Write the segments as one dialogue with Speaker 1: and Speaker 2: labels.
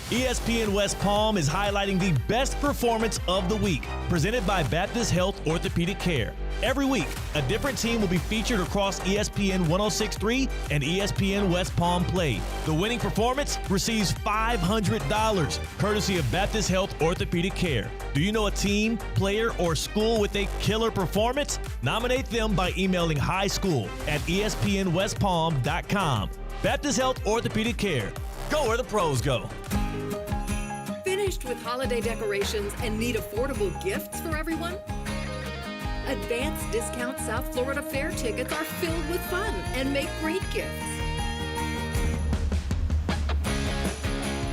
Speaker 1: ESPN West Palm is highlighting the best performance of the week, presented by Baptist Health Orthopedic Care. Every week, a different team will be featured across ESPN 106.3 and ESPN West Palm Play. The winning performance receives $500, courtesy of Baptist Health Orthopedic Care. Do you know a team, player, or school with a killer performance? Nominate them by emailing highschool@espnwestpalm.com. Baptist Health Orthopedic Care. Go where the pros go.
Speaker 2: Finished with holiday decorations and need affordable gifts for everyone? Advanced Discount South Florida Fair tickets are filled with fun and make great gifts.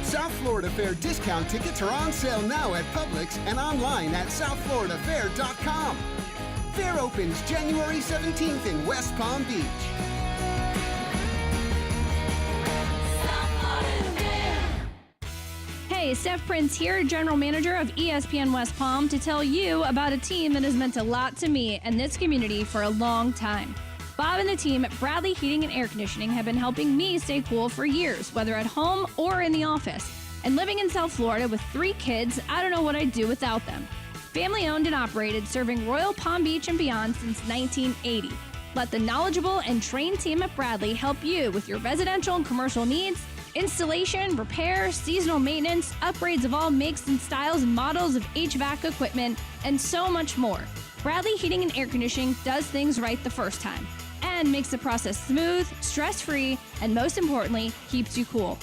Speaker 3: South Florida Fair discount tickets are on sale now at Publix and online at southfloridafair.com. Fair opens January 17th in West Palm Beach.
Speaker 4: Hey, Steph Prince here, General Manager of ESPN West Palm, to tell you about a team that has meant a lot to me and this community for a long time. Bob and the team at Bradley Heating and Air Conditioning have been helping me stay cool for years, whether at home or in the office. And living in South Florida with 3 kids, I don't know what I'd do without them. Family owned and operated, serving Royal Palm Beach and beyond since 1980. Let the knowledgeable and trained team at Bradley help you with your residential and commercial needs, installation, repair, seasonal maintenance, upgrades of all makes and styles and models of HVAC equipment, and so much more. Bradley Heating and Air Conditioning does things right the first time and makes the process smooth, stress-free, and most importantly, keeps you cool.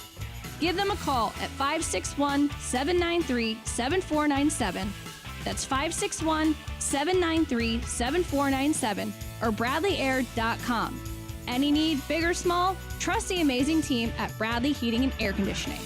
Speaker 4: Give them a call at 561-793-7497. That's 561-793-7497 or bradleyair.com. Any need, big or small, trust the amazing team at Bradley Heating and Air Conditioning.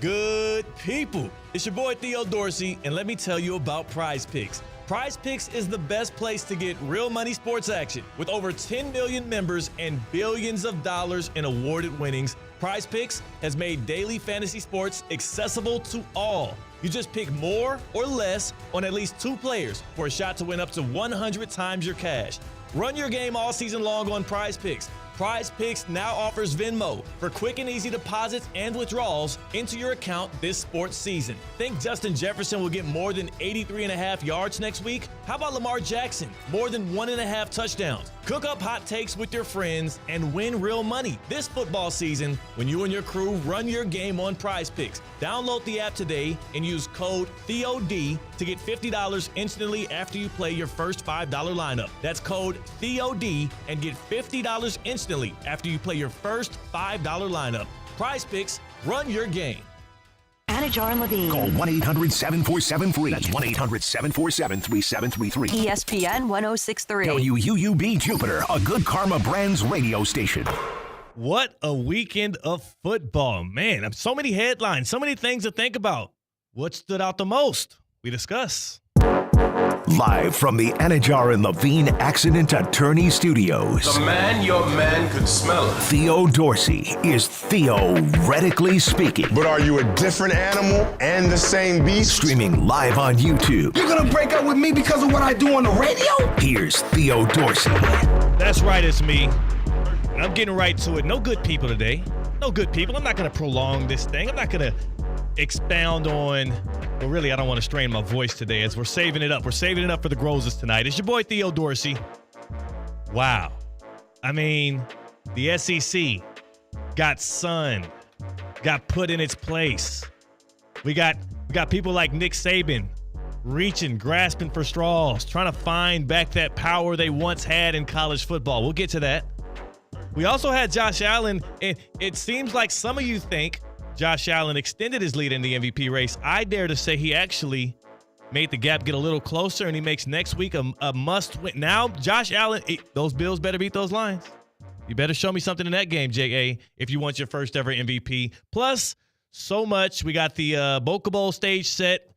Speaker 1: Good people. It's your boy Theo Dorsey, and let me tell you about Prize Picks. Prize Picks is the best place to get real money sports action. With over 10 million members and billions of dollars in awarded winnings, Prize Picks has made daily fantasy sports accessible to all. You just pick more or less on at least 2 players for a shot to win up to 100 times your cash. Run your game all season long on Prize Picks. Prize Picks now offers Venmo for quick and easy deposits and withdrawals into your account this sports season. Think Justin Jefferson will get more than 83.5 yards next week? How about Lamar Jackson? More than 1.5 touchdowns. Cook up hot takes with your friends and win real money this football season when you and your crew run your game on Prize Picks. Download the app today and use code THEOD to get $50 instantly after you play your first $5 lineup. That's code THEOD and get $50 instantly after you play your first $5 lineup. Prize Picks, run your game.
Speaker 5: Anajar and Levine.
Speaker 6: Call 1-800-747-FREE. That's 1-800-747-3733.
Speaker 5: ESPN 106.3.
Speaker 6: WUUB Jupiter, a Good Karma Brands radio station.
Speaker 1: What a weekend of football. Man, so many headlines, so many things to think about. What stood out the most? We discuss.
Speaker 6: Live from the Anajar and Levine Accident Attorney Studios.
Speaker 7: The man, your man could smell it.
Speaker 6: Theo Dorsey is theoretically speaking.
Speaker 7: But are you a different animal and the same beast?
Speaker 6: Streaming live on YouTube.
Speaker 8: You're gonna break up with me because of what I do on the radio?
Speaker 6: Here's Theo Dorsey.
Speaker 1: That's right, it's me. And I'm getting right to it. No good people today. No good people. I'm not going to prolong this thing. I'm not going to expound on, well, really, I don't want to strain my voice today as we're saving it up. We're saving it up for the Groses tonight. It's your boy, Theo Dorsey. Wow. I mean, the SEC got sunned, got put in its place. We got people like Nick Saban reaching, grasping for straws, trying to find back that power they once had in college football. We'll get to that. We also had Josh Allen, and it seems like some of you think Josh Allen extended his lead in the MVP race. I dare to say he actually made the gap get a little closer, and he makes next week a must-win. Now, Josh Allen, those Bills better beat those Lions. You better show me something in that game, J.A., if you want your first ever MVP. Plus, so much. We got the Boca Bowl stage set.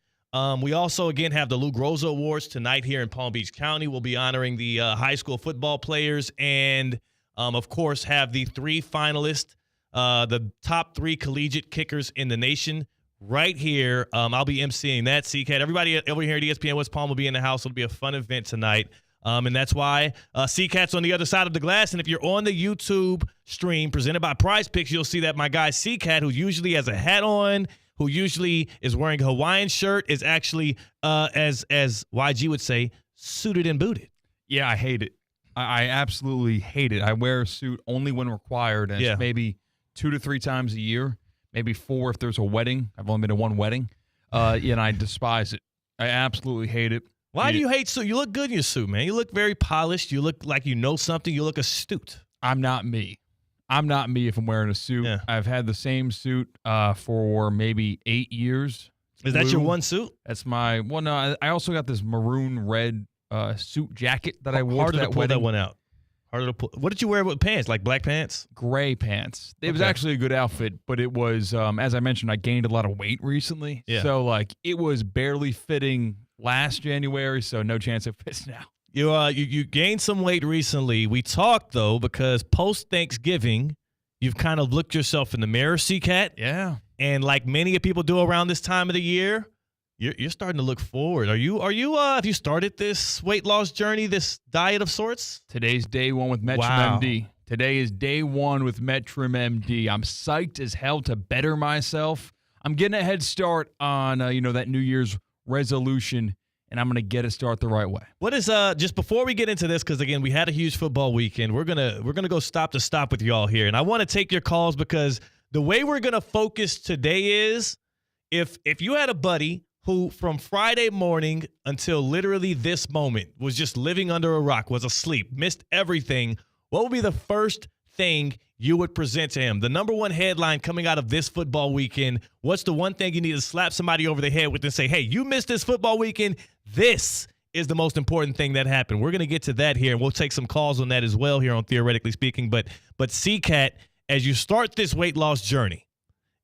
Speaker 1: We also, again, have the Lou Groza Awards tonight here in Palm Beach County. We'll be honoring the high school football players and of course, have the 3 finalists, the top 3 collegiate kickers in the nation right here. I'll be emceeing that. CCAT, everybody over here at ESPN West Palm will be in the house. It'll be a fun event tonight. And that's why C-Cat's on the other side of the glass. And if you're on the YouTube stream presented by Prize Picks, you'll see that my guy C-Cat, who usually has a hat on, who usually is wearing a Hawaiian shirt, is actually, as YG would say, suited and booted.
Speaker 9: Yeah, I hate it. I absolutely hate it. I wear a suit only when required, and maybe 2 to 3 times a year, maybe 4 if there's a wedding. I've only been to one wedding, and I despise it. I absolutely hate it.
Speaker 1: Why do you hate suit? You look good in your suit, man. You look very polished. You look like you know something. You look astute.
Speaker 9: I'm not me. I'm not me if I'm wearing a suit.
Speaker 1: Yeah.
Speaker 9: I've had the same suit for maybe 8 years.
Speaker 1: Is that your one suit?
Speaker 9: That's my one. No, I also got this maroon red suit jacket that I wore
Speaker 1: Harder
Speaker 9: to that
Speaker 1: to pull
Speaker 9: wedding.
Speaker 1: that one out. Harder to pull. What did you wear with pants? Like black pants?
Speaker 9: Gray pants. It was actually a good outfit, but it was, as I mentioned, I gained a lot of weight recently.
Speaker 1: Yeah.
Speaker 9: So, like, it was barely fitting last January, so no chance it fits now.
Speaker 1: You gained some weight recently. We talked, though, because post-Thanksgiving, you've kind of looked yourself in the mirror, C-Cat.
Speaker 9: Yeah.
Speaker 1: And like many people do around this time of the year, you're starting to look forward. Have you started this weight loss journey, this diet of sorts?
Speaker 9: Today's day one with Metrim MD. Today is day one with Metrim MD. I'm psyched as hell to better myself. I'm getting a head start on, that New Year's resolution, and I'm going to get it start the right way.
Speaker 1: What is just before we get into this, because again we had a huge football weekend. We're gonna go stop with y'all here, and I want to take your calls because the way we're gonna focus today is if you had a buddy who from Friday morning until literally this moment was just living under a rock, was asleep, missed everything, what would be the first thing you would present to him? The number one headline coming out of this football weekend, what's the one thing you need to slap somebody over the head with and say, hey, you missed this football weekend. This is the most important thing that happened. We're going to get to that here, and we'll take some calls on that as well here on Theoretically Speaking. But C-Cat, as you start this weight loss journey,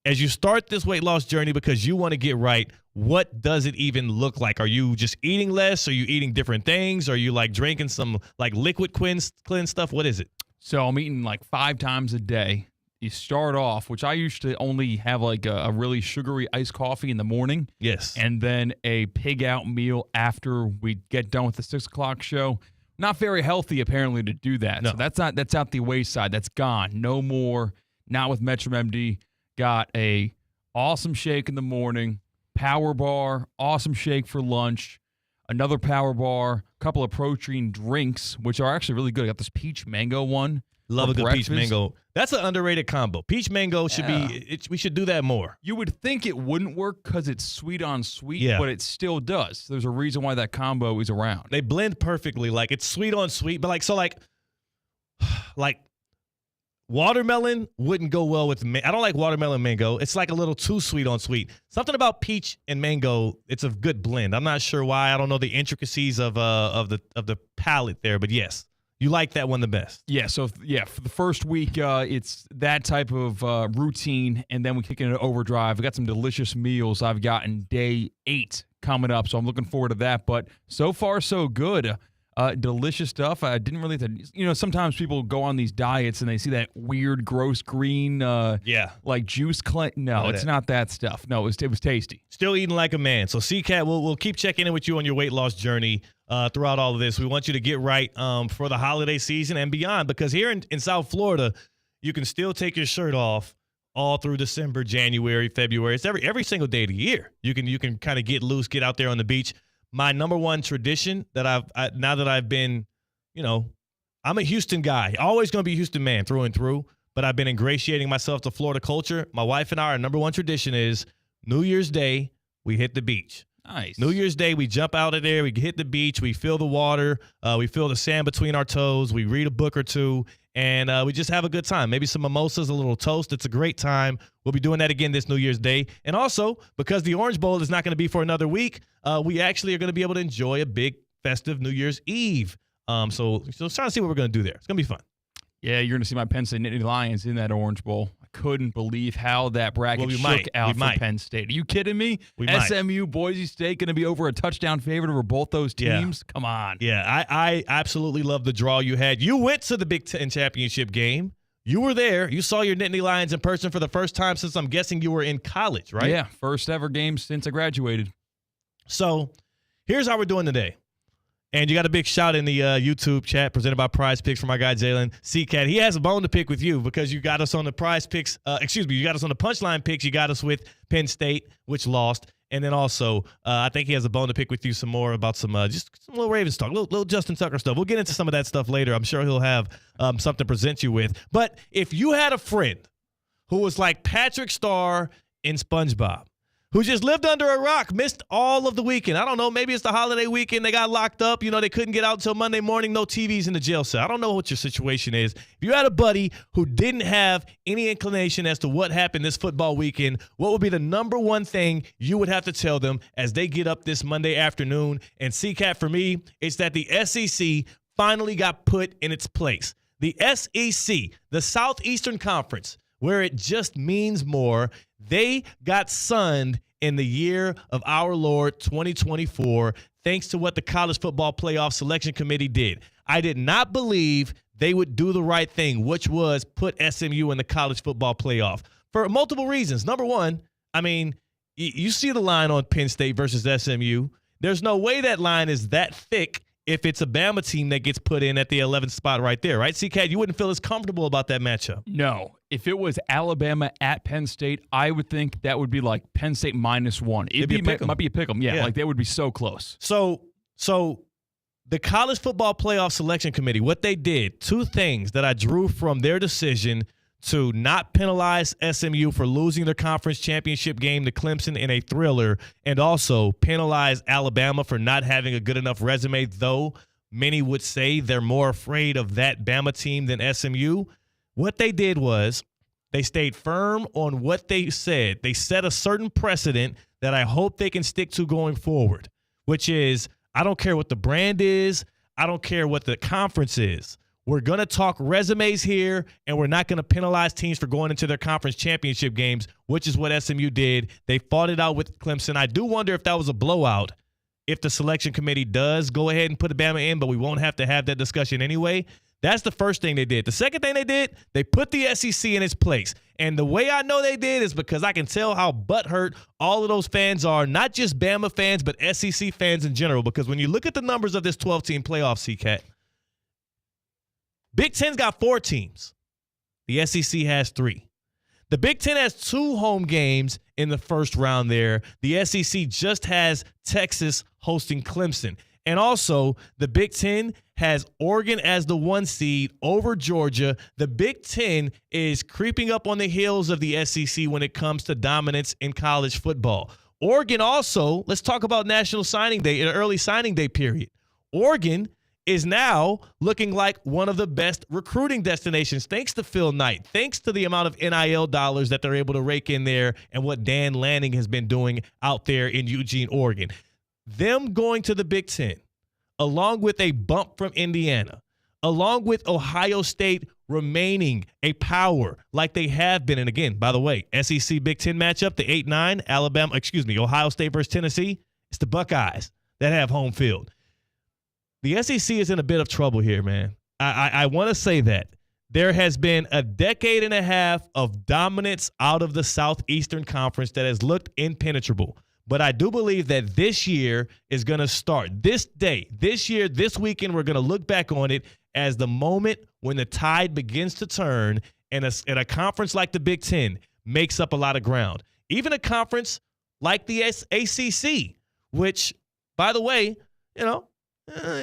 Speaker 1: because you want to get right, what does it even look like? Are you just eating less? Are you eating different things? Are you like drinking some like liquid cleanse stuff? What is it?
Speaker 9: So I'm eating like 5 times a day. You start off, which I used to only have like a really sugary iced coffee in the morning.
Speaker 1: Yes.
Speaker 9: And then a pig out meal after we get done with the 6 o'clock show. Not very healthy, apparently, to do that.
Speaker 1: No.
Speaker 9: So that's out the wayside. That's gone. No more. Not with Metrim MD. Got a awesome shake in the morning, power bar, awesome shake for lunch, another power bar, a couple of protein drinks, which are actually really good. I got this peach mango one.
Speaker 1: Love a good
Speaker 9: breakfast.
Speaker 1: peach mango. That's an underrated combo. Peach mango should be. We should do that more.
Speaker 9: You would think it wouldn't work because it's sweet on sweet,
Speaker 1: Yeah.
Speaker 9: but it still does. There's a reason why that combo is around.
Speaker 1: They blend perfectly. Like it's sweet on sweet, but like watermelon wouldn't go well with. I don't like watermelon mango. It's like a little too sweet on sweet. Something about peach and mango. It's a good blend. I'm not sure why. I don't know the intricacies of the palate there, but yes. You like that one the best.
Speaker 9: Yeah, so for the first week, it's that type of routine, and then we kick into overdrive. We got some delicious meals I've gotten day 8 coming up, so I'm looking forward to that. But so far, so good. Delicious stuff. I didn't really sometimes people go on these diets and they see that weird, gross green, like juice cleanse. No, it's not that stuff. No, it was tasty.
Speaker 1: Still eating like a man. So C-Cat, we'll keep checking in with you on your weight loss journey throughout all of this. We want you to get right for the holiday season and beyond, because here in South Florida, you can still take your shirt off all through December, January, February. It's every single day of the year. You can kind of get loose, get out there on the beach. My number one tradition that now that I've been, I'm a Houston guy, always going to be a Houston man through and through, but I've been ingratiating myself to Florida culture. My wife and I, our number one tradition is New Year's Day, we hit the beach.
Speaker 9: Nice.
Speaker 1: New Year's Day, we jump out of there, we hit the beach, we feel the water, we feel the sand between our toes, we read a book or two, and we just have a good time. Maybe some mimosas, a little toast. It's a great time. We'll be doing that again this New Year's Day. And also, because the Orange Bowl is not going to be for another week, we actually are going to be able to enjoy a big festive New Year's Eve. So trying to see what we're going to do there. It's going to be fun.
Speaker 9: Yeah, you're going to see my Penn State Nittany Lions in that Orange Bowl. I couldn't believe how that bracket shook out for Penn State. Are you kidding me? SMU, Boise State going to be over a touchdown favorite over both those teams? Yeah. Come on.
Speaker 1: Yeah, I absolutely love the draw you had. You went to the Big Ten championship game. You were there. You saw your Nittany Lions in person for the first time since I'm guessing you were in college, right?
Speaker 9: Yeah, first ever game since I graduated.
Speaker 1: So here's how we're doing today. And you got a big shout in the YouTube chat presented by Prize Picks from our guy Jalen C-Cat. He has a bone to pick with you because you got us on the Prize Picks. You got us on the Punchline Picks. You got us with Penn State, which lost. And then also, I think he has a bone to pick with you some more about just some little Ravens talk, little Justin Tucker stuff. We'll get into some of that stuff later. I'm sure he'll have something to present you with. But if you had a friend who was like Patrick Star in SpongeBob, who just lived under a rock, missed all of the weekend. I don't know, maybe it's the holiday weekend. They got locked up. They couldn't get out until Monday morning. No TVs in the jail cell. I don't know what your situation is. If you had a buddy who didn't have any inclination as to what happened this football weekend, what would be the number one thing you would have to tell them as they get up this Monday afternoon? And CCAT, for me, it's that the SEC finally got put in its place. The SEC, the Southeastern Conference, where it just means more, they got sunned in the year of our Lord 2024 thanks to what the College Football Playoff Selection Committee did. I did not believe they would do the right thing, which was put SMU in the College Football Playoff for multiple reasons. Number one, you see the line on Penn State versus SMU. There's no way that line is that thick if it's a Bama team that gets put in at the 11th spot right there, right? C-Cat, you wouldn't feel as comfortable about that matchup.
Speaker 9: No. If it was Alabama at Penn State, I would think that would be like Penn State -1. It might be a pick 'em. Yeah, like they would be so close.
Speaker 1: So the College Football Playoff Selection Committee, what they did, two things that I drew from their decision to not penalize SMU for losing their conference championship game to Clemson in a thriller, and also penalize Alabama for not having a good enough resume, though many would say they're more afraid of that Bama team than SMU. What they did was they stayed firm on what they said. They set a certain precedent that I hope they can stick to going forward, which is I don't care what the brand is. I don't care what the conference is. We're going to talk resumes here, and we're not going to penalize teams for going into their conference championship games, which is what SMU did. They fought it out with Clemson. I do wonder if that was a blowout, if the selection committee does go ahead and put Bama in, but we won't have to have that discussion anyway. That's the first thing they did. The second thing they did, they put the SEC in its place. And the way I know they did is because I can tell how butthurt all of those fans are, not just Bama fans, but SEC fans in general. Because when you look at the numbers of this 12-team playoff, CCAT, Big Ten's got 4 teams. The SEC has 3. The Big Ten has 2 home games in the first round there. The SEC just has Texas hosting Clemson. And also, the Big Ten has Oregon as the 1 seed over Georgia. The Big Ten is creeping up on the heels of the SEC when it comes to dominance in college football. Oregon also, let's talk about National Signing Day, an early signing day period. Oregon is now looking like one of the best recruiting destinations thanks to Phil Knight, thanks to the amount of NIL dollars that they're able to rake in there and what Dan Lanning has been doing out there in Eugene, Oregon. Them going to the Big Ten, along with a bump from Indiana, along with Ohio State remaining a power like they have been. And again, by the way, SEC Big Ten matchup, the 8-9, Ohio State versus Tennessee, it's the Buckeyes that have home field. The SEC is in a bit of trouble here, man. I want to say that. There has been a decade and a half of dominance out of the Southeastern Conference that has looked impenetrable. But I do believe that this year is going to start. This year, this weekend, we're going to look back on it as the moment when the tide begins to turn and a conference like the Big Ten makes up a lot of ground. Even a conference like the ACC, which, by the way,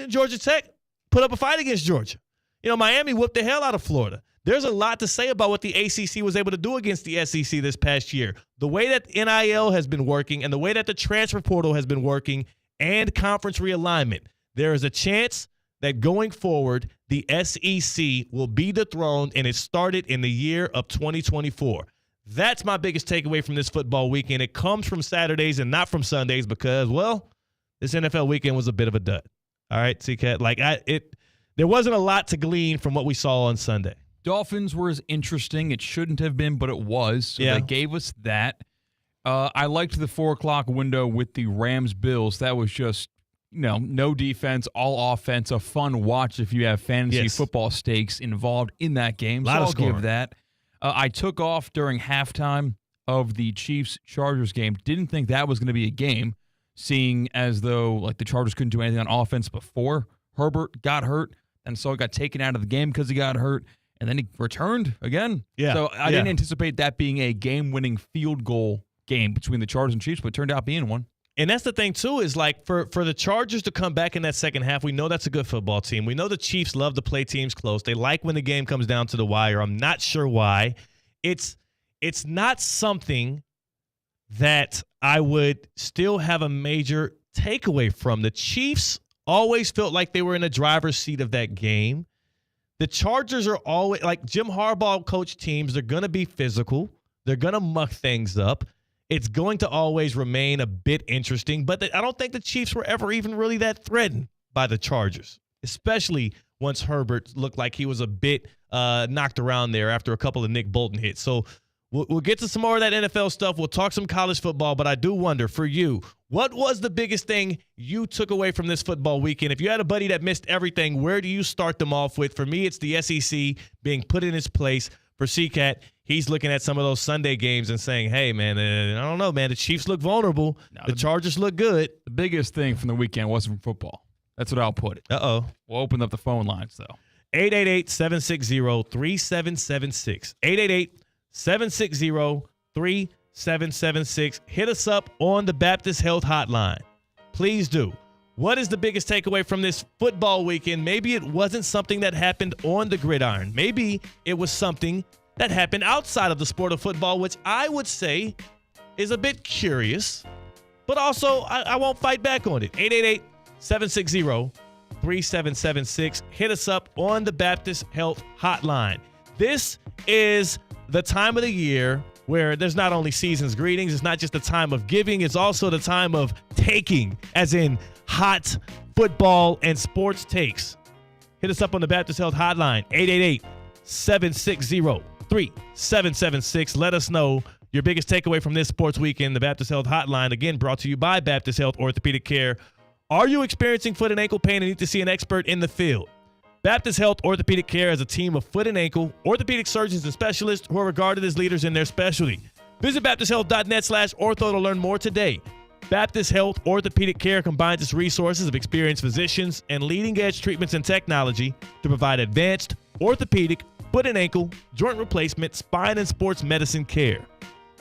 Speaker 1: Georgia Tech put up a fight against Georgia. Miami whooped the hell out of Florida. There's a lot to say about what the ACC was able to do against the SEC this past year. The way that NIL has been working and the way that the transfer portal has been working and conference realignment, there is a chance that going forward, the SEC will be dethroned, and it started in the year of 2024. That's my biggest takeaway from this football weekend. It comes from Saturdays and not from Sundays because, this NFL weekend was a bit of a dud. All right, C-Cat, there wasn't a lot to glean from what we saw on Sunday.
Speaker 9: Dolphins were as interesting. It shouldn't have been, but it was. So they gave us that. I liked the 4 o'clock window with the Rams-Bills. That was just, no defense, all offense. A fun watch if you have fantasy football stakes involved in that game. So I'll give that. I took off during halftime of the Chiefs-Chargers game. Didn't think that was going to be a game. seeing as though like the Chargers couldn't do anything on offense before Herbert got hurt, and so he got taken out of the game because he got hurt, and then he returned again.
Speaker 1: Yeah.
Speaker 9: So I didn't anticipate that being a game-winning field goal game between the Chargers and Chiefs, but it turned out being one.
Speaker 1: And that's the thing, too, is like for the Chargers to come back in that second half, we know that's a good football team. We know the Chiefs love to play teams close. They like when the game comes down to the wire. I'm not sure why. It's not something that I would still have a major takeaway from. The Chiefs always felt like they were in the driver's seat of that game. The Chargers are always, like Jim Harbaugh coach teams, they're going to be physical. They're going to muck things up. It's going to always remain a bit interesting, but I don't think the Chiefs were ever even really that threatened by the Chargers, especially once Herbert looked like he was a bit knocked around there after a couple of Nick Bolton hits. So we'll get to some more of that NFL stuff. We'll talk some college football, but I do wonder, for you, what was the biggest thing you took away from this football weekend? If you had a buddy that missed everything, where do you start them off with? For me, it's the SEC being put in its place. For CCAT, he's looking at some of those Sunday games and saying, hey, man, I don't know, man. The Chiefs look vulnerable. No, the Chargers look good.
Speaker 9: The biggest thing from the weekend wasn't from football. That's what I'll put it.
Speaker 1: Uh-oh.
Speaker 9: We'll open up the phone lines, though.
Speaker 1: 888-760-3776. 888-760-3776. Hit us up on the Baptist Health Hotline. Please do. What is the biggest takeaway from this football weekend? Maybe it wasn't something that happened on the gridiron. Maybe it was something that happened outside of the sport of football, which I would say is a bit curious, but also I won't fight back on it. 888-760-3776. Hit us up on the Baptist Health Hotline. This is the time of the year where there's not only season's greetings, it's not just the time of giving, it's also the time of taking, as in hot football and sports takes. Hit us up on the Baptist Health Hotline, 888-760-3776. Let us know your biggest takeaway from this sports weekend. The Baptist Health Hotline, again, brought to you by Baptist Health Orthopedic Care. Are you experiencing foot and ankle pain and need to see an expert in the field? Baptist Health Orthopedic Care has a team of foot and ankle orthopedic surgeons and specialists who are regarded as leaders in their specialty. Visit baptisthealth.net/ortho to learn more today. Baptist Health Orthopedic Care combines its resources of experienced physicians and leading-edge treatments and technology to provide advanced orthopedic, foot and ankle, joint replacement, spine, and sports medicine care.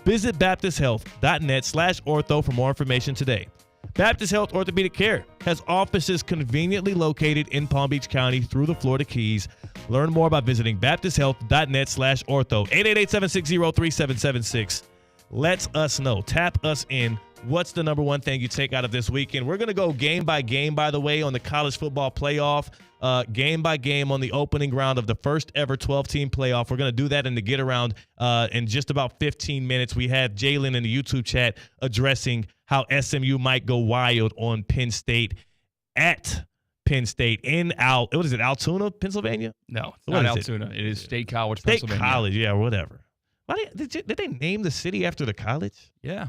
Speaker 1: Visit baptisthealth.net/ortho for more information today. Baptist Health Orthopedic Care has offices conveniently located in Palm Beach County through the Florida Keys. Learn more by visiting baptisthealth.net/ortho. 888-760-3776. Let us know. Tap us in. What's the number one thing you take out of this weekend? We're going to go game by game, by the way, on the college football playoff, game by game on the opening round of the first ever 12-team playoff. We're going to do that in the get around in just about 15 minutes. We have Jalen in the YouTube chat addressing how SMU might go wild on Penn State at Penn State in Altoona, Pennsylvania?
Speaker 9: No, it's not Altoona. It is State College, Pennsylvania.
Speaker 1: State College, yeah, whatever. Did they name the city after the college?
Speaker 9: Yeah.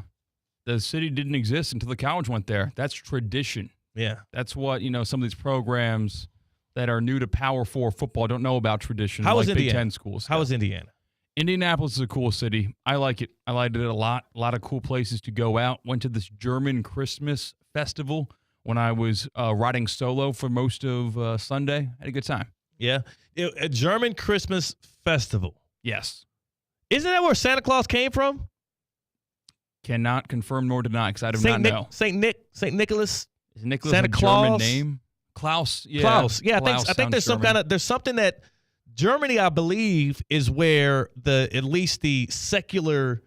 Speaker 9: The city didn't exist until the college went there. That's tradition.
Speaker 1: Yeah.
Speaker 9: That's what, some of these programs that are new to Power 4 football don't know about tradition.
Speaker 1: How was
Speaker 9: like
Speaker 1: Indiana?
Speaker 9: Big Ten schools.
Speaker 1: How was Indiana?
Speaker 9: Indianapolis is a cool city. I like it. I liked it a lot. A lot of cool places to go out. Went to this German Christmas festival when I was riding solo for most of Sunday. Had a good time.
Speaker 1: Yeah. A German Christmas festival.
Speaker 9: Yes.
Speaker 1: Isn't that where Santa Claus came from?
Speaker 9: Cannot confirm nor deny because I do not know.
Speaker 1: St. Nicholas.
Speaker 9: Is Nicholas
Speaker 1: Santa
Speaker 9: a
Speaker 1: Claus?
Speaker 9: German name? Klaus. Yeah.
Speaker 1: Klaus. Yeah,
Speaker 9: Klaus
Speaker 1: I think there's
Speaker 9: German.
Speaker 1: there's something that Germany, I believe, is where at least the secular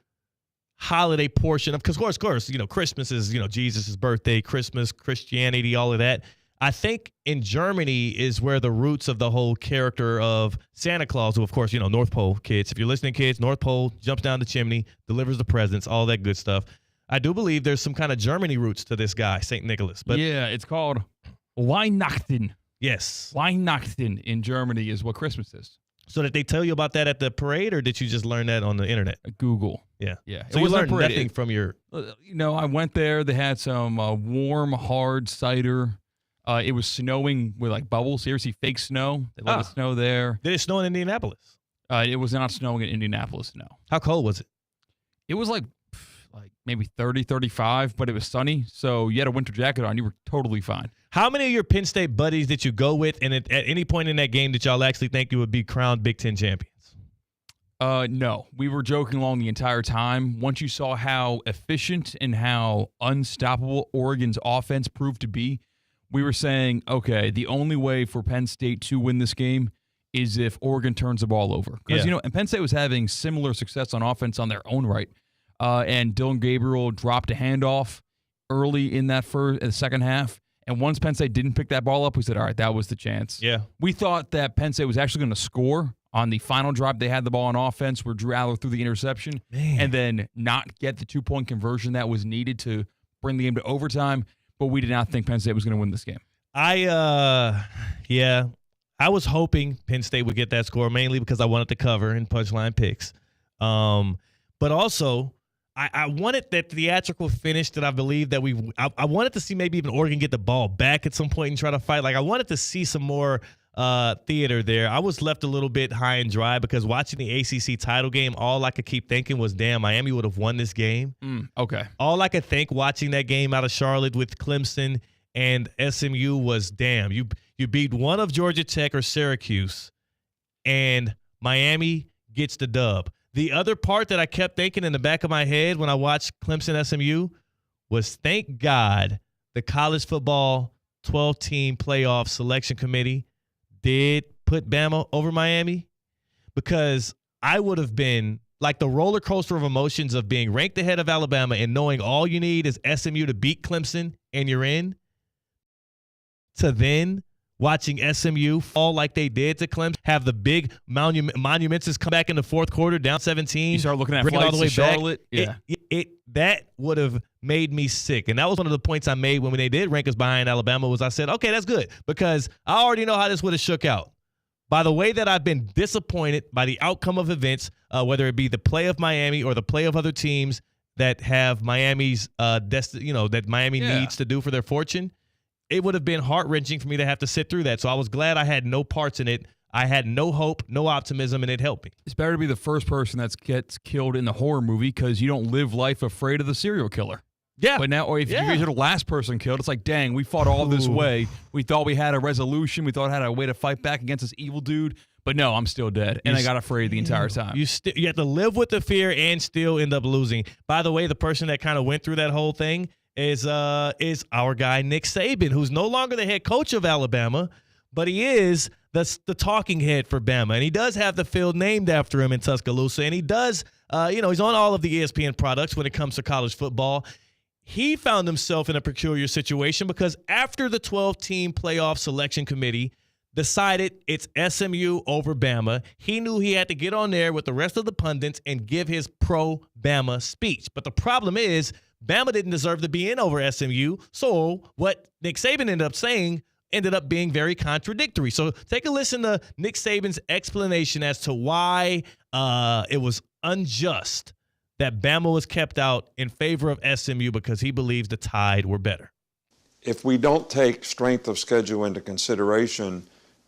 Speaker 1: holiday portion of, because of course, Christmas is, Jesus' birthday, Christmas, Christianity, all of that. I think in Germany is where the roots of the whole character of Santa Claus, who, of course, North Pole kids. If you're listening, kids, North Pole jumps down the chimney, delivers the presents, all that good stuff. I do believe there's some kind of Germany roots to this guy, St. Nicholas. But
Speaker 9: yeah, it's called Weihnachten.
Speaker 1: Yes.
Speaker 9: Weihnachten in Germany is what Christmas is.
Speaker 1: So did they tell you about that at the parade, or did you just learn that on the internet?
Speaker 9: Google.
Speaker 1: Yeah.
Speaker 9: Yeah.
Speaker 1: So you learned nothing from your...
Speaker 9: I went there. They had some warm, hard cider. It was snowing with like bubbles. You ever see fake snow? They let it snow there.
Speaker 1: Did it snow in Indianapolis?
Speaker 9: It was not snowing in Indianapolis, no.
Speaker 1: How cold was it?
Speaker 9: It was like like maybe 30, 35, but it was sunny. So you had a winter jacket on. You were totally fine.
Speaker 1: How many of your Penn State buddies did you go with, and at any point in that game did y'all actually think you would be crowned Big Ten champions?
Speaker 9: No. We were joking along the entire time. Once you saw how efficient and how unstoppable Oregon's offense proved to be, we were saying, okay, the only way for Penn State to win this game is if Oregon turns the ball over. Because, and Penn State was having similar success on offense on their own right. And Dylan Gabriel dropped a handoff early in that second half. And once Penn State didn't pick that ball up, we said, all right, that was the chance.
Speaker 1: Yeah.
Speaker 9: We thought that Penn State was actually going to score on the final drive. They had the ball on offense where Drew Aller threw the interception and then not get the 2-point conversion that was needed to bring the game to overtime. But we did not think Penn State was going to win this game.
Speaker 1: I was hoping Penn State would get that score mainly because I wanted to cover in punchline picks. But also, I wanted that theatrical finish that I believe that I wanted to see maybe even Oregon get the ball back at some point and try to fight. Like, I wanted to see some more theater there. I was left a little bit high and dry because watching the ACC title game, all I could keep thinking was, damn, Miami would have won this game.
Speaker 9: Okay.
Speaker 1: All I could think watching that game out of Charlotte with Clemson and SMU was, damn, you beat one of Georgia Tech or Syracuse, and Miami gets the dub. The other part that I kept thinking in the back of my head when I watched Clemson SMU was, thank God the college football 12-team playoff selection committee did put Bama over Miami, because I would have been like the roller coaster of emotions of being ranked ahead of Alabama and knowing all you need is SMU to beat Clemson and you're in, to then watching SMU fall like they did to Clemson, have the big monumentous come back in the fourth quarter, down 17.
Speaker 9: You start looking at
Speaker 1: bring it all the way
Speaker 9: flights to
Speaker 1: back.
Speaker 9: Charlotte. Yeah.
Speaker 1: That would have made me sick. And that was one of the points I made when they did rank us behind Alabama, was I said, okay, that's good, because I already know how this would have shook out. By the way that I've been disappointed by the outcome of events, whether it be the play of Miami or the play of other teams that have Miami's that Miami needs to do for their fortune, it would have been heart-wrenching for me to have to sit through that. So I was glad I had no parts in it. I had no hope, no optimism, and it helped me.
Speaker 9: It's better to be the first person that gets killed in the horror movie because you don't live life afraid of the serial killer.
Speaker 1: Yeah.
Speaker 9: But now, or if you're the last person killed, it's like, dang, we fought all this way. We thought we had a resolution. We thought we had a way to fight back against this evil dude. But no, I'm still dead. And I got afraid the entire time.
Speaker 1: You have to live with the fear and still end up losing. By the way, the person that kind of went through that whole thing is our guy Nick Saban, who's no longer the head coach of Alabama, but he is the talking head for Bama, and he does have the field named after him in Tuscaloosa, and he does, he's on all of the ESPN products when it comes to college football. He found himself in a peculiar situation because after the 12-team playoff selection committee decided it's SMU over Bama, he knew he had to get on there with the rest of the pundits and give his pro-Bama speech. But the problem is, Bama didn't deserve to be in over SMU, so what Nick Saban ended up saying ended up being very contradictory. So take a listen to Nick Saban's explanation as to why it was unjust that Bama was kept out in favor of SMU, because he believes the Tide were better.
Speaker 10: If we don't take strength of schedule into consideration,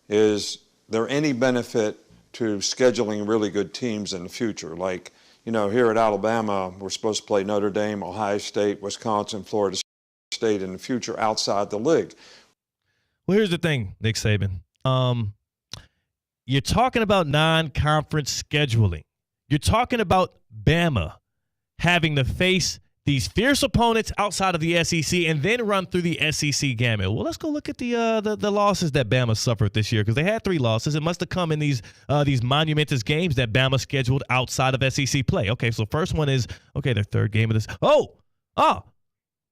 Speaker 10: is there any benefit to scheduling really good teams in the future? Like, here at Alabama, we're supposed to play Notre Dame, Ohio State, Wisconsin, Florida State in the future outside the league.
Speaker 1: Well, here's the thing, Nick Saban. You're talking about non-conference scheduling. You're talking about Bama having to face these fierce opponents outside of the SEC and then run through the SEC gamut. Well, let's go look at the losses that Bama suffered this year, because they had 3 losses. It must have come in these monumentous games that Bama scheduled outside of SEC play. Okay, so first one is, their third game of this.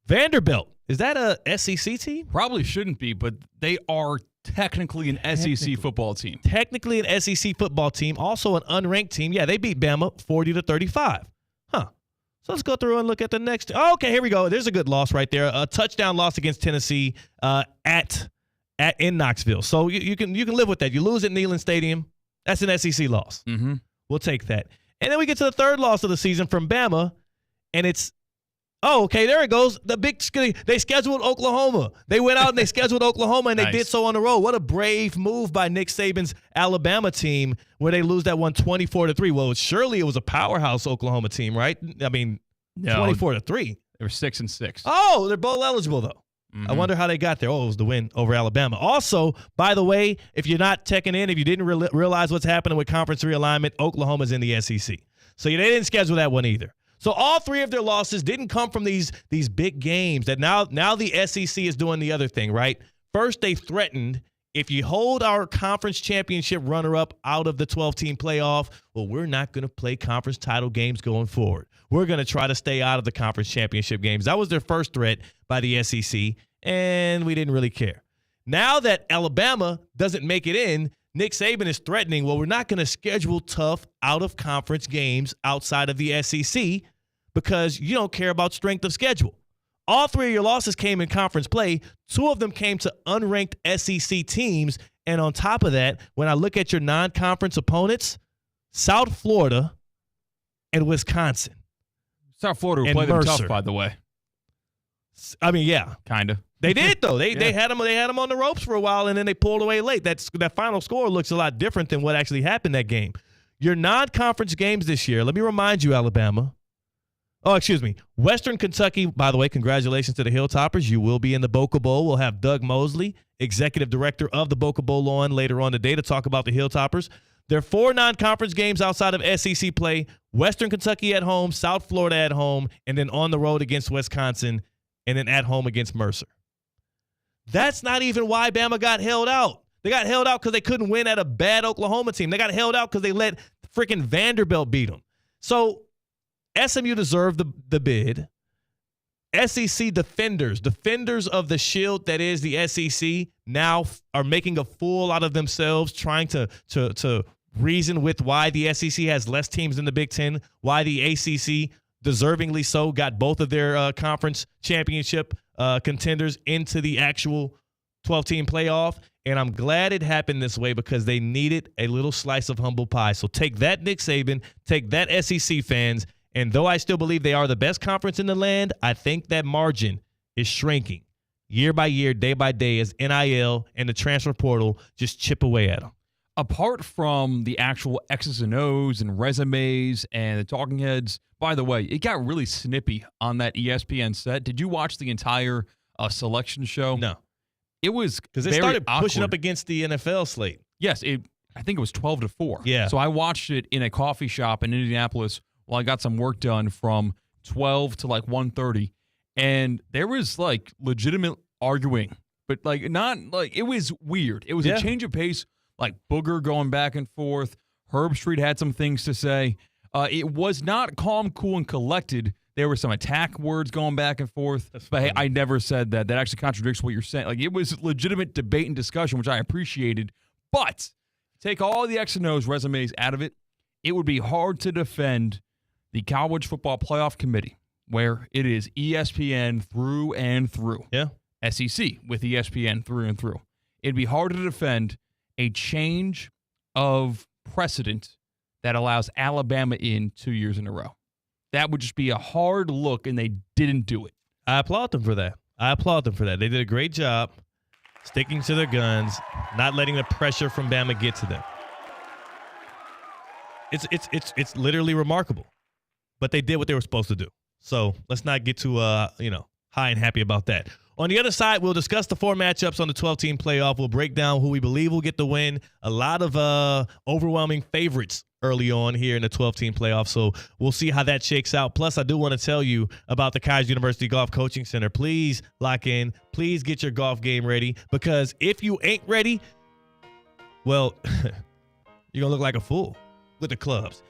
Speaker 1: Vanderbilt. Is that a SEC team?
Speaker 9: Probably shouldn't be, but they are technically an SEC football team.
Speaker 1: Technically an SEC football team, also an unranked team. Yeah, they beat Bama 40-35. So let's go through and look at the next. Oh, okay, here we go. There's a good loss right there. A touchdown loss against Tennessee in Knoxville. So you can live with that. You lose at Neyland Stadium. That's an SEC loss.
Speaker 9: Mm-hmm.
Speaker 1: We'll take that. And then we get to the third loss of the season from Bama, and it's there it goes. They scheduled Oklahoma. They went out and they scheduled Oklahoma, and they did so on the road. What a brave move by Nick Saban's Alabama team, where they lose that one 24-3. Well, surely it was a powerhouse Oklahoma team, right? I mean,
Speaker 9: No,
Speaker 1: 24-3.
Speaker 9: They were 6-6.
Speaker 1: Oh, they're bowl eligible, though. I wonder how they got there. Oh, it was the win over Alabama. Also, by the way, if you're not checking in, if you didn't realize what's happening with conference realignment, Oklahoma's in the SEC. So they didn't schedule that one either. So all three of their losses didn't come from these big games that now the SEC is doing the other thing, right? First, they threatened, if you hold our conference championship runner-up out of the 12-team playoff, well, we're not going to play conference title games going forward. We're going to try to stay out of the conference championship games. That was their first threat by the SEC, and we didn't really care. Now that Alabama doesn't make it in, Nick Saban is threatening, well, we're not going to schedule tough out-of-conference games outside of the SEC because you don't care about strength of schedule. All three of your losses came in conference play. Two of them came to unranked SEC teams. And on top of that, when I look at your non-conference opponents, South Florida and Wisconsin.
Speaker 9: South Florida would play them tough, by the way.
Speaker 1: I mean, yeah.
Speaker 9: Kind of.
Speaker 1: They did, though. They had them on the ropes for a while, and then they pulled away late. That final score looks a lot different than what actually happened that game. Your non-conference games this year, let me remind you, Alabama. Oh, excuse me. Western Kentucky, by the way, congratulations to the Hilltoppers. You will be in the Boca Bowl. We'll have Doug Mosley, executive director of the Boca Bowl, on later on today to talk about the Hilltoppers. There are 4 non-conference games outside of SEC play. Western Kentucky at home, South Florida at home, and then on the road against Wisconsin, and then at home against Mercer. That's not even why Bama got held out. They got held out because they couldn't win at a bad Oklahoma team. They got held out because they let freaking Vanderbilt beat them. So SMU deserved the bid. SEC defenders of the shield that is the SEC, now are making a fool out of themselves, trying to reason with why the SEC has less teams in the Big Ten, why the ACC, deservingly so, got both of their conference championship contenders into the actual 12-team playoff. And I'm glad it happened this way because they needed a little slice of humble pie. So take that, Nick Saban. Take that, SEC fans. And though I still believe they are the best conference in the land, I think that margin is shrinking year by year, day by day, as NIL and the transfer portal just chip away at them.
Speaker 9: Apart from the actual X's and O's and resumes and the talking heads, by the way, it got really snippy on that ESPN set. Did you watch the entire selection show?
Speaker 1: No.
Speaker 9: It was
Speaker 1: because they started pushing up against the NFL slate.
Speaker 9: Yes, I think it was 12-4.
Speaker 1: Yeah.
Speaker 9: So I watched it in a coffee shop in Indianapolis while I got some work done from 12 to like 1:30, and there was like legitimate arguing, but like not like it was weird. It was a change of pace, like Booger going back and forth. Herb Street had some things to say. It was not calm, cool, and collected. There were some attack words going back and forth. But hey, I never said that. That actually contradicts what you're saying. Like, it was legitimate debate and discussion, which I appreciated. But take all the X and O's resumes out of it, it would be hard to defend the College Football Playoff Committee, where it is ESPN through and through.
Speaker 1: Yeah.
Speaker 9: SEC with ESPN through and through. It'd be hard to defend a change of precedent that allows Alabama in 2 years in a row. That would just be a hard look, and they didn't do it.
Speaker 1: I applaud them for that. They did a great job sticking to their guns, not letting the pressure from Bama get to them. It's literally remarkable. But they did what they were supposed to do. So let's not get too high and happy about that. On the other side, we'll discuss the 4 matchups on the 12-team playoff. We'll break down who we believe will get the win. A lot of overwhelming favorites early on here in the 12-team playoff. So we'll see how that shakes out. Plus, I do want to tell you about the Kaiser University Golf Coaching Center. Please lock in. Please get your golf game ready, because if you ain't ready, well, you're going to look like a fool with the clubs.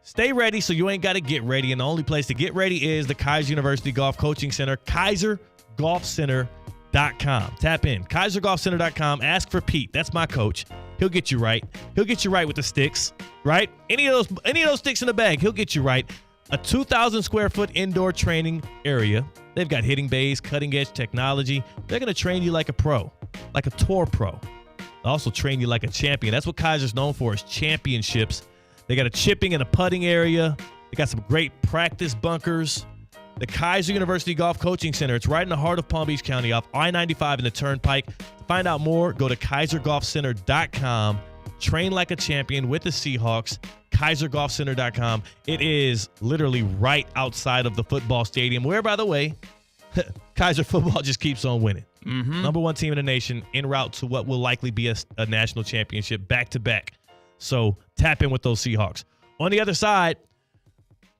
Speaker 1: Stay ready so you ain't got to get ready. And the only place to get ready is the Kaiser University Golf Coaching Center, KaiserGolfCenter.com. Tap in, KaiserGolfCenter.com. Ask for Pete. That's my coach. He'll get you right. He'll get you right with the sticks, right? Any of those sticks in the bag, he'll get you right. A 2,000 square foot indoor training area. They've got hitting bays, cutting edge technology. They're going to train you like a pro, like a tour pro. They'll also train you like a champion. That's what Kaiser's known for, is championships. They got a chipping and a putting area. They got some great practice bunkers. The Kaiser University Golf Coaching Center. It's right in the heart of Palm Beach County off I-95 and the Turnpike. To find out more, go to KaiserGolfCenter.com. Train like a champion with the Seahawks. KaiserGolfCenter.com. It is literally right outside of the football stadium, where, by the way, Kaiser football just keeps on winning. Number one team in the nation, en route to what will likely be a national championship back-to-back. So tap in with those Seahawks. On the other side,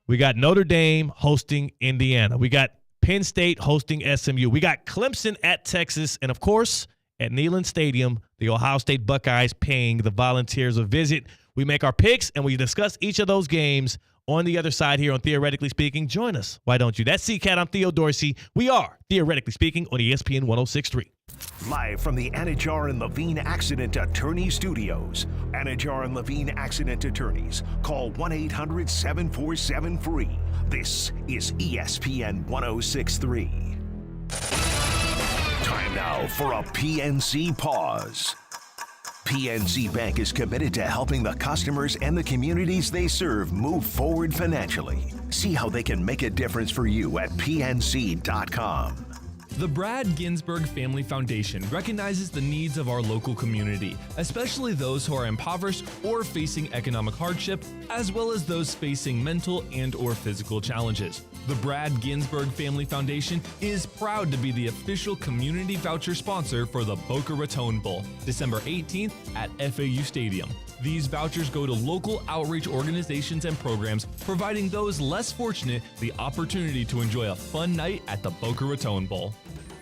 Speaker 1: we got Notre Dame hosting Indiana. We got Penn State hosting SMU. We got Clemson at Texas. And, of course, at Neyland Stadium, the Ohio State Buckeyes paying the Volunteers a visit. We make our picks, and we discuss each of those games on the other side here on Theoretically Speaking. Join us. Why don't you? That's C-Cat. I'm Theo Dorsey. We are Theoretically Speaking on ESPN 106.3.
Speaker 6: Live from the Anajar and Levine Accident Attorney Studios. Anajar and Levine Accident Attorneys. Call 1-800-747-FREE. This is ESPN 106.3. Time now for a PNC pause. PNC Bank is committed to helping the customers and the communities they serve move forward financially. See how they can make a difference for you at PNC.com.
Speaker 11: The Brad Ginsburg Family Foundation recognizes the needs of our local community, especially those who are impoverished or facing economic hardship, as well as those facing mental and or physical challenges. The Brad Ginsburg Family Foundation is proud to be the official community voucher sponsor for the Boca Raton Bowl, December 18th at FAU Stadium. These vouchers go to local outreach organizations and programs, providing those less fortunate the opportunity to enjoy a fun night at the Boca Raton Bowl.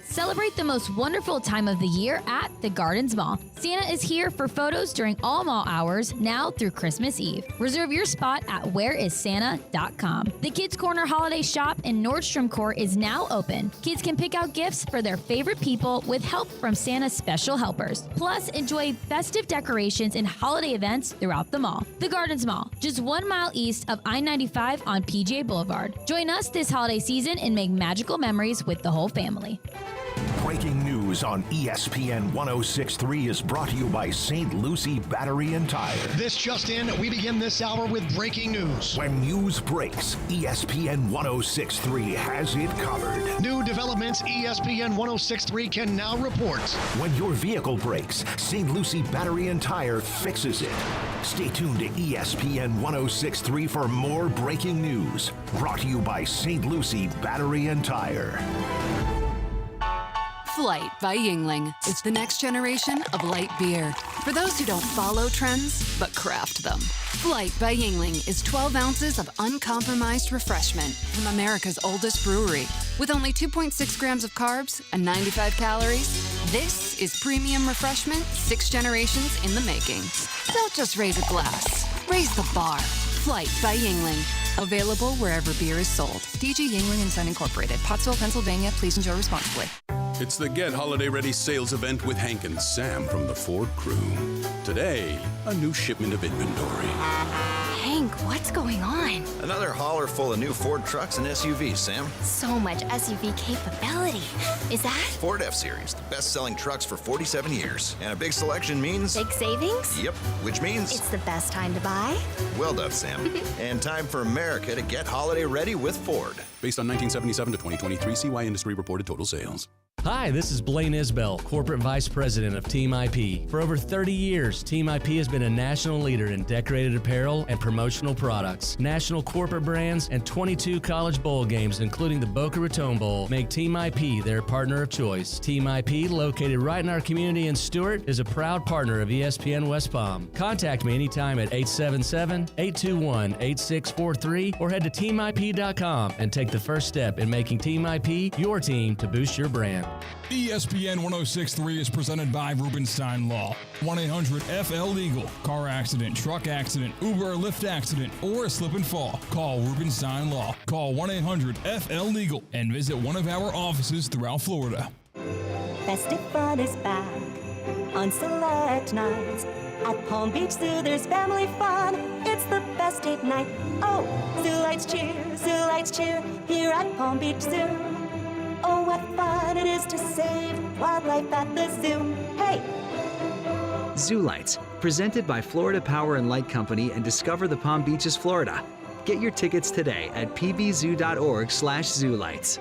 Speaker 12: Celebrate the most wonderful time of the year at the Gardens Mall. Santa is here for photos during all mall hours now through Christmas Eve. Reserve your spot at whereissanta.com. The Kids Corner Holiday Shop in Nordstrom Court is now open. Kids can pick out gifts for their favorite people with help from Santa's special helpers. Plus, enjoy festive decorations and holiday events throughout the mall. The Gardens Mall, just 1 mile east of I-95 on PGA Boulevard. Join us this holiday season and make magical memories with the whole family.
Speaker 6: Breaking news on ESPN 106.3 is brought to you by St. Lucie Battery and Tire.
Speaker 13: This just in, we begin this hour with breaking news.
Speaker 6: When news breaks, ESPN 106.3 has it covered.
Speaker 13: New developments ESPN 106.3 can now report.
Speaker 6: When your vehicle breaks, St. Lucie Battery and Tire fixes it. Stay tuned to ESPN 106.3 for more breaking news. Brought to you by St. Lucie Battery and Tire.
Speaker 2: Flight by Yingling. It's the next generation of light beer. For those who don't follow trends, but craft them. Flight by Yingling is 12 ounces of uncompromised refreshment from America's oldest brewery. With only 2.6 grams of carbs and 95 calories, this is premium refreshment 6 generations in the making. Don't just raise a glass, raise the bar. Flight by Yingling. Available wherever beer is sold. DG Yingling & Son Incorporated, Pottsville, Pennsylvania. Please enjoy responsibly.
Speaker 14: It's the Get Holiday Ready sales event with Hank and Sam from the Ford crew. Today, a new shipment of inventory.
Speaker 15: Hank, what's going on?
Speaker 16: Another hauler full of new Ford trucks and SUVs, Sam.
Speaker 15: So much SUV capability. Is that?
Speaker 16: Ford F-Series, the best-selling trucks for 47 years. And a big selection means...
Speaker 15: Big savings?
Speaker 16: Yep, which means...
Speaker 15: It's the best time to buy?
Speaker 16: Well done, Sam. And time for America to get holiday ready with Ford.
Speaker 14: Based on 1977 to 2023 CY Industry reported total sales.
Speaker 17: Hi, this is Blaine Isbell, Corporate Vice President of Team IP. For over 30 years, Team IP has been a national leader in decorated apparel and promotional products. National corporate brands and 22 college bowl games, including the Boca Raton Bowl, make Team IP their partner of choice. Team IP, located right in our community in Stewart, is a proud partner of ESPN West Palm. Contact me anytime at 877-821-8643 or head to teamip.com and take the first step in making Team IP your team to boost your brand.
Speaker 18: ESPN 106.3 is presented by Rubenstein Law. 1-800-FL-LEGAL. Car accident, truck accident, Uber or Lyft accident, or a slip and fall. Call Rubenstein Law. Call 1-800-FL-LEGAL and visit one of our offices throughout Florida.
Speaker 19: Festive fun is back on select nights. At Palm Beach Zoo, there's family fun. It's the best date night. Oh, Zoo Lights cheer here at Palm Beach Zoo. Oh, what fun it is to save wildlife at the zoo. Hey!
Speaker 20: Zoo Lights, presented by Florida Power and Light Company and Discover the Palm Beaches, Florida. Get your tickets today at pbzoo.org/zoolights.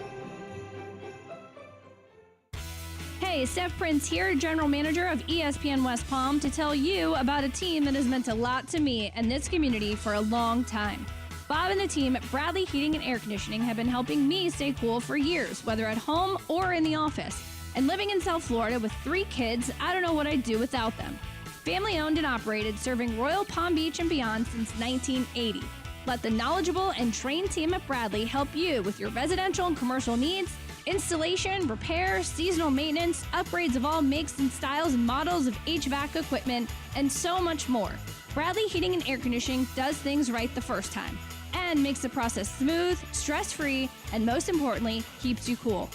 Speaker 4: Hey, Steph Prince here, General Manager of ESPN West Palm, to tell you about a team that has meant a lot to me and this community for a long time. Bob and the team at Bradley Heating and Air Conditioning have been helping me stay cool for years, whether at home or in the office. And living in South Florida with 3 kids, I don't know what I'd do without them. Family owned and operated, serving Royal Palm Beach and beyond since 1980. Let the knowledgeable and trained team at Bradley help you with your residential and commercial needs, installation, repair, seasonal maintenance, upgrades of all makes and styles and models of HVAC equipment, and so much more. Bradley Heating and Air Conditioning does things right the first time and makes the process smooth, stress-free, and most importantly, keeps you cool.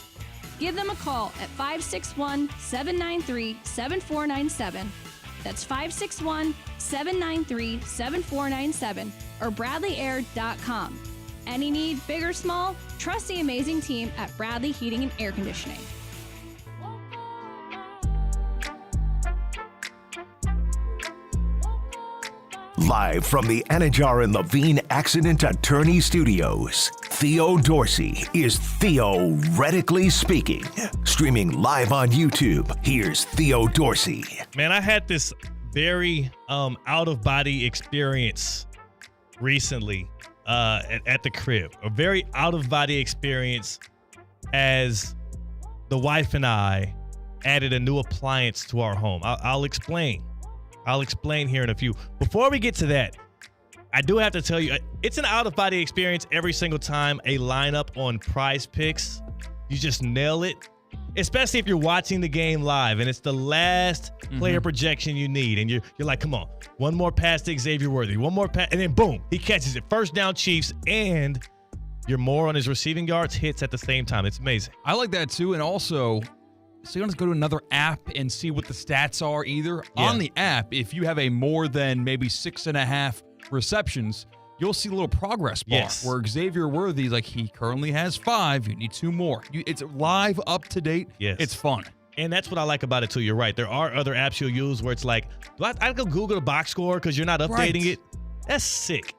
Speaker 4: Give them a call at 561-793-7497. That's 561-793-7497 or bradleyair.com. Any need, big or small, trust the amazing team at Bradley Heating and Air Conditioning.
Speaker 6: Live from the Anajar and Levine Accident Attorney Studios, Theo Dorsey is theoretically speaking. Streaming live on YouTube, here's Theo Dorsey.
Speaker 1: Man, I had this very out-of-body experience recently at the crib. A very out-of-body experience as the wife and I added a new appliance to our home. I'll explain. I'll explain here in a few. Before we get to that, I do have to tell you, it's an out-of-body experience every single time a lineup on Prize Picks. You just nail it, especially if you're watching the game live and it's the last player projection you need. And you're like, come on, one more pass to Xavier Worthy, one more pass, and then boom, he catches it. First down Chiefs, and you're more on his receiving yards, hits at the same time. It's amazing.
Speaker 9: I like that too. And also, so you don't have to go to another app and see what the stats are either. Yeah. On the app, if you have a more than maybe 6.5 receptions, you'll see a little progress bar where Xavier Worthy, like, he currently has 5. You need 2 more. It's live, up to date.
Speaker 1: Yes.
Speaker 9: It's fun.
Speaker 1: And that's what I like about it too. You're right. There are other apps you'll use where it's like, do I go Google the box score because you're not updating it? That's sick.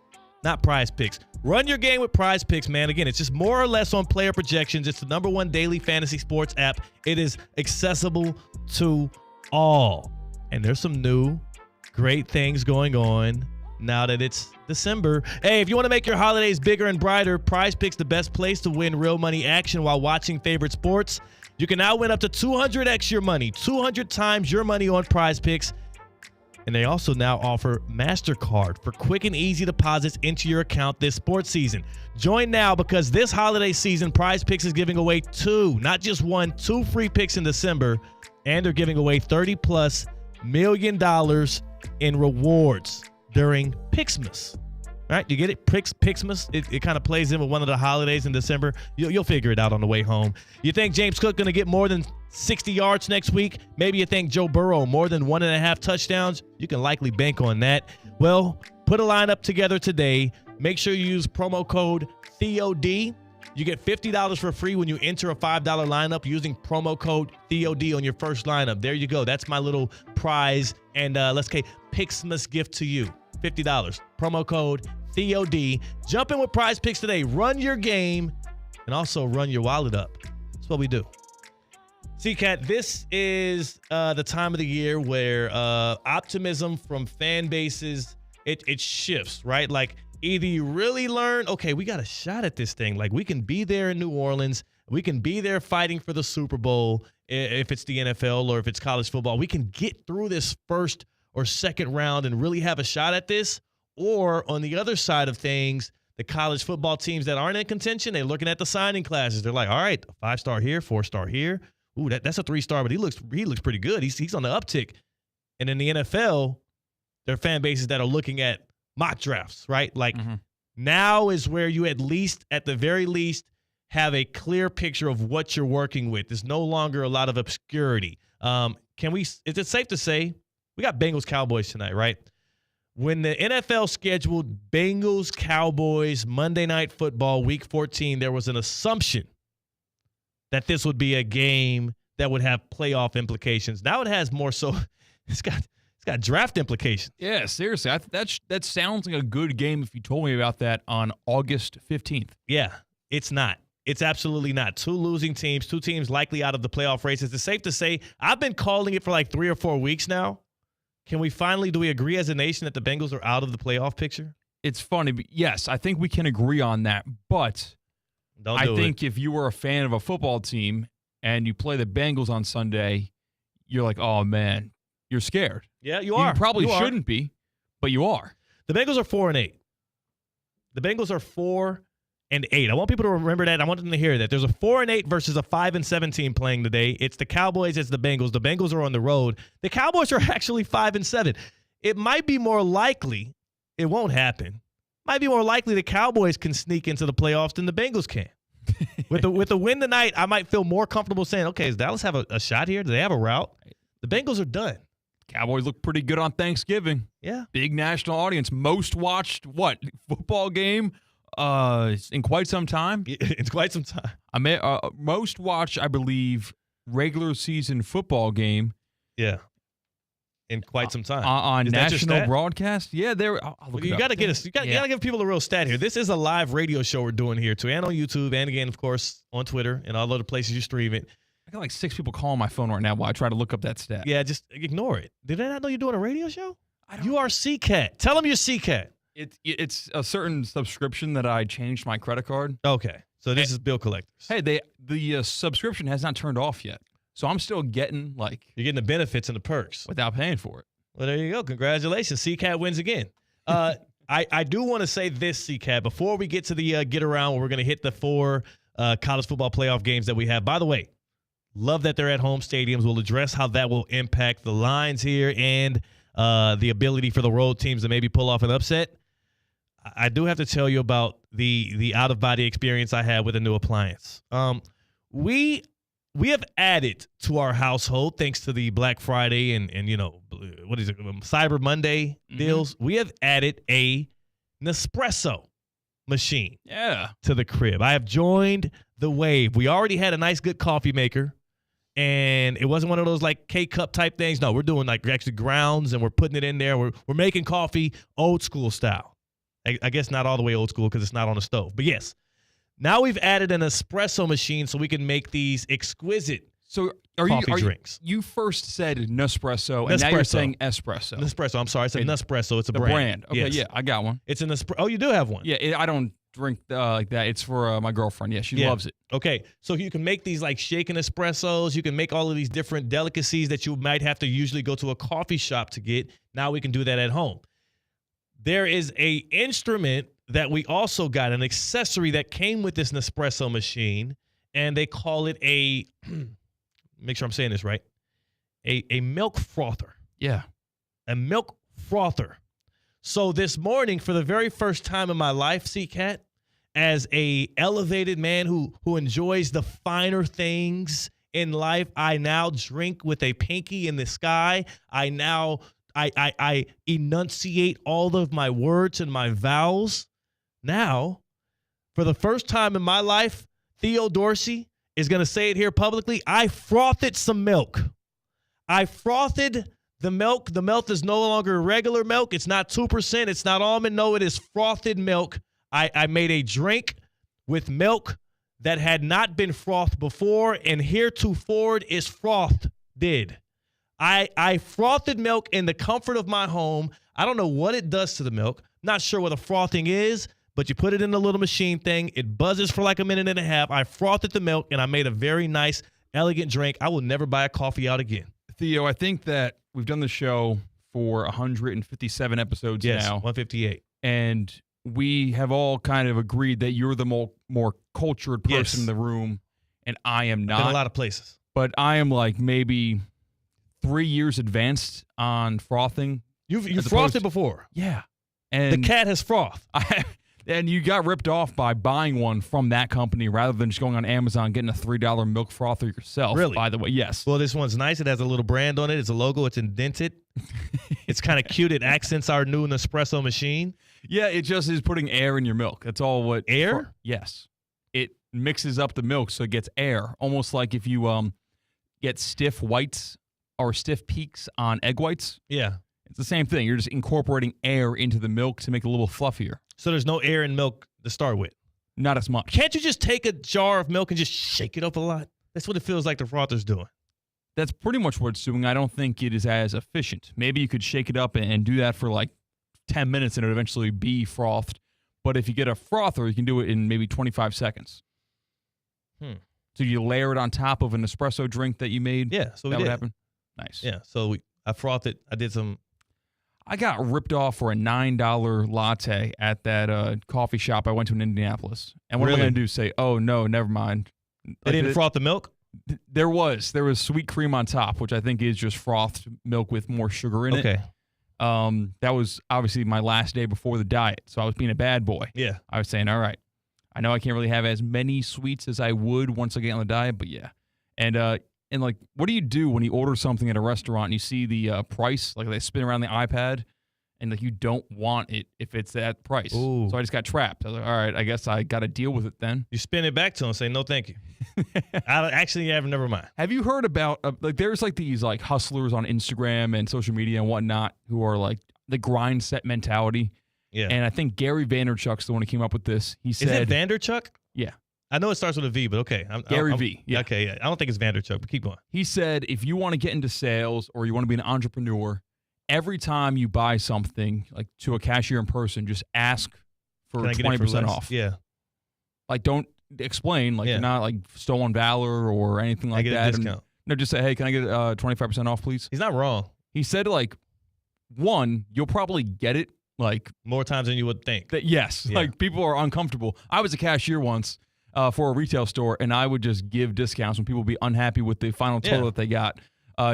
Speaker 1: Not Prize Picks. Run your game with Prize Picks, man. Again, it's just more or less on player projections. It's the #1 daily fantasy sports app. It is accessible to all. And there's some new great things going on now that it's December. Hey, if you want to make your holidays bigger and brighter, Prize Picks the best place to win real money action while watching favorite sports. You can now win up to 200x your money, 200 times your money on Prize Picks. And they also now offer MasterCard for quick and easy deposits into your account this sports season. Join now because this holiday season, Prize Picks is giving away 2, not just 1, 2 free picks in December. And they're giving away $30+ million in rewards during Pixmas. Right? You get it? Pixmas. It kind of plays in with one of the holidays in December. You'll figure it out on the way home. You think James Cook going to get more than 60 yards next week? Maybe you think Joe Burrow more than 1.5 touchdowns? You can likely bank on that. Well, put a lineup together today. Make sure you use promo code THEOD. You get $50 for free when you enter a $5 lineup using promo code THEOD on your first lineup. There you go. That's my little prize. And let's get Pixmas gift to you. $50. Promo code THEOD. Jump in with Prize Picks today. Run your game and also run your wallet up. That's what we do. See, Kat, this is the time of the year where optimism from fan bases, it shifts, right? Like, either you really learn, okay, we got a shot at this thing. Like, we can be there in New Orleans. We can be there fighting for the Super Bowl if it's the NFL or if it's college football. We can get through this first or second round and really have a shot at this. Or on the other side of things, the college football teams that aren't in contention, they're looking at the signing classes. They're like, all right, 5-star here, 4-star here. Ooh, that's a 3-star, but he looks pretty good. He's on the uptick. And in the NFL, there are fan bases that are looking at mock drafts, right? Like now is where you at the very least, have a clear picture of what you're working with. There's no longer a lot of obscurity. Is it safe to say we got Bengals Cowboys tonight, right? When the NFL scheduled Bengals Cowboys Monday Night Football Week 14, there was an assumption that this would be a game that would have playoff implications. Now it has more so. It's got draft implications.
Speaker 9: Yeah, seriously. That sounds like a good game if you told me about that on August 15th.
Speaker 1: Yeah, it's not. It's absolutely not. 2 losing teams, 2 teams likely out of the playoff races. It's safe to say I've been calling it for like 3 or 4 weeks now. Do we agree as a nation that the Bengals are out of the playoff picture?
Speaker 9: It's funny. But yes, I think we can agree on that. But I think if you were a fan of a football team and you play the Bengals on Sunday, you're like, oh, man, you're scared.
Speaker 1: Yeah, you are.
Speaker 9: You probably shouldn't be, but you are.
Speaker 1: The Bengals are 4-8. The Bengals are 4-8. I want people to remember that. I want them to hear that. There's a 4-8 versus a 5-7 team playing today. It's the Cowboys, it's the Bengals. The Bengals are on the road. The Cowboys are actually 5-7. It might be more likely, it won't happen. Might be more likely the Cowboys can sneak into the playoffs than the Bengals can. With the win tonight, I might feel more comfortable saying, okay, does Dallas have a shot here? Do they have a route? The Bengals are done.
Speaker 9: Cowboys look pretty good on Thanksgiving.
Speaker 1: Yeah.
Speaker 9: Big national audience. Most watched, football game in quite some time?
Speaker 1: It's quite some time.
Speaker 9: Most watched, I believe, regular season football game.
Speaker 1: Yeah. In quite some time.
Speaker 9: On national broadcast? Yeah,
Speaker 1: you got to give people a real stat here. This is a live radio show we're doing here too, and on YouTube, and again, of course, on Twitter and all other places you stream it.
Speaker 9: I got like 6 people calling my phone right now while I try to look up that stat.
Speaker 1: Yeah, just ignore it. Did they not know you're doing a radio show? You are CCAT. Tell them you're CCAT.
Speaker 9: It's a certain subscription that I changed my credit card.
Speaker 1: Okay, so this is bill collectors.
Speaker 9: Hey, the subscription has not turned off yet. So I'm still getting you're
Speaker 1: getting the benefits and the perks
Speaker 9: without paying for it.
Speaker 1: Well, there you go. Congratulations. CCAT wins again. I do want to say this, CCAT, before we get to the get around where we're going to hit the 4 college football playoff games that we have. By the way, love that they're at home stadiums. We'll address how that will impact the lines here and the ability for the road teams to maybe pull off an upset. I do have to tell you about the out-of-body experience I had with a new appliance. We have added to our household, thanks to the Black Friday and what is it, Cyber Monday deals. We have added a Nespresso machine to the crib. I have joined the wave. We already had a nice, good coffee maker, and it wasn't one of those like K-cup type things. No, we're doing like actually grounds, and we're putting it in there. We're making coffee old school style. I guess not all the way old school because it's not on the stove, but yes. Now we've added an espresso machine so we can make these exquisite coffee drinks.
Speaker 9: You first said Nespresso, and now you're saying espresso.
Speaker 1: Nespresso. I'm sorry. I said Nespresso. It's a
Speaker 9: brand. Okay,
Speaker 1: yes.
Speaker 9: Yeah, I got one.
Speaker 1: It's an espresso. Oh, you do have one?
Speaker 9: Yeah, I don't drink like that. It's for my girlfriend. Yeah, she loves it.
Speaker 1: Okay, so you can make these like shaken espressos. You can make all of these different delicacies that you might have to usually go to a coffee shop to get. Now we can do that at home. There is a instrument that we also got, an accessory that came with this Nespresso machine, and they call it make sure I'm saying this right, a milk frother.
Speaker 9: Yeah.
Speaker 1: A milk frother. So this morning, for the very first time in my life, CCAT, as a elevated man who enjoys the finer things in life, I now drink with a pinky in the sky. I enunciate all of my words and my vowels. Now, for the first time in my life, Theo Dorsey is going to say it here publicly. I frothed some milk. I frothed the milk. The milk is no longer regular milk. It's not 2%. It's not almond. No, it is frothed milk. I made a drink with milk that had not been frothed before, and heretofore is frothed. I frothed milk in the comfort of my home. I don't know what it does to the milk. Not sure what a frothing is, but you put it in a little machine thing. It buzzes for like a minute and a half. I frothed the milk, and I made a very nice, elegant drink. I will never buy a coffee out again.
Speaker 9: Theo, I think that we've done the show for 157 episodes now.
Speaker 1: Yes, 158.
Speaker 9: And we have all kind of agreed that you're the more cultured person in the room, and I am not.
Speaker 1: I've been a lot of places.
Speaker 9: But I am like maybe 3 years advanced on frothing.
Speaker 1: You've frothed before.
Speaker 9: Yeah.
Speaker 1: And the cat has frothed.
Speaker 9: And you got ripped off by buying one from that company rather than just going on Amazon and getting a $3 milk frother yourself.
Speaker 1: Really?
Speaker 9: By the way, yes.
Speaker 1: Well, this one's nice. It has a little brand on it. It's a logo. It's indented. It's kind of cute. It accents our new Nespresso machine.
Speaker 9: Yeah, it just is putting air in your milk. That's all what.
Speaker 1: Air?
Speaker 9: Yes. It mixes up the milk so it gets air. Almost like if you get stiff whites or stiff peaks on egg whites.
Speaker 1: Yeah.
Speaker 9: It's the same thing. You're just incorporating air into the milk to make it a little fluffier.
Speaker 1: So there's no air in milk to start with?
Speaker 9: Not as much.
Speaker 1: Can't you just take a jar of milk and just shake it up a lot? That's what it feels like the frother's doing.
Speaker 9: That's pretty much what it's doing. I don't think it is as efficient. Maybe you could shake it up and do that for like 10 minutes and it would eventually be frothed. But if you get a frother, you can do it in maybe 25 seconds. So you layer it on top of an espresso drink that you made?
Speaker 1: Yeah, so
Speaker 9: that would happen? Nice.
Speaker 1: Yeah, so I frothed it. I did some.
Speaker 9: I got ripped off for a $9 latte at that coffee shop I went to in Indianapolis. And what am I going to do? Say, oh, no, never mind.
Speaker 1: They didn't froth the milk?
Speaker 9: There was sweet cream on top, which I think is just frothed milk with more sugar in it.
Speaker 1: Okay.
Speaker 9: That was obviously my last day before the diet, so I was being a bad boy.
Speaker 1: Yeah.
Speaker 9: I was saying, all right, I know I can't really have as many sweets as I would once I get on the diet, but yeah. And like, what do you do when you order something at a restaurant and you see the price, like they spin around the iPad, and like you don't want it if it's that price?
Speaker 1: Ooh.
Speaker 9: So I just got trapped. I was like, all right, I guess I got to deal with it then.
Speaker 1: You spin it back to them and say, no, thank you. Never mind.
Speaker 9: Have you heard about, like, there's like these like hustlers on Instagram and social media and whatnot who are like the grind set mentality?
Speaker 1: Yeah.
Speaker 9: And I think Gary Vaynerchuk's the one who came up with this. He said,
Speaker 1: Is it Vanderchuk?
Speaker 9: Yeah.
Speaker 1: I know it starts with a V, but okay.
Speaker 9: Gary V. Yeah.
Speaker 1: Okay, yeah. I don't think it's Vanderchuk, but keep going.
Speaker 9: He said, if you want to get into sales or you want to be an entrepreneur, every time you buy something, like to a cashier in person, just ask for 20% off.
Speaker 1: Yeah.
Speaker 9: Like, don't explain, like, you're not like stolen valor or anything like
Speaker 1: I get
Speaker 9: that.
Speaker 1: a discount.
Speaker 9: No, just say, hey, can I get 25% off, please?
Speaker 1: He's not wrong.
Speaker 9: He said, like, one, you'll probably get it, like,
Speaker 1: more times than you would think.
Speaker 9: Yes.
Speaker 1: Yeah.
Speaker 9: Like, people are uncomfortable. I was a cashier once for a retail store, and I would just give discounts when people would be unhappy with the final total that they got.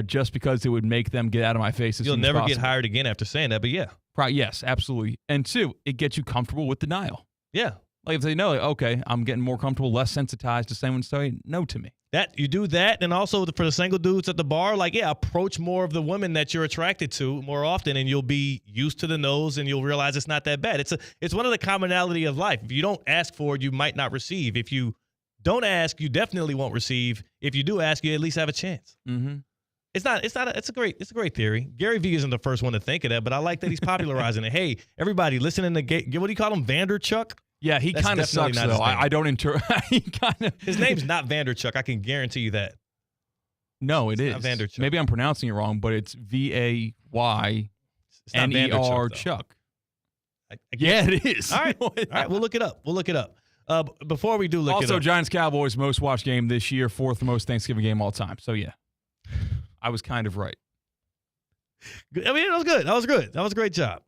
Speaker 9: Just because it would make them get out of my face as
Speaker 1: You'll
Speaker 9: soon as
Speaker 1: never
Speaker 9: possible.
Speaker 1: get hired again after saying that, but yeah.
Speaker 9: Yes, absolutely. And two, it gets you comfortable with denial.
Speaker 1: Yeah.
Speaker 9: Like if they know, like, okay, I'm getting more comfortable, less sensitized to someone saying no to me.
Speaker 1: That you do that, and also for the single dudes at the bar, like, yeah, approach more of the women that you're attracted to more often, and you'll be used to the nose, and you'll realize it's not that bad. It's one of the commonality of life. If you don't ask for it, you might not receive. If you don't ask, you definitely won't receive. If you do ask, you at least have a chance.
Speaker 9: Mm-hmm.
Speaker 1: It's a great theory. Gary Vee isn't the first one to think of that, but I like that he's popularizing it. Hey, everybody, listening to what do you call him, Vanderchuk?
Speaker 9: Yeah, he kind of sucks though. I don't he kind of
Speaker 1: his name's not Vanderchuk. I can guarantee you that.
Speaker 9: No, it's
Speaker 1: not Vanderchuk.
Speaker 9: Maybe I'm pronouncing it wrong, but it's VAYNER Chuck. Yeah, it is.
Speaker 1: All right, we'll look it up. Before we do look it up,
Speaker 9: also Giants Cowboys most watched game this year, fourth most Thanksgiving game all time. So yeah. I was kind of right.
Speaker 1: I mean, it was good. That was good. That was a great job.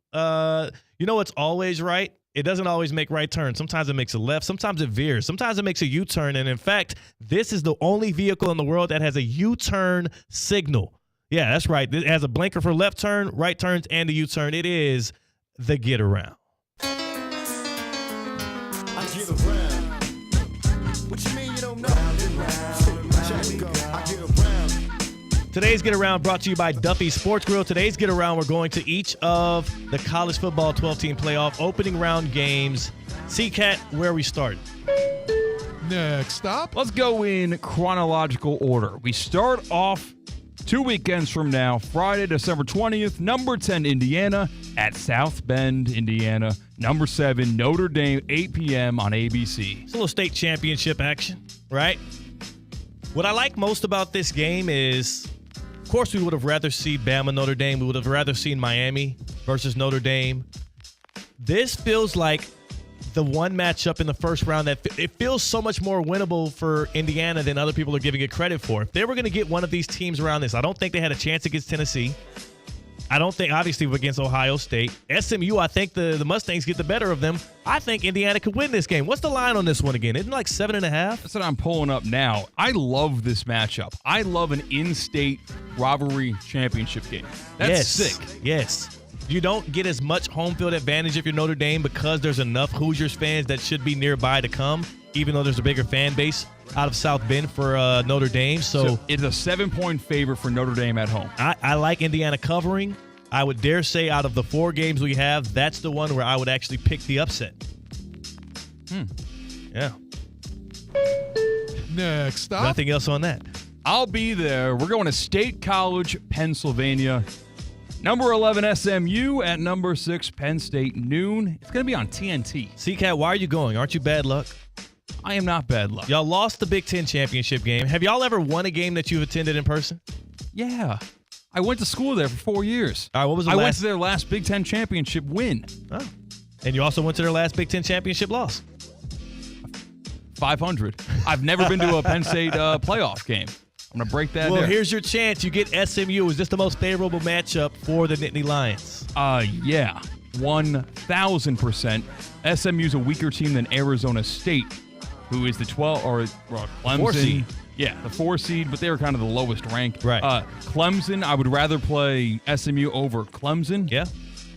Speaker 1: You know what's always right? It doesn't always make right turns. Sometimes it makes a left. Sometimes it veers. Sometimes it makes a U-turn. And in fact, this is the only vehicle in the world that has a U-turn signal. Yeah, that's right. It has a blinker for left turn, right turns, and a U-turn. It is the Get Around.
Speaker 8: I get around. What you mean you don't know? Round and round. Check we go. I get around.
Speaker 1: Today's Get Around brought to you by Duffy Sports Grill. Today's Get Around, we're going to each of the college football 12-team playoff opening round games. C-Cat, where are we starting?
Speaker 18: Next stop.
Speaker 9: Let's go in chronological order. We start off 2 weekends from now, Friday, December 20th, number 10, Indiana at South Bend, Indiana. Number 7, Notre Dame, 8 p.m. on ABC.
Speaker 1: It's a little state championship action, right? What I like most about this game is, of course, we would have rather seen Bama, Notre Dame. We would have rather seen Miami versus Notre Dame. This feels like the one matchup in the first round that it feels so much more winnable for Indiana than other people are giving it credit for. If they were going to get one of these teams around this, I don't think they had a chance against Tennessee. I don't think, obviously, against Ohio State. SMU, I think the Mustangs get the better of them. I think Indiana could win this game. What's the line on this one again? Isn't it like 7.5?
Speaker 9: That's what I'm pulling up now. I love this matchup. I love an in-state rivalry championship game. That's sick.
Speaker 1: Yes. You don't get as much home field advantage if you're Notre Dame because there's enough Hoosiers fans that should be nearby to come, even though there's a bigger fan base out of South Bend for Notre Dame. So
Speaker 9: it's a 7-point favorite for Notre Dame at home.
Speaker 1: I like Indiana covering. I would dare say out of the 4 games we have, that's the one where I would actually pick the upset. Yeah.
Speaker 18: Next stop.
Speaker 1: Nothing else on that.
Speaker 9: I'll be there. We're going to State College, Pennsylvania. Number 11, SMU at number 6, Penn State, noon. It's going to be on TNT.
Speaker 1: C-Cat, why are you going? Aren't you bad luck?
Speaker 9: I am not bad luck.
Speaker 1: Y'all lost the Big Ten championship game. Have y'all ever won a game that you've attended in person?
Speaker 9: Yeah. I went to school there for 4 years.
Speaker 1: All right, what was the
Speaker 9: I
Speaker 1: last?
Speaker 9: went to their last Big Ten championship win.
Speaker 1: Oh. And you also went to their last Big Ten championship loss.
Speaker 9: 500. I've never been to a Penn State playoff game. I'm going to break that
Speaker 1: Well,
Speaker 9: there.
Speaker 1: here's your chance. You get SMU. Is this the most favorable matchup for the Nittany Lions?
Speaker 9: Yeah. 1,000%. SMU's a weaker team than Arizona State, who is the 12 or Clemson.
Speaker 1: 4 seed.
Speaker 9: Yeah, the 4 seed, but they were kind of the lowest ranked.
Speaker 1: Right.
Speaker 9: Clemson, I would rather play SMU over Clemson.
Speaker 1: Yeah.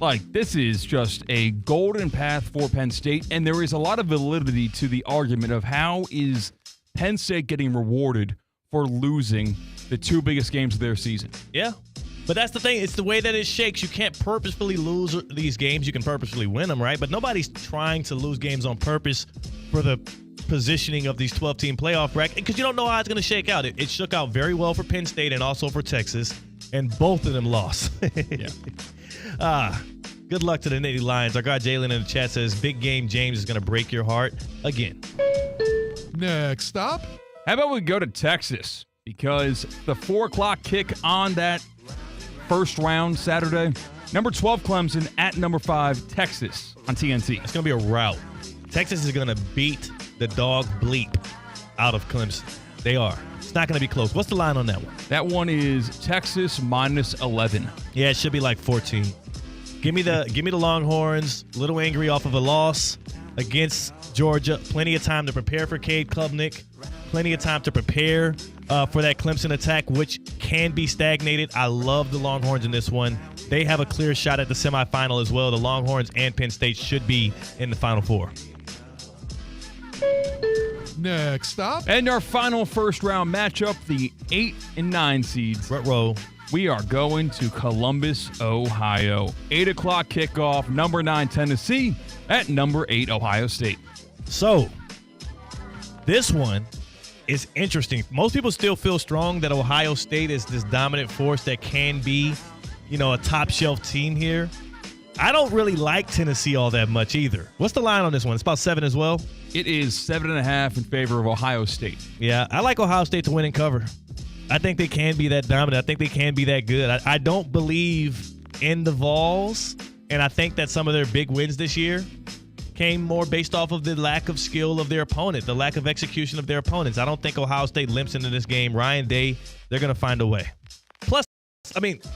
Speaker 9: Like, this is just a golden path for Penn State, and there is a lot of validity to the argument of how is Penn State getting rewarded for losing the 2 biggest games of their season.
Speaker 1: Yeah. But that's the thing. It's the way that it shakes. You can't purposefully lose these games. You can purposefully win them, right? But nobody's trying to lose games on purpose for the positioning of these 12-team playoff bracket because you don't know how it's going to shake out. It shook out very well for Penn State and also for Texas, and both of them lost.
Speaker 9: Yeah.
Speaker 1: Good luck to the Nittany Lions. Our guy Jalen in the chat says, big game James is going to break your heart again.
Speaker 21: Next stop.
Speaker 9: How about we go to Texas? Because the 4 o'clock kick on that first round Saturday, number 12 Clemson at number 5 Texas on TNT.
Speaker 1: It's going to be a rout. Texas is going to beat the dog bleep out of Clemson. They are. It's not going to be close. What's the line on that one?
Speaker 9: That one is Texas minus 11.
Speaker 1: Yeah, it should be like 14. Give me the Longhorns. A little angry off of a loss against Georgia. Plenty of time to prepare for Cade Klubnik. Plenty of time to prepare for that Clemson attack, which can be stagnated. I love the Longhorns in this one. They have a clear shot at the semifinal as well. The Longhorns and Penn State should be in the Final Four.
Speaker 21: Next stop.
Speaker 9: And our final first round matchup, the 8 and 9 seeds.
Speaker 1: Front row.
Speaker 9: We are going to Columbus, Ohio. 8 o'clock kickoff, number 9 Tennessee at number 8 Ohio State.
Speaker 1: So, this one is interesting. Most people still feel strong that Ohio State is this dominant force that can be, a top shelf team here. I don't really like Tennessee all that much either. What's the line on this one? It's about 7 as well?
Speaker 9: It is 7.5 in favor of Ohio State.
Speaker 1: Yeah, I like Ohio State to win and cover. I think they can be that dominant. I think they can be that good. I don't believe in the Vols, and I think that some of their big wins this year came more based off of the lack of skill of their opponent, the lack of execution of their opponents. I don't think Ohio State limps into this game. Ryan Day, they're going to find a way. Plus,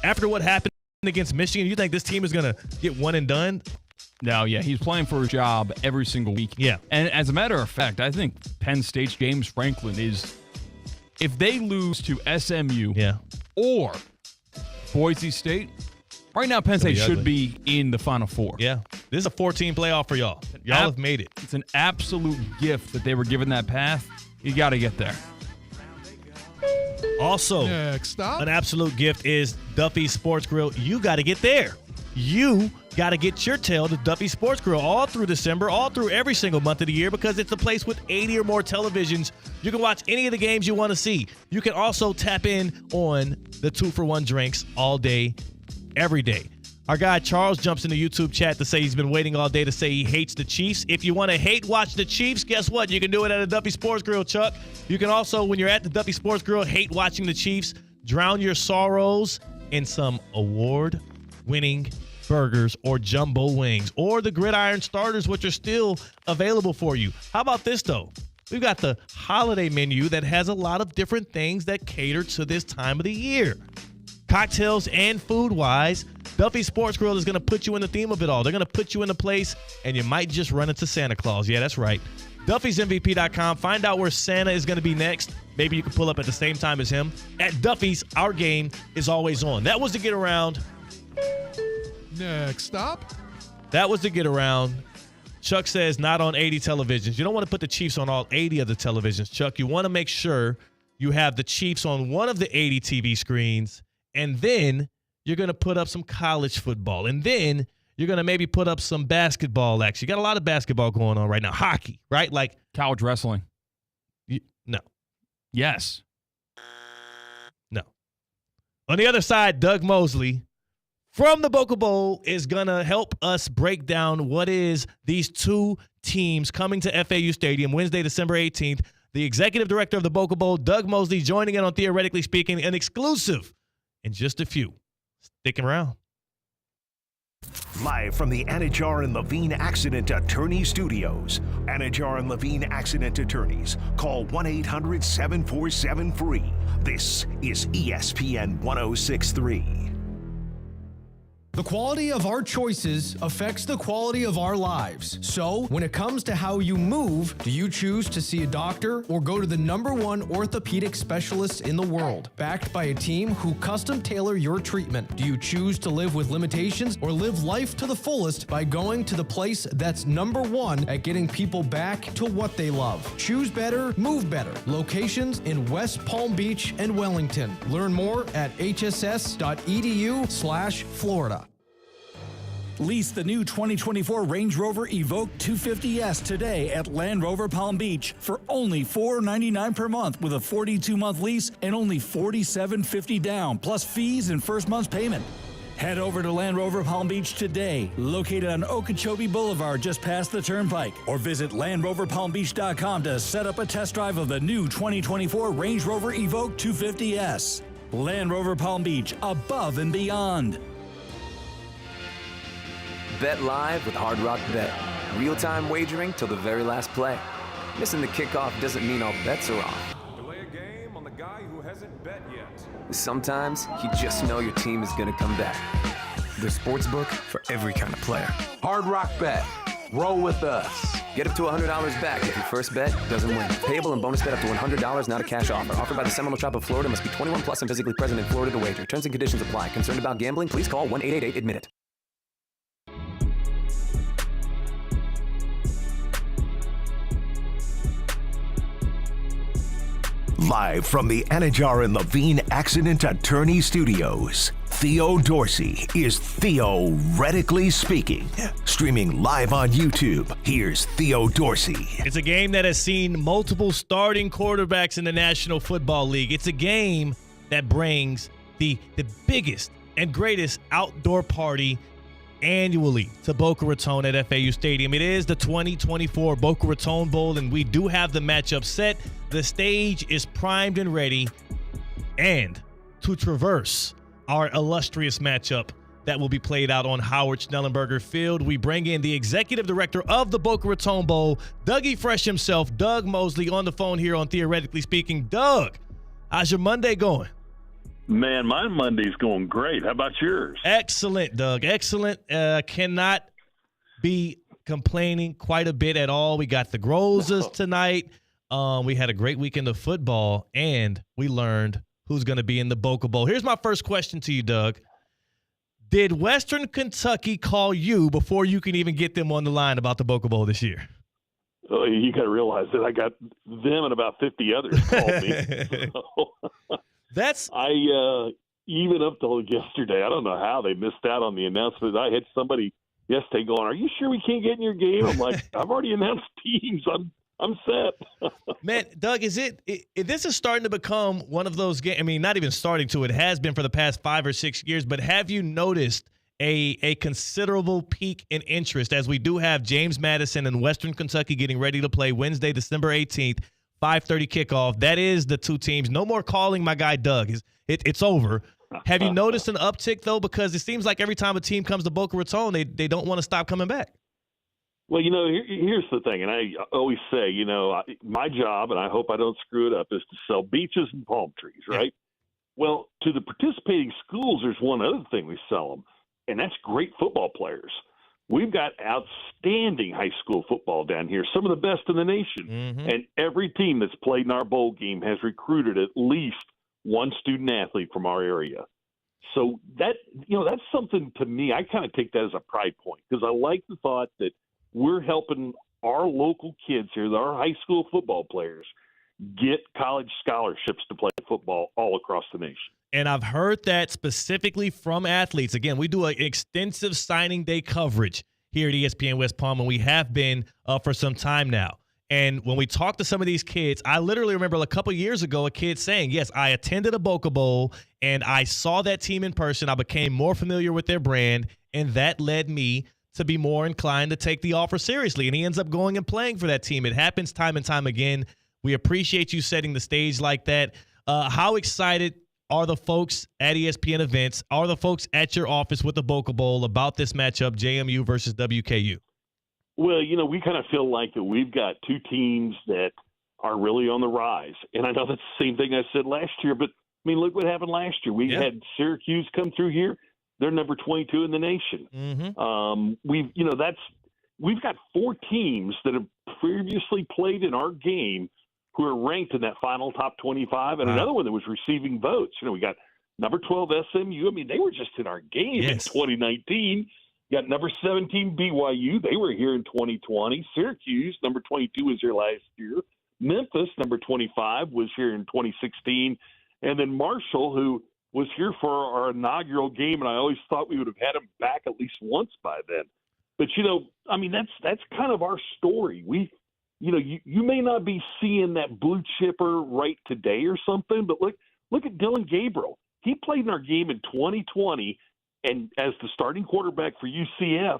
Speaker 1: after what happened against Michigan, you think this team is going to get one and done?
Speaker 9: No, yeah, he's playing for a job every single week.
Speaker 1: Yeah.
Speaker 9: And as a matter of fact, I think Penn State's James Franklin is, if they lose to SMU or Boise State, right now Penn State should be in the Final Four.
Speaker 1: Yeah. This is a 14 playoff for y'all. Y'all have made it.
Speaker 9: It's an absolute gift that they were given that path. You got to get there.
Speaker 1: Also,
Speaker 21: next stop.
Speaker 1: An absolute gift is Duffy's Sports Grill. You got to get there. You got to get your tail to Duffy's Sports Grill all through December, all through every single month of the year, because it's a place with 80 or more televisions. You can watch any of the games you want to see. You can also tap in on the 2-for-1 drinks all day, every day. Our guy Charles jumps in the YouTube chat to say he's been waiting all day to say he hates the Chiefs. If you want to hate watch the Chiefs, guess what? You can do it at a Duffy Sports Grill, Chuck. You can also, when you're at the Duffy Sports Grill, hate watching the Chiefs. Drown your sorrows in some award-winning burgers or jumbo wings or the gridiron starters, which are still available for you. How about this, though? We've got the holiday menu that has a lot of different things that cater to this time of the year. Cocktails and food-wise, Duffy Sports Grill is going to put you in the theme of it all. They're going to put you in a place, and you might just run into Santa Claus. Yeah, that's right. Duffy'sMVP.com. Find out where Santa is going to be next. Maybe you can pull up at the same time as him. At Duffy's, our game is always on. That was the get around.
Speaker 21: Next stop.
Speaker 1: That was the get around. Chuck says not on 80 televisions. You don't want to put the Chiefs on all 80 of the televisions, Chuck. You want to make sure you have the Chiefs on one of the 80 TV screens, and then you're going to put up some college football, and then you're going to maybe put up some basketball action. You got a lot of basketball going on right now. Hockey, right? Like
Speaker 9: college wrestling.
Speaker 1: No.
Speaker 9: Yes.
Speaker 1: No. On the other side, Doug Mosley, from the Boca Bowl is going to help us break down what is these two teams coming to FAU Stadium Wednesday, December 18th. The executive director of the Boca Bowl, Doug Mosley, joining in on Theoretically Speaking, an exclusive in just a few. Stick around.
Speaker 6: Live from the Anajar and Levine Accident Attorney Studios. Anajar and Levine Accident Attorneys. Call 1-800-747-FREE. This is ESPN 1063.
Speaker 3: The quality of our choices affects the quality of our lives. So, when it comes to how you move, do you choose to see a doctor or go to the #1 orthopedic specialist in the world, backed by a team who custom tailor your treatment? Do you choose to live with limitations or live life to the fullest by going to the place that's #1 at getting people back to what they love? Choose better, move better. Locations in West Palm Beach and Wellington. Learn more at hss.edu/Florida.
Speaker 22: Lease the new 2024 Range Rover Evoque 250S today at Land Rover Palm Beach for only $499 per month with a 42-month lease and only $47.50 down, plus fees and first month's payment. Head over to Land Rover Palm Beach today, located on Okeechobee Boulevard just past the Turnpike, or visit LandRoverPalmBeach.com to set up a test drive of the new 2024 Range Rover Evoque 250S. Land Rover Palm Beach, above and beyond.
Speaker 23: Bet live with Hard Rock Bet. Real-time wagering till the very last play. Missing the kickoff doesn't mean all bets are off.
Speaker 24: Delay a game on the guy who hasn't bet yet.
Speaker 23: Sometimes you just know your team is going to come back. The sportsbook for every kind of player.
Speaker 24: Hard Rock Bet. Roll with us.
Speaker 23: Get up to $100 back if your first bet doesn't win. Payable and bonus bet up to $100, not a cash offer. Offered by the Seminole Tribe of Florida. Must be 21 plus and physically present in Florida to wager. Terms and conditions apply. Concerned about gambling? Please call 1-888-ADMIT-IT.
Speaker 6: Live from the Anajar and Levine Accident Attorney Studios, Theo Dorsey is Theoretically Speaking. Streaming live on YouTube, here's Theo Dorsey.
Speaker 1: It's a game that has seen multiple starting quarterbacks in the National Football League. It's a game that brings the biggest and greatest outdoor party annually to Boca Raton at FAU Stadium. It is the 2024 Boca Raton Bowl, and we do have the matchup set. The stage is primed and ready. And to traverse our illustrious matchup that will be played out on Howard Schnellenberger Field, we bring in the executive director of the Boca Raton Bowl, Dougie Fresh himself, Doug Mosley, on the phone here on Theoretically Speaking. Doug, how's your Monday going?
Speaker 25: Man, my Monday's going great. How about yours?
Speaker 1: Excellent, Doug. Excellent. Cannot be complaining quite a bit at all. We got the Grozas tonight. We had a great weekend of football, and we learned who's going to be in the Boca Bowl. Here's my first question to you, Doug. Did Western Kentucky call you before you can even get them on the line about the Boca Bowl this year?
Speaker 25: Oh, you got to realize that I got them and about 50 others called me. Even up till yesterday, I don't know how they missed out on the announcement. I had somebody yesterday going, "Are you sure we can't get in your game?" I'm like, "I've already announced teams. I'm set."
Speaker 1: Man, Doug, this is starting to become one of those games. I mean, not even starting to. It has been for the past 5 or 6 years. But have you noticed a considerable peak in interest as we do have James Madison and Western Kentucky getting ready to play Wednesday, December 18th, 5:30 kickoff. That is the two teams. No more calling my guy Doug. It's over. Have you noticed an uptick, though? Because it seems like every time a team comes to Boca Raton, they don't want to stop coming back.
Speaker 25: Well, here's the thing, and I always say, my job, and I hope I don't screw it up, is to sell beaches and palm trees, right? Yeah. Well, to the participating schools, there's one other thing we sell them, and that's great football players. We've got outstanding high school football down here, some of the best in the nation. Mm-hmm. And every team that's played in our bowl game has recruited at least one student athlete from our area. So that's something to me. I kind of take that as a pride point because I like the thought that we're helping our local kids here, our high school football players, get college scholarships to play football all across the nation.
Speaker 1: And I've heard that specifically from athletes. Again, we do an extensive signing day coverage here at ESPN West Palm, and we have been for some time now. And when we talk to some of these kids, I literally remember a couple years ago a kid saying, yes, I attended a Boca Bowl and I saw that team in person. I became more familiar with their brand, and that led me to be more inclined to take the offer seriously. And he ends up going and playing for that team. It happens time and time again. We appreciate you setting the stage like that. How excited are the folks at ESPN events, are the folks at your office with the Boca Bowl about this matchup, JMU versus WKU?
Speaker 25: Well, we kind of feel like that we've got two teams that are really on the rise. And I know that's the same thing I said last year, but, look what happened last year. We had Syracuse come through here. They're number 22 in the nation. We've got four teams that have previously played in our game who are ranked in that final top 25, and another one that was receiving votes. We got number 12 SMU. They were just in our game in 2019. Got number 17 BYU. They were here in 2020. Syracuse, number 22, was here last year. Memphis, number 25, was here in 2016. And then Marshall, who was here for our inaugural game, and I always thought we would have had him back at least once by then. But, that's kind of our story. You may not be seeing that blue chipper right today or something, but look at Dylan Gabriel. He played in our game in 2020, and as the starting quarterback for UCF,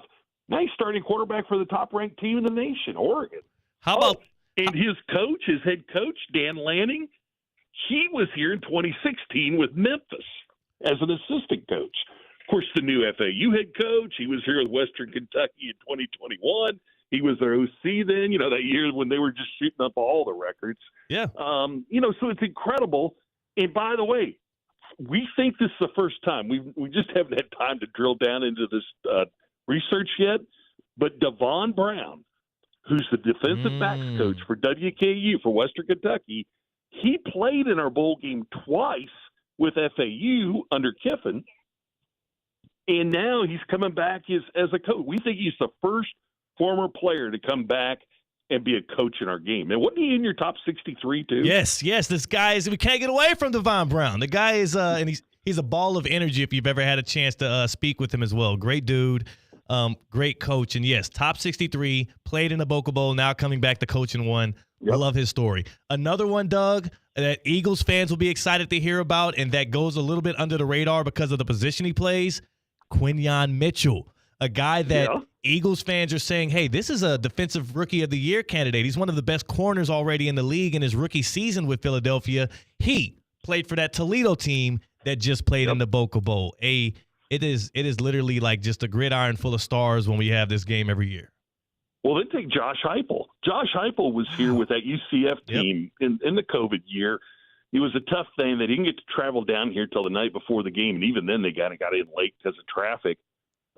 Speaker 25: now he's starting quarterback for the top-ranked team in the nation, Oregon.
Speaker 1: How about
Speaker 25: and his head coach, Dan Lanning, he was here in 2016 with Memphis as an assistant coach. Of course, the new FAU head coach, he was here with Western Kentucky in 2021. He was their OC then, that year when they were just shooting up all the records.
Speaker 1: Yeah.
Speaker 25: So it's incredible. And by the way, we think this is the first time. We just haven't had time to drill down into this research yet. But Devon Brown, who's the defensive backs coach for WKU for Western Kentucky, he played in our bowl game twice with FAU under Kiffin. And now he's coming back as a coach. We think he's the first former player to come back and be a coach in our game. And wasn't he in your top 63 too?
Speaker 1: Yes. This guy we can't get away from Devon Brown. The guy is, and he's a ball of energy if you've ever had a chance to speak with him as well. Great dude, great coach. And yes, top 63, played in the Boca Bowl, now coming back to coach in one. I love his story. Another one, Doug, that Eagles fans will be excited to hear about, and that goes a little bit under the radar because of the position he plays, Quinyon Mitchell, a guy that Eagles fans are saying, hey, this is a defensive rookie of the year candidate. He's one of the best corners already in the league in his rookie season with Philadelphia. He played for that Toledo team that just played in the Boca Bowl. It is literally like just a gridiron full of stars when we have this game every year.
Speaker 25: Well, then take Josh Heupel. Josh Heupel was here with that UCF team in the COVID year. It was a tough thing. They didn't get to travel down here till the night before the game, and even then they got in late because of traffic.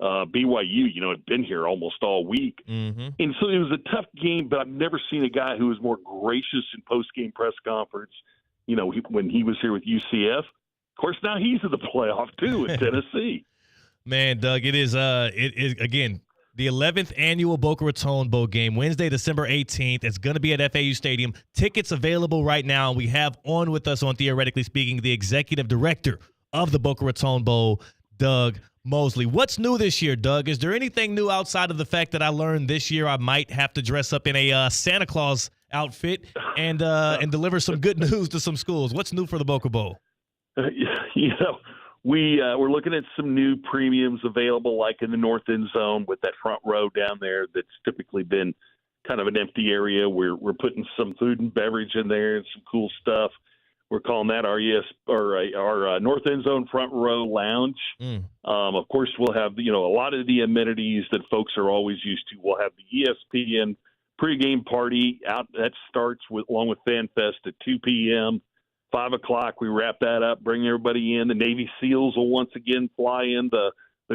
Speaker 25: BYU, had been here almost all week. And so it was a tough game, but I've never seen a guy who was more gracious in post-game press conference, when he was here with UCF. Of course, now he's in the playoff, too, in Tennessee.
Speaker 1: Man, Doug, it is again, the 11th annual Boca Raton Bowl game, Wednesday, December 18th. It's going to be at FAU Stadium. Tickets available right now. We have on with us on Theoretically Speaking the executive director of the Boca Raton Bowl, Doug Mosley. What's new this year, Doug? Is there anything new outside of the fact that I learned this year I might have to dress up in a Santa Claus outfit and deliver some good news to some schools? What's new for the Boca Bowl?
Speaker 25: We're looking at some new premiums available, like in the north end zone with that front row down there that's typically been kind of an empty area. We're putting some food and beverage in there and some cool stuff. We're calling that our north end zone front row lounge. Of course, we'll have a lot of the amenities that folks are always used to. We'll have the ESPN pregame party out that starts along with Fan Fest at 2 p.m. 5 o'clock, we wrap that up, bring everybody in. The Navy SEALs will once again fly in the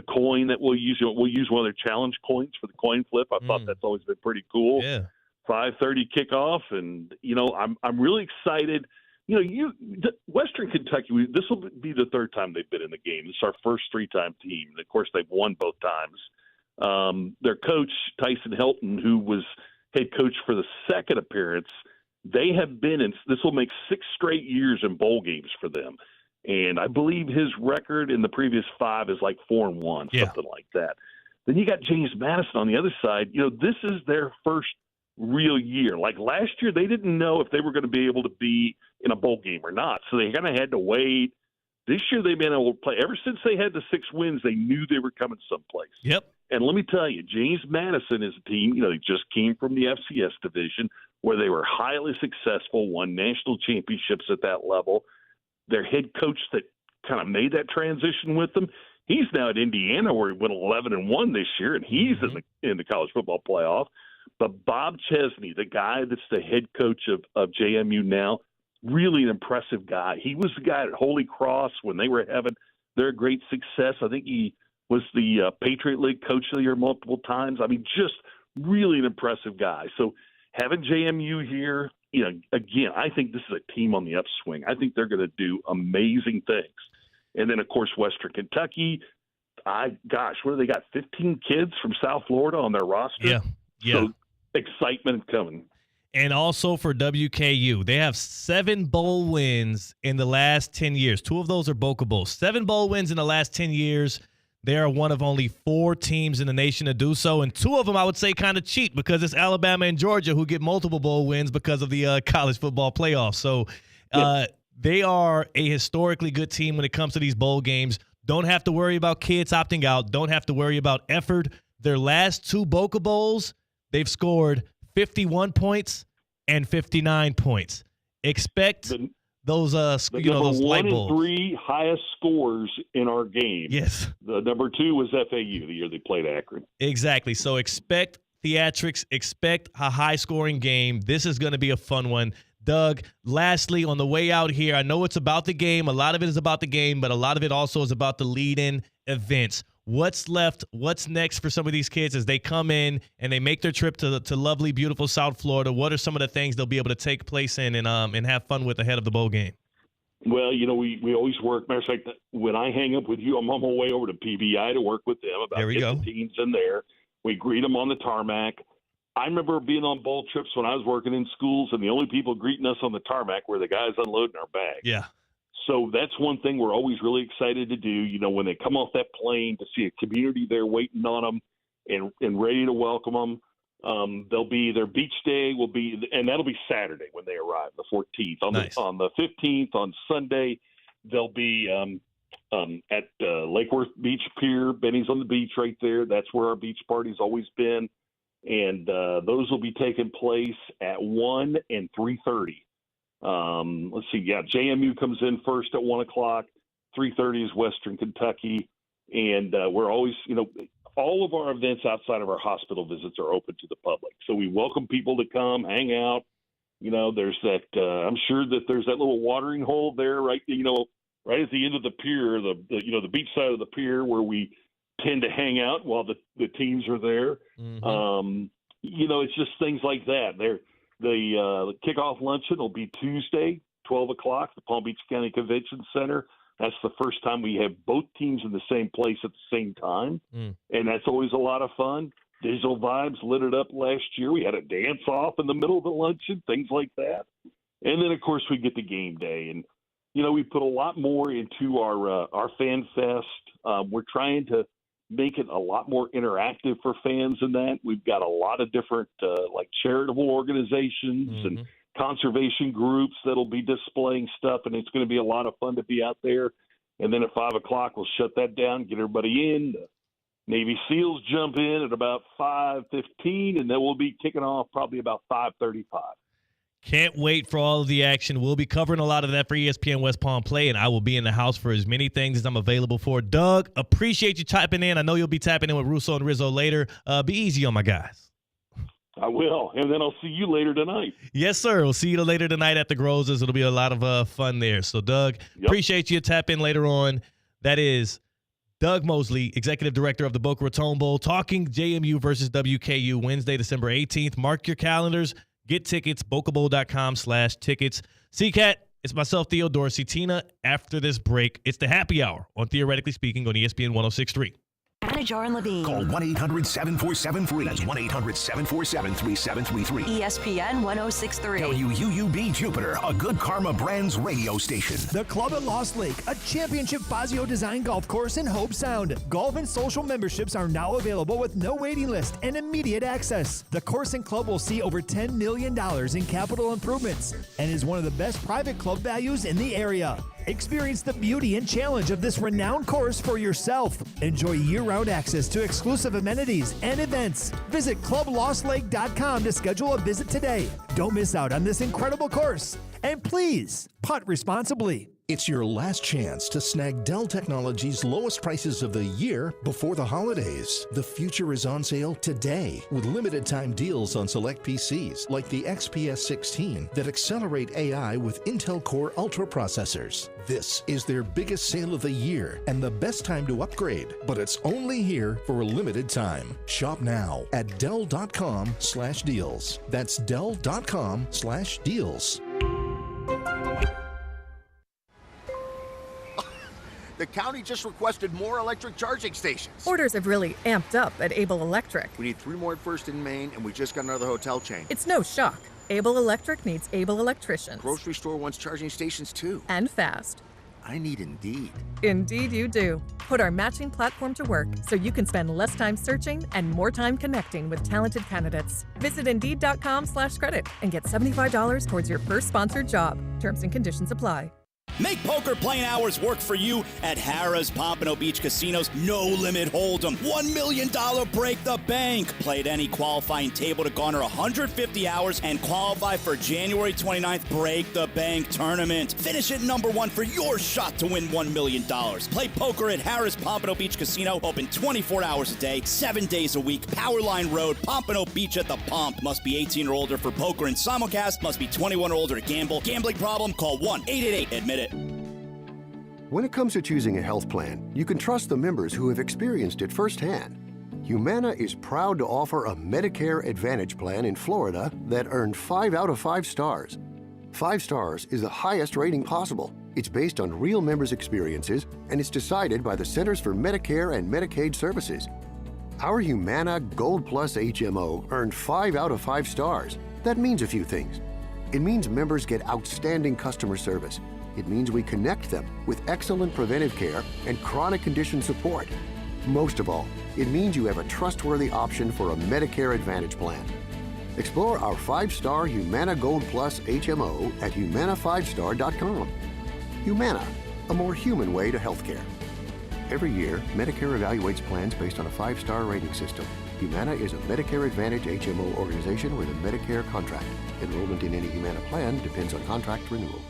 Speaker 25: coin that we'll use. We'll use one of their challenge coins for the coin flip. I thought that's always been pretty cool.
Speaker 1: Yeah.
Speaker 25: 5:30 kickoff, and I'm really excited. Western Kentucky. This will be the third time they've been in the game. This is our first 3-time team. And of course, they've won both times. Their coach Tyson Helton, who was head coach for the second appearance. They have been in – this will make 6 straight years in bowl games for them. And I believe his record in the previous 5 is like 4-1, something like that. Then you got James Madison on the other side. This is their first real year. Like last year, they didn't know if they were going to be able to be in a bowl game or not, so they kind of had to wait. This year, they've been able to play. Ever since they had the 6 wins, they knew they were coming someplace.
Speaker 1: Yep.
Speaker 25: And let me tell you, James Madison is a team, they just came from the FCS division where they were highly successful, won national championships at that level. Their head coach that kind of made that transition with them, he's now at Indiana where he went 11-1 this year, and he's in the college football playoff. But Bob Chesney, the guy that's the head coach of JMU now, really an impressive guy. He was the guy at Holy Cross when they were having their great success. I think he was the Patriot League Coach of the Year multiple times. I mean, just really an impressive guy. So having JMU here, again, I think this is a team on the upswing. I think they're going to do amazing things. And then, of course, Western Kentucky, what do they got, 15 kids from South Florida on their roster?
Speaker 1: Yeah.
Speaker 25: So excitement coming.
Speaker 1: And also for WKU, they have 7 bowl wins in the last 10 years. 2 of those are Boca Bowls. 7 bowl wins in the last 10 years. They are one of only 4 teams in the nation to do so. And 2 of them, I would say, kind of cheat because it's Alabama and Georgia who get multiple bowl wins because of the college football playoffs. So they are a historically good team when it comes to these bowl games. Don't have to worry about kids opting out. Don't have to worry about effort. Their last 2 Boca Bowls, they've scored 51 points and 59 points. Expect those those light bulbs.
Speaker 25: 1 and 3 highest scores in our game.
Speaker 1: Yes.
Speaker 25: The number 2 was FAU the year they played Akron.
Speaker 1: Exactly. So expect theatrics, expect a high-scoring game. This is going to be a fun one. Doug, lastly, on the way out here, I know it's about the game. A lot of it is about the game, but a lot of it also is about the lead-in events. What's left? What's next for some of these kids as they come in and they make their trip to lovely, beautiful South Florida? What are some of the things they'll be able to take place in and have fun with ahead of the bowl game?
Speaker 25: Well, we always work. Matter of fact, when I hang up with you, I'm on my way over to PBI to work with them about getting the teams in there. We greet them on the tarmac. I remember being on bowl trips when I was working in schools, and the only people greeting us on the tarmac were the guys unloading our bags.
Speaker 1: Yeah.
Speaker 25: So that's one thing we're always really excited to do. When they come off that plane, to see a community there waiting on them and ready to welcome them. They'll be their beach day and that'll be Saturday when they arrive, the 14th. On the 15th, on Sunday, they'll be at Lake Worth Beach Pier. Benny's on the beach right there. That's where our beach party's always been. And those will be taking place at 1 and 3:30. Let's see. Yeah, JMU comes in first at 1 o'clock. 3:30 is Western Kentucky, and we're always, all of our events outside of our hospital visits are open to the public. So we welcome people to come hang out. There's that. I'm sure that there's that little watering hole there, right? Right at the end of the pier, the beach side of the pier where we tend to hang out while the teams are there. Mm-hmm. It's just things like that. The kickoff luncheon will be Tuesday, 12 o'clock, the Palm Beach County Convention Center. That's the first time we have both teams in the same place at the same time, and that's always a lot of fun. Digital Vibes lit it up last year. We had a dance-off in the middle of the luncheon, things like that. And then, of course, we get to game day. And, we put a lot more into our Fan Fest. We're trying to make it a lot more interactive for fans in that. We've got a lot of different charitable organizations and conservation groups that'll be displaying stuff, and it's going to be a lot of fun to be out there. And then at 5 o'clock, we'll shut that down, get everybody in. The Navy SEALs jump in at about 5:15, and then we'll be kicking off probably about 5:35.
Speaker 1: Can't wait for all of the action. We'll be covering a lot of that for ESPN West Palm Play, and I will be in the house for as many things as I'm available for. Doug, appreciate you tapping in. I know you'll be tapping in with Russo and Rizzo later. Be easy on my guys.
Speaker 25: I will, and then I'll see you later tonight.
Speaker 1: Yes, sir. We'll see you later tonight at the Grosses. It'll be a lot of fun there. So, Doug, appreciate you. Tap in later on. That is Doug Mosley, Executive Director of the Boca Raton Bowl, talking JMU versus WKU Wednesday, December 18th. Mark your calendars. Get tickets, bocabowl.com/tickets. CCAT, it's myself, Theo Dorsey. Tina, after this break, it's the happy hour on Theoretically Speaking on ESPN 106.3.
Speaker 5: Anna Jar and Levine.
Speaker 6: Call 1-800-747-FREE. That's 1-800-747-3733.
Speaker 5: ESPN 1063.
Speaker 6: WUUB Jupiter, a Good Karma Brands radio station.
Speaker 7: The Club at Lost Lake, a championship Fazio design golf course in Hope Sound. Golf and social memberships are now available with no waiting list and immediate access. The course and club will see over $10 million in capital improvements and is one of the best private club values in the area. Experience the beauty and challenge of this renowned course for yourself. Enjoy year-round access to exclusive amenities and events. Visit clublostlake.com to schedule a visit today. Don't miss out on this incredible course. And please, putt responsibly.
Speaker 10: It's your last chance to snag Dell Technologies' lowest prices of the year before the holidays. The future is on sale today with limited time deals on select PCs like the XPS 16 that accelerate AI with Intel Core Ultra processors. This is their biggest sale of the year and the best time to upgrade, but it's only here for a limited time. Shop now at Dell.com/deals. That's Dell.com/deals.
Speaker 11: The county just requested more electric charging stations.
Speaker 12: Orders have really amped up at Able Electric.
Speaker 11: We need 3 more at First and Main, and we just got another hotel chain.
Speaker 12: It's no shock. Able Electric needs able electricians.
Speaker 11: Grocery store wants charging stations too.
Speaker 12: And fast.
Speaker 11: I need Indeed.
Speaker 12: Indeed you do. Put our matching platform to work so you can spend less time searching and more time connecting with talented candidates. Visit Indeed.com/credit and get $75 towards your first sponsored job. Terms and conditions apply.
Speaker 26: Make poker playing hours work for you at Harrah's Pompano Beach Casino's No Limit Hold'em. $1 million break the bank. Play at any qualifying table to garner 150 hours and qualify for January 29th Break the Bank tournament. Finish at number 1 for your shot to win $1 million. Play poker at Harrah's Pompano Beach Casino. Open 24 hours a day, 7 days a week. Powerline Road, Pompano Beach at the Pomp. Must be 18 or older for poker and simulcast. Must be 21 or older to gamble. Gambling problem? Call 1-888-ADMIT-IT.
Speaker 27: When it comes to choosing a health plan, you can trust the members who have experienced it firsthand. Humana is proud to offer a Medicare Advantage plan in Florida that earned 5 out of 5 stars. 5 stars is the highest rating possible. It's based on real members' experiences, and it's decided by the Centers for Medicare and Medicaid Services. Our Humana Gold Plus HMO earned 5 out of 5 stars. That means a few things. It means members get outstanding customer service. It means we connect them with excellent preventive care and chronic condition support. Most of all, it means you have a trustworthy option for a Medicare Advantage plan. Explore our 5-star Humana Gold Plus HMO at humana5star.com. Humana, a more human way to healthcare. Every year, Medicare evaluates plans based on a 5-star rating system. Humana is a Medicare Advantage HMO organization with a Medicare contract. Enrollment in any Humana plan depends on contract renewal.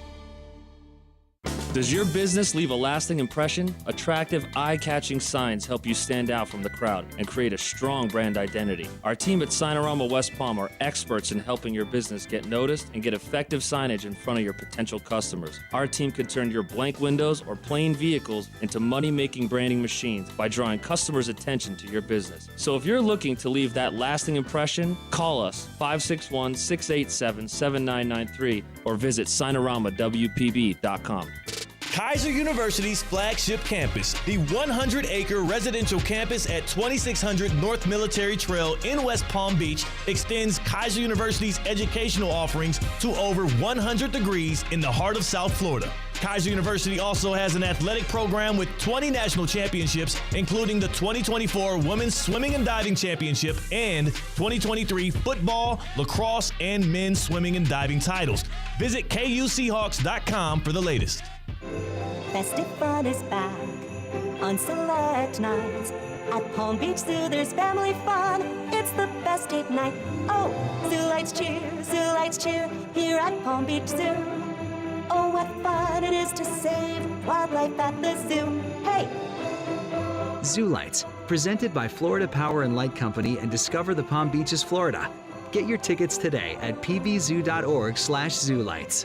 Speaker 28: Does your business leave a lasting impression? Attractive, eye-catching signs help you stand out from the crowd and create a strong brand identity. Our team at Signorama West Palm are experts in helping your business get noticed and get effective signage in front of your potential customers. Our team can turn your blank windows or plain vehicles into money-making branding machines by drawing customers' attention to your business. So if you're looking to leave that lasting impression, call us 561-687-7993 or visit SignoramawPB.com.
Speaker 1: Kaiser University's flagship campus, the 100-acre residential campus at 2600 North Military Trail in West Palm Beach, extends Kaiser University's educational offerings to over 100 degrees in the heart of South Florida. Kaiser University also has an athletic program with 20 national championships, including the 2024 Women's Swimming and Diving Championship and 2023 football, lacrosse, and men's swimming and diving titles. Visit KUSeahawks.com for the latest.
Speaker 19: Festive fun is back on select nights. At Palm Beach Zoo, there's family fun. It's the best date night. Oh, zoo lights cheer, here at Palm Beach Zoo. Oh, what fun it is to save wildlife at the zoo. Hey!
Speaker 20: Zoo Lights, presented by Florida Power and Light Company and Discover the Palm Beaches, Florida. Get your tickets today at pbzoo.org/zoolights.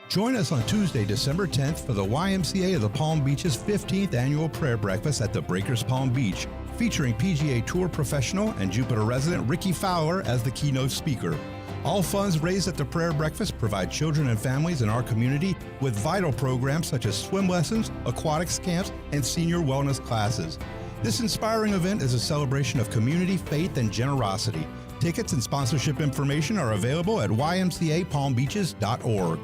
Speaker 29: Join us on Tuesday, December 10th for the YMCA of the Palm Beach's 15th annual prayer breakfast at the Breakers Palm Beach, featuring PGA Tour professional and Jupiter resident Ricky Fowler as the keynote speaker. All funds raised at the prayer breakfast provide children and families in our community with vital programs such as swim lessons, aquatics camps, and senior wellness classes. This inspiring event is a celebration of community, faith, and generosity. Tickets and sponsorship information are available at ymcapalmbeaches.org.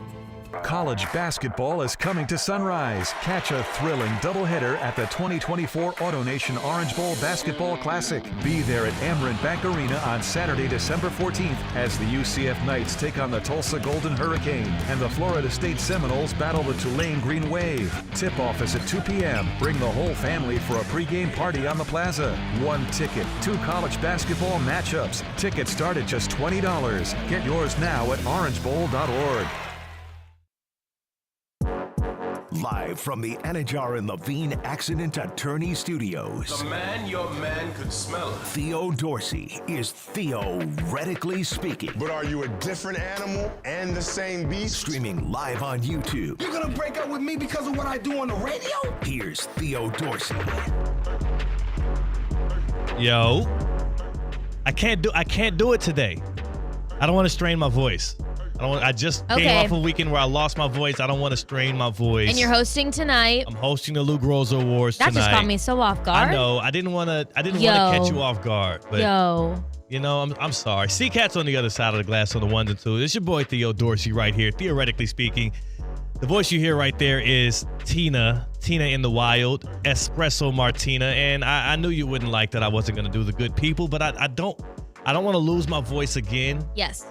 Speaker 2: College basketball is coming to Sunrise. Catch a thrilling doubleheader at the 2024 AutoNation Orange Bowl Basketball Classic. Be there at Amerant Bank Arena on Saturday, December 14th as the UCF Knights take on the Tulsa Golden Hurricane and the Florida State Seminoles battle the Tulane Green Wave. Tip-off is at 2 p.m. Bring the whole family for a pregame party on the plaza. One ticket, 2 college basketball matchups. Tickets start at just $20. Get yours now at orangebowl.org.
Speaker 6: Live from the Anajar and Levine Accident Attorney Studios.
Speaker 24: The man your man could smell.
Speaker 6: Theo Dorsey is theoretically speaking.
Speaker 4: But are you a different animal and the same beast?
Speaker 6: Streaming live on YouTube.
Speaker 4: You're gonna break up with me because of what I do on the radio?
Speaker 6: Here's Theo Dorsey.
Speaker 1: Yo, I can't do it today. I don't want to strain my voice. I just came off a weekend where I lost my voice. I don't want to strain my voice.
Speaker 8: And you're hosting tonight.
Speaker 1: I'm hosting the Lou Groza Awards
Speaker 8: that
Speaker 1: tonight.
Speaker 8: That just caught me so off guard.
Speaker 1: I know. I didn't want to catch you off guard. But you know, I'm sorry. C-Cat's on the other side of the glass on the 1 and 2. It's your boy Theo Dorsey right here. Theoretically speaking, the voice you hear right there is Tina in the Wild, Espresso Martina. And I knew you wouldn't like that I wasn't going to do the good people, but I don't want to lose my voice again.
Speaker 8: Yes.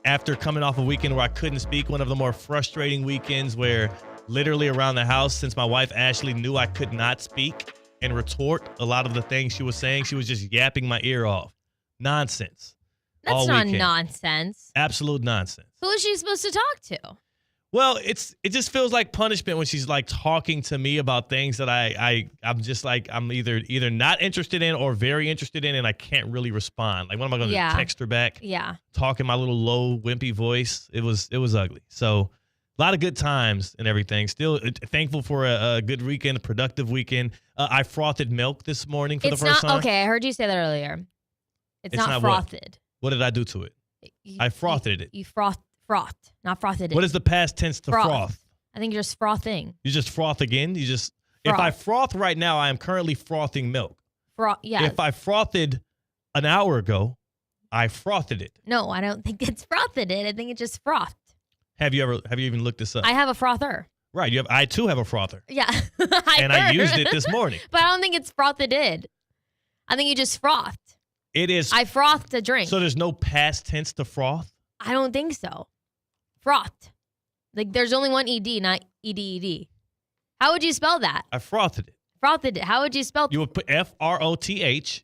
Speaker 1: After coming off a weekend where I couldn't speak, one of the more frustrating weekends where literally around the house, since my wife Ashley knew I could not speak and retort a lot of the things she was saying, she was just yapping my ear off. Nonsense.
Speaker 8: That's not nonsense.
Speaker 1: Absolute nonsense.
Speaker 8: Who is she supposed to talk to?
Speaker 1: Well, it just feels like punishment when she's like talking to me about things that I'm just like I'm either not interested in or very interested in, and I can't really respond. Like, what am I going to text her back?
Speaker 8: Yeah.
Speaker 1: Talk in my little low wimpy voice. It was ugly. So a lot of good times and everything. Still thankful for a good weekend, a productive weekend. I frothed milk this morning for the first time.
Speaker 8: Okay, I heard you say that earlier. It's not frothed.
Speaker 1: What did I do to it? I frothed it.
Speaker 8: You frothed, not frothed.
Speaker 1: What is the past tense to froth?
Speaker 8: I think you're just frothing.
Speaker 1: You just froth again? You just
Speaker 8: froth.
Speaker 1: If I froth right now, I am currently frothing milk.
Speaker 8: Yeah.
Speaker 1: If I frothed an hour ago, I frothed it.
Speaker 8: No, I don't think it's frothed it. I think it's just frothed.
Speaker 1: Have you even looked this up?
Speaker 8: I have a frother.
Speaker 1: Right. I too have a frother.
Speaker 8: Yeah.
Speaker 1: I used it this morning.
Speaker 8: But I don't think it's frothed it. I think you just frothed.
Speaker 1: It is.
Speaker 8: I frothed a drink.
Speaker 1: So there's no past tense to froth?
Speaker 8: I don't think so. Frothed. Like, there's only one ED, not ED. How would you spell that?
Speaker 1: I frothed it.
Speaker 8: Frothed it. How would you spell it?
Speaker 1: You would put FROTHED.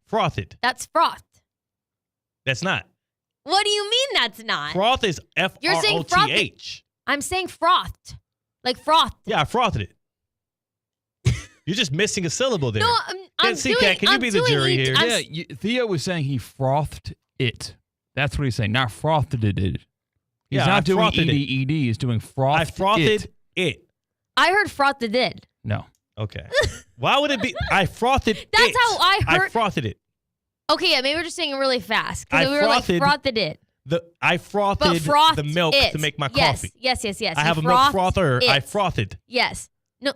Speaker 1: Frothed.
Speaker 8: That's frothed.
Speaker 1: That's not.
Speaker 8: What do you mean that's not?
Speaker 1: Froth is FROTH.
Speaker 8: You're saying frothed. I'm saying frothed. Like frothed.
Speaker 1: Yeah, I frothed it. You're just missing a syllable there.
Speaker 8: No, I'm
Speaker 1: doing Cat, can you be the jury here?
Speaker 9: Yeah, Theo was saying he frothed it. That's what he's saying. Not frothed it. He's not doing ED. He's doing frothed.
Speaker 1: I frothed it.
Speaker 8: I heard frothed it.
Speaker 9: No.
Speaker 1: Okay. Why would it be? I frothed it.
Speaker 8: That's how I heard.
Speaker 1: I frothed it.
Speaker 8: Okay, yeah, maybe we're just saying it really fast. Because we were like, frothed it.
Speaker 1: I frothed the milk to make my coffee.
Speaker 8: Yes.
Speaker 1: I have a milk frother. I frothed.
Speaker 8: Yes. No.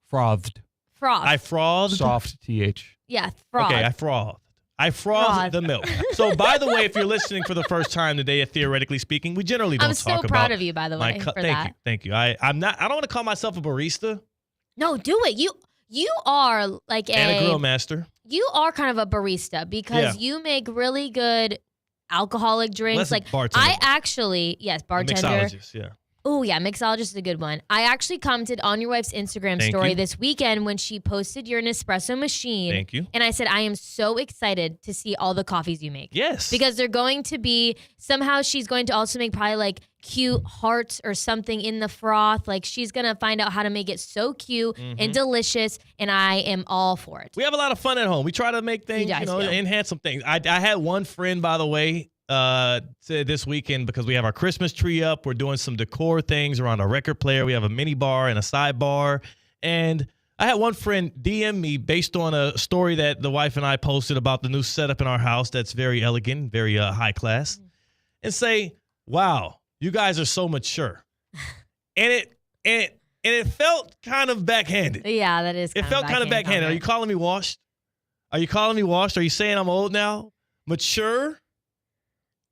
Speaker 9: Frothed.
Speaker 8: Froth.
Speaker 1: I frothed.
Speaker 9: Soft TH.
Speaker 8: Yeah, frothed.
Speaker 1: Okay, I frothed. I frothed the milk. So, by the way, if you're listening for the first time today, Theoretically Speaking, we generally don't talk about.
Speaker 8: I'm so proud of you, by the way, for that.
Speaker 1: Thank you. I don't want to call myself a barista.
Speaker 8: No, do it. You are like
Speaker 1: and a grill master.
Speaker 8: You are kind of a barista because you make really good alcoholic drinks.
Speaker 1: Like bartender.
Speaker 8: Bartender.
Speaker 1: Mixologist, yeah.
Speaker 8: Oh, yeah, mixologist is a good one. I actually commented on your wife's Instagram story this weekend when she posted you're an espresso machine.
Speaker 1: Thank you.
Speaker 8: And I said, I am so excited to see all the coffees you make.
Speaker 1: Yes.
Speaker 8: Because they're going to be, somehow she's going to also make probably like cute hearts or something in the froth. Like she's going to find out how to make it so cute and delicious. And I am all for it.
Speaker 1: We have a lot of fun at home. We try to make things, enhance some things. I had one friend, by the way, this weekend because we have our Christmas tree up. We're doing some decor things around our record player. We have a mini bar and a side bar. And I had one friend DM me based on a story that the wife and I posted about the new setup in our house that's very elegant, very high class, and say, wow, you guys are so mature. and it felt kind of backhanded.
Speaker 8: Yeah, that is.
Speaker 1: It felt kind of backhanded. Are you calling me washed? Are you calling me washed? Are you saying I'm old now? Mature?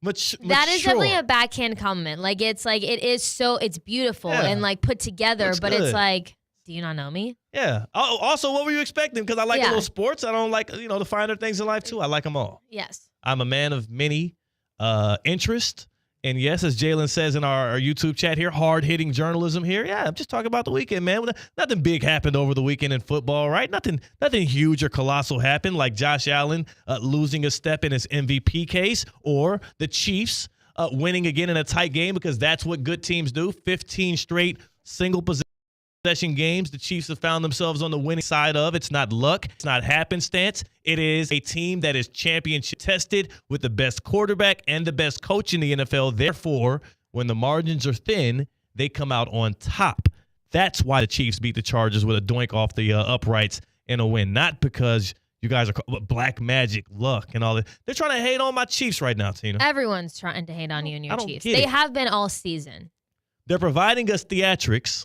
Speaker 8: That is definitely a backhand compliment. Like it is it's beautiful and like put together,
Speaker 1: Looks
Speaker 8: but
Speaker 1: good.
Speaker 8: It's like, do you not know me?
Speaker 1: Yeah. Oh, also, what were you expecting? Because I like a little sports. I don't like, the finer things in life too. I like them all.
Speaker 8: Yes.
Speaker 1: I'm a man of many interests. And yes, as Jalen says in our YouTube chat here, hard-hitting journalism here. Yeah, I'm just talking about the weekend, man. Nothing big happened over the weekend in football, right? Nothing huge or colossal happened, like Josh Allen losing a step in his MVP case, or the Chiefs winning again in a tight game, because that's what good teams do. 15 straight single possession games the Chiefs have found themselves on the winning side of. It's not luck. It's not happenstance. It is a team that is championship tested with the best quarterback and the best coach in the NFL. Therefore, when the margins are thin, they come out on top. That's why the Chiefs beat the Chargers with a doink off the uprights in a win. Not because you guys are black magic, luck, and all that. They're trying to hate on my Chiefs right now, Tina.
Speaker 8: Everyone's trying to hate on you and your Chiefs.
Speaker 1: Get
Speaker 8: They
Speaker 1: it.
Speaker 8: have been all season.
Speaker 1: They're providing us theatrics,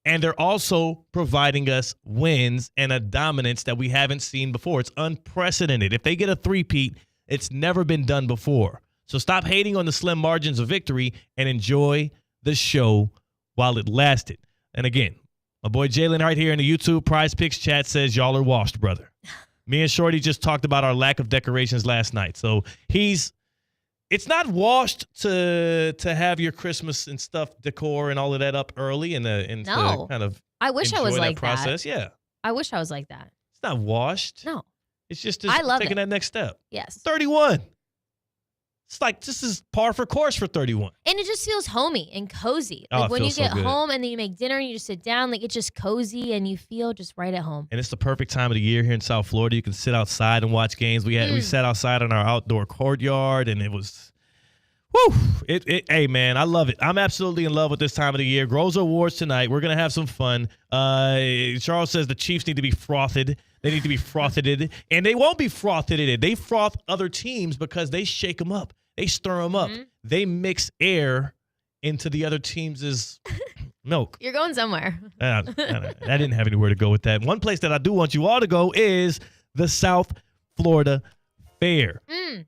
Speaker 1: and they're also providing us wins and a dominance that we haven't seen before. It's unprecedented. If they get a three-peat, it's never been done before. So stop hating on the slim margins of victory and enjoy the show while it lasted. And again, my boy Jalen right here in the YouTube Prize Picks chat says y'all are washed, brother. Me and Shorty just talked about our lack of decorations last night. So it's not washed to have your Christmas and stuff decor and all of that up early and to kind of
Speaker 8: I wish I was
Speaker 1: enjoy
Speaker 8: like
Speaker 1: that process.
Speaker 8: that.
Speaker 1: Yeah.
Speaker 8: I wish I was like that.
Speaker 1: It's not washed.
Speaker 8: No.
Speaker 1: It's just
Speaker 8: I love
Speaker 1: taking
Speaker 8: it.
Speaker 1: that next step.
Speaker 8: Yes.
Speaker 1: 31. It's like this is par for course for 31.
Speaker 8: And it just feels homey and cozy.
Speaker 1: Oh,
Speaker 8: Like
Speaker 1: it
Speaker 8: when you
Speaker 1: feels so
Speaker 8: get
Speaker 1: good.
Speaker 8: home and then you make dinner and you just sit down, like it's just cozy and you feel just right at home.
Speaker 1: And it's the perfect time of the year here in South Florida. You can sit outside and watch games. We sat outside in our outdoor courtyard, and it was woo. Hey, man, I love it. I'm absolutely in love with this time of the year. Groza Awards tonight. We're going to have some fun. Charles says the Chiefs need to be frothed. They need to be frothed. And they won't be frothed. They froth other teams because they shake them up. They stir them up. They mix air into the other team's milk.
Speaker 8: You're going somewhere.
Speaker 1: I didn't have anywhere to go with that. One place that I do want you all to go is the South Florida Fair.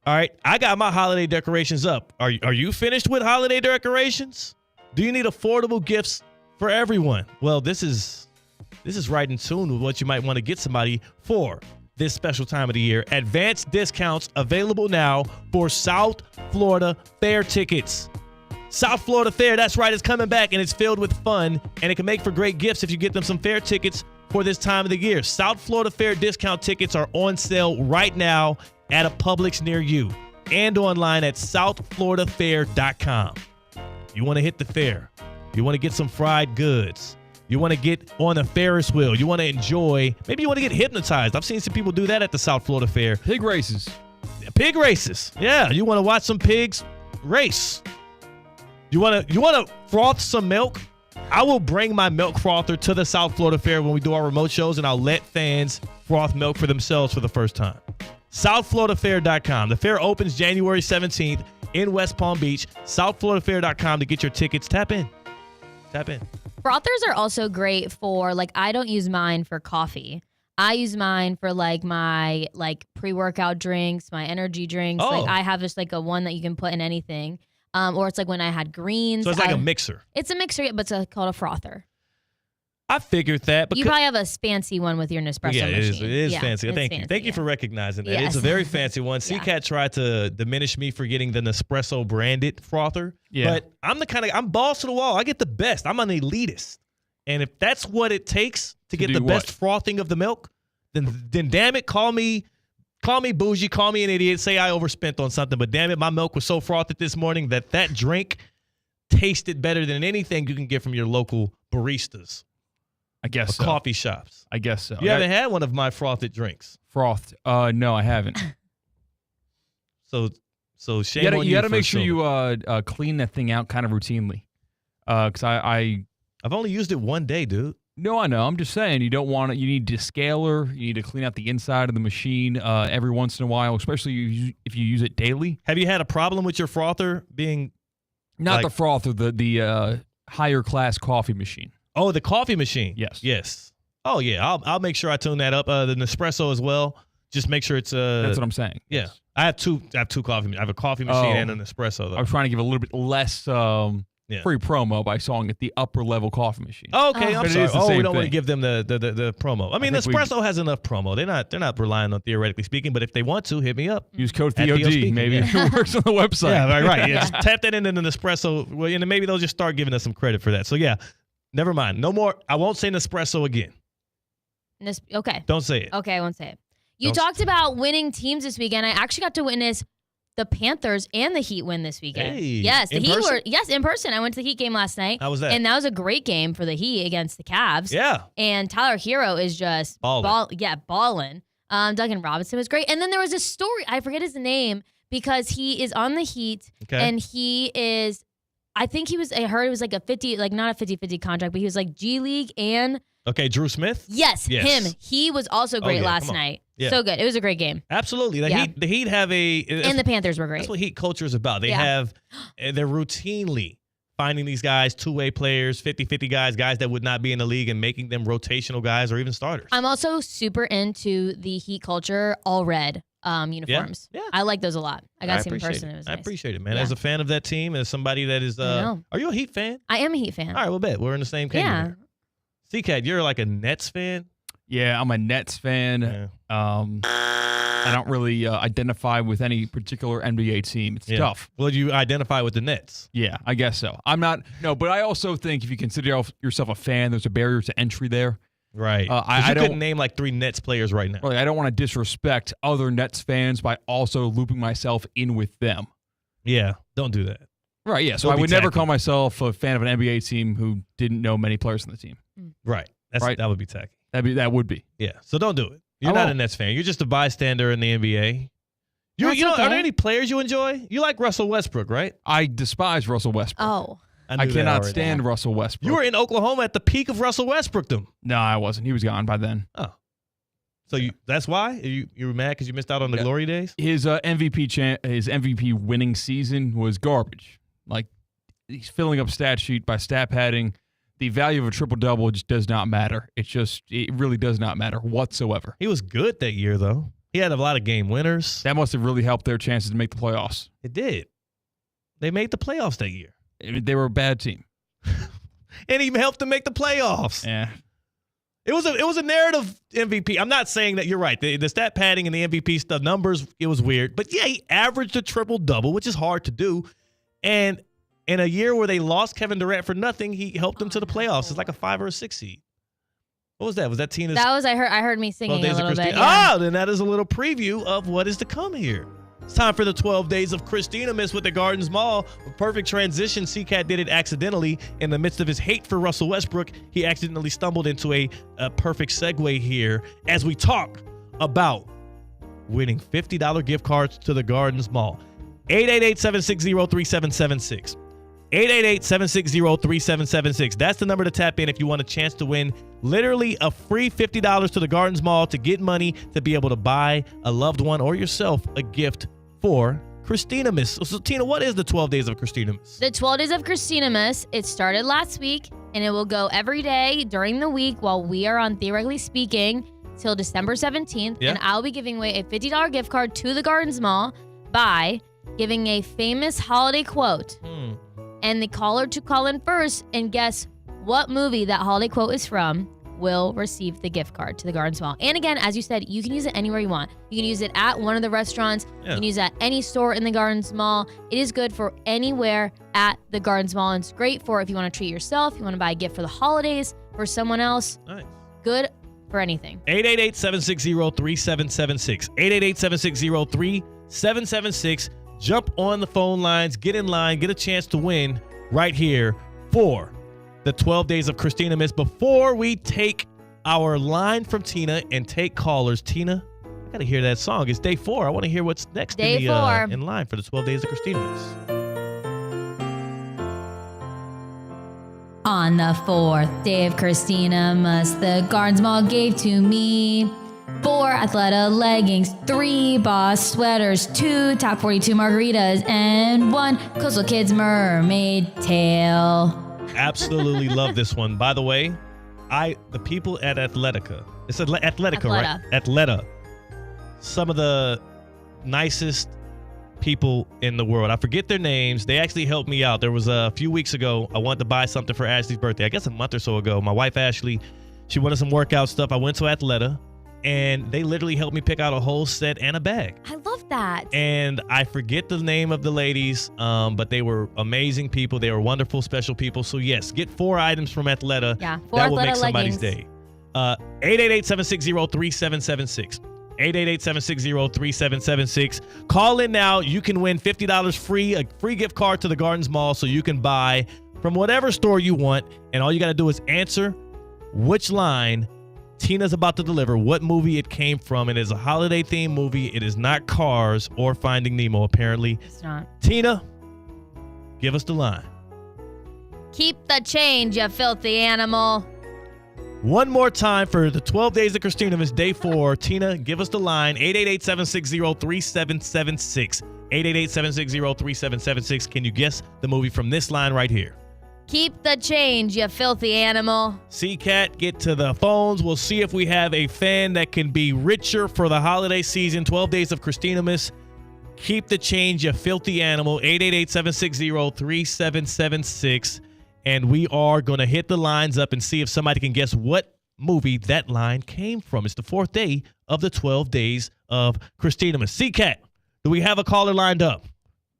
Speaker 1: All right, I got my holiday decorations up. Are you finished with holiday decorations? Do you need affordable gifts for everyone? Well, this is right in tune with what you might want to get somebody for this special time of the year. Advanced discounts available now for South Florida Fair tickets. South Florida Fair, that's right, it's coming back, and it's filled with fun, and it can make for great gifts if you get them some fair tickets for this time of the year. South Florida Fair discount tickets are on sale right now at a Publix near you and online at southfloridafair.com. You want to hit the fair. You want to get some fried goods. You want to get on a Ferris wheel. You want to enjoy. Maybe you want to get hypnotized. I've seen some people do that at the South Florida Fair.
Speaker 9: Pig races.
Speaker 1: Pig races. Yeah, you want to watch some pigs race. You want to froth some milk? I will bring my milk frother to the South Florida Fair when we do our remote shows, and I'll let fans froth milk for themselves for the first time. SouthFloridaFair.com. The fair opens January 17th in West Palm Beach. SouthFloridaFair.com to get your tickets. Tap in.
Speaker 8: Frothers are also great for, like, I don't use mine for coffee. I use mine for, like, my, like, pre-workout drinks, my energy drinks.
Speaker 1: Oh.
Speaker 8: Like, I have just, like, a one that you can put in anything. Or it's like when I had greens.
Speaker 1: So it's like a mixer.
Speaker 8: It's a mixer, but it's called a frother.
Speaker 1: I figured that.
Speaker 8: You probably have a fancy one with your Nespresso machine.
Speaker 1: It is
Speaker 8: Yeah,
Speaker 1: fancy.
Speaker 8: it's
Speaker 1: Thank you.
Speaker 8: fancy,
Speaker 1: Thank you for recognizing that.
Speaker 8: Yes.
Speaker 1: It's a very fancy one.
Speaker 8: Yeah.
Speaker 1: CCAT tried to diminish me for getting the Nespresso branded frother.
Speaker 9: Yeah.
Speaker 1: But I'm balls to the wall. I get the best. I'm an elitist. And if that's what it takes to get
Speaker 9: do
Speaker 1: the
Speaker 9: what?
Speaker 1: best frothing of the milk, then damn it, call me bougie, call me an idiot, say I overspent on something. But damn it, my milk was so frothed this morning that drink tasted better than anything you can get from your local baristas.
Speaker 9: I guess
Speaker 1: or
Speaker 9: so.
Speaker 1: coffee shops.
Speaker 9: I guess so.
Speaker 1: You haven't had one of my frothed drinks.
Speaker 9: Frothed? No, I haven't.
Speaker 1: So shame on you.
Speaker 9: You got to
Speaker 1: for
Speaker 9: make sure
Speaker 1: soda.
Speaker 9: you clean that thing out kind of routinely. Because I've
Speaker 1: only used it one day, dude.
Speaker 9: No, I know. I'm just saying you don't want it. You need descaler. You need to clean out the inside of the machine every once in a while, especially if you use it daily.
Speaker 1: Have you had a problem with your frother being
Speaker 9: not the frother, the higher class coffee machine?
Speaker 1: Oh, the coffee machine.
Speaker 9: Yes.
Speaker 1: Oh yeah, I'll make sure I tune that up. The Nespresso as well. Just make sure it's.
Speaker 9: That's what I'm saying.
Speaker 1: Yeah,
Speaker 9: Yes.
Speaker 1: I have two coffee. I have a coffee machine and an espresso though.
Speaker 9: I was trying to give a little bit less free promo by calling it the upper level coffee machine.
Speaker 1: Okay, I'm
Speaker 9: But it
Speaker 1: sorry.
Speaker 9: is the same
Speaker 1: We don't want to
Speaker 9: thing.
Speaker 1: give them the promo. I mean,
Speaker 9: think we-
Speaker 1: Nespresso has enough promo. They're not relying on theoretically speaking. But if they want to, hit me up.
Speaker 9: Use code
Speaker 1: At Theo
Speaker 9: TOD.
Speaker 1: Speaking,
Speaker 9: Maybe
Speaker 1: yeah.
Speaker 9: it works on the website.
Speaker 1: Yeah, right. Yeah, just tap that into the Nespresso. Well, and then maybe they'll just start giving us some credit for that. So yeah, never mind. No more. I won't say Nespresso again.
Speaker 8: Okay.
Speaker 1: Don't say it.
Speaker 8: Okay, I won't say it. You
Speaker 1: Don't
Speaker 8: talked about winning teams this weekend. I actually got to witness the Panthers and the Heat win this weekend.
Speaker 1: Hey,
Speaker 8: yes, the
Speaker 1: in
Speaker 8: Heat
Speaker 1: person?
Speaker 8: were in person. I went to the Heat game last night.
Speaker 1: How was that?
Speaker 8: And that was a great game for the Heat against the Cavs.
Speaker 1: Yeah.
Speaker 8: And Tyler Hero is just balling. Duncan Robinson was great. And then there was a story. I forget his name because he is on the Heat and he is. I think he was. I heard it was like a 50, like not a 50-50 contract, but he was like G League and.
Speaker 1: Okay, Drew Smith.
Speaker 8: Yes, him. He was also great
Speaker 1: yeah,
Speaker 8: last
Speaker 1: come on.
Speaker 8: night.
Speaker 1: Yeah.
Speaker 8: So good. It was a great game.
Speaker 1: Absolutely. The Heat have
Speaker 8: And the Panthers were great.
Speaker 1: That's what Heat culture is about. They
Speaker 8: Yeah.
Speaker 1: have, they're routinely finding these guys, two-way players, 50-50 guys that would not be in the league and making them rotational guys or even starters.
Speaker 8: I'm also super into the Heat culture, all red uniforms.
Speaker 1: Yeah.
Speaker 8: I like those a lot. I got to see them in
Speaker 1: appreciate
Speaker 8: person.
Speaker 1: it.
Speaker 8: It was
Speaker 1: I
Speaker 8: nice.
Speaker 1: appreciate it, man.
Speaker 8: Yeah.
Speaker 1: As a fan of that team, as somebody that is,
Speaker 8: know.
Speaker 1: are you a Heat fan?
Speaker 8: I am a Heat fan.
Speaker 1: All right, we'll bet. We're in the same camp.
Speaker 8: Yeah.
Speaker 1: here. C-Cat, you're like a Nets fan?
Speaker 9: Yeah, I'm a Nets fan. I don't really identify with any particular NBA team. It's tough.
Speaker 1: Well, you identify with the Nets.
Speaker 9: Yeah, I guess so. I'm not. No, but I also think if you consider yourself a fan, there's a barrier to entry there.
Speaker 1: Right.
Speaker 9: I
Speaker 1: you
Speaker 9: don't
Speaker 1: couldn't name like 3 Nets players right now.
Speaker 9: Really, I don't want to disrespect other Nets fans by also looping myself in with them.
Speaker 1: Yeah, don't do that.
Speaker 9: Right, yeah. So
Speaker 1: Don't
Speaker 9: I
Speaker 1: be
Speaker 9: would never
Speaker 1: tacky.
Speaker 9: call myself a fan of an NBA team who didn't know many players on the team.
Speaker 1: Right. That would be tacky.
Speaker 9: That would be.
Speaker 1: Yeah. So don't do it. You're
Speaker 9: I
Speaker 1: not a
Speaker 9: won't.
Speaker 1: Nets fan. You're just a bystander in the NBA.
Speaker 8: That's
Speaker 1: Are
Speaker 8: okay.
Speaker 1: there any players you enjoy? You like Russell Westbrook, right?
Speaker 9: I despise Russell Westbrook.
Speaker 8: Oh.
Speaker 1: I
Speaker 9: I
Speaker 1: knew that
Speaker 9: cannot
Speaker 1: already.
Speaker 9: stand Russell Westbrook.
Speaker 1: You were in Oklahoma at the peak of Russell Westbrookdom.
Speaker 9: No, I wasn't. He was gone by then.
Speaker 1: Oh. So that's why? You were mad because you missed out on the glory days?
Speaker 9: His MVP winning season was garbage. Like, he's filling up stat sheet by stat padding. The value of a triple-double just does not matter. It really does not matter whatsoever.
Speaker 1: He was good that year, though. He had a lot of game winners.
Speaker 9: That must have really helped their chances to make the playoffs.
Speaker 1: It did. They made the playoffs that year.
Speaker 9: They were a bad team.
Speaker 1: And he helped them make the playoffs.
Speaker 9: Yeah.
Speaker 1: It was a narrative MVP. I'm not saying that you're right. The stat padding and the MVP stuff, numbers, it was weird. But yeah, he averaged a triple-double, which is hard to do. And in a year where they lost Kevin Durant for nothing, he helped them to the playoffs. It's like a 5 or a 6 seed. What was that? Was that Tina's?
Speaker 8: That was I heard me singing
Speaker 1: 12 Days
Speaker 8: a
Speaker 1: of
Speaker 8: little bit.
Speaker 1: Christina?
Speaker 8: Yeah.
Speaker 1: Oh, then that is a little preview of what is to come here. It's time for the 12 Days of Christina Miss with the Gardens Mall. A perfect transition. C-Cat did it accidentally. In the midst of his hate for Russell Westbrook, he accidentally stumbled into a perfect segue here as we talk about winning $50 gift cards to the Gardens Mall. 888-760-3776. 888-760-3776. That's the number to tap in if you want a chance to win literally a free $50 to the Gardens Mall to get money to be able to buy a loved one or yourself a gift for Christina Miss. So Tina, what is the 12 Days of Christina Miss?
Speaker 8: The 12 Days of Christina Miss, it started last week, and it will go every day during the week while we are on Theoretically Speaking till December 17th.
Speaker 1: Yeah.
Speaker 8: And I'll be giving away a $50 gift card to the Gardens Mall by giving a famous holiday quote. And the caller to call in first and guess what movie that holiday quote is from will receive the gift card to the Gardens Mall. And again, as you said, you can use it anywhere you want. You can use it at one of the restaurants.
Speaker 1: Yeah.
Speaker 8: You can use it at any store in the Gardens Mall. It is good for anywhere at the Gardens Mall. And it's great for if you want to treat yourself, you want to buy a gift for the holidays, for someone else.
Speaker 1: Nice.
Speaker 8: Good for anything.
Speaker 1: 888-760-3776. 888-760-3776. Jump on the phone lines, get in line, get a chance to win right here for the 12 Days of Christina Miss. Before we take our line from Tina and take callers, Tina, I got to hear that song. It's day 4. I want to hear what's next
Speaker 8: Day 4.
Speaker 1: In line for the 12 Days of Christina Miss.
Speaker 8: On the 4th day of Christinamas, the Gardens Mall gave to me 4 Athleta leggings, 3 Boss sweaters, 2 Top 42 margaritas, and 1 Coastal Kids mermaid tail.
Speaker 1: Absolutely love this one. By the way, the people at Athletica, it's Athletica, right? Athleta. Some of the nicest people in the world. I forget their names. They actually helped me out. There was a few weeks ago, I wanted to buy something for Ashley's birthday. I guess a month or so ago. My wife, Ashley, she wanted some workout stuff. I went to Athleta, and they literally helped me pick out a whole set and a bag.
Speaker 8: I love that.
Speaker 1: And I forget the name of the ladies, but they were amazing people. They were wonderful, special people. So, yes, get 4 items from Athleta.
Speaker 8: Yeah, 4
Speaker 1: that will
Speaker 8: Athleta
Speaker 1: make somebody's
Speaker 8: leggings.
Speaker 1: day. 888-760-3776. 888-760-3776. Call in now. You can win $50 free, a free gift card to the Gardens Mall, so you can buy from whatever store you want. And all you got to do is answer which line Tina's about to deliver, what movie it came from. It is a holiday-themed movie. It is not Cars or Finding Nemo, apparently.
Speaker 8: It's not.
Speaker 1: Tina, give us the line.
Speaker 8: Keep the change, you filthy animal.
Speaker 1: One more time for the 12 Days of Christinamas, day 4. Tina, give us the line, 888-760-3776. 888-760-3776. Can you guess the movie from this line right here?
Speaker 8: Keep the change, you filthy animal.
Speaker 1: C-Cat, get to the phones. We'll see if we have a fan that can be richer for the holiday season. 12 Days of Christinamas. Keep the change, you filthy animal. 888-760-3776. And we are going to hit the lines up and see if somebody can guess what movie that line came from. It's the 4th day of the 12 Days of Christinamas. C-Cat, do we have a caller lined up?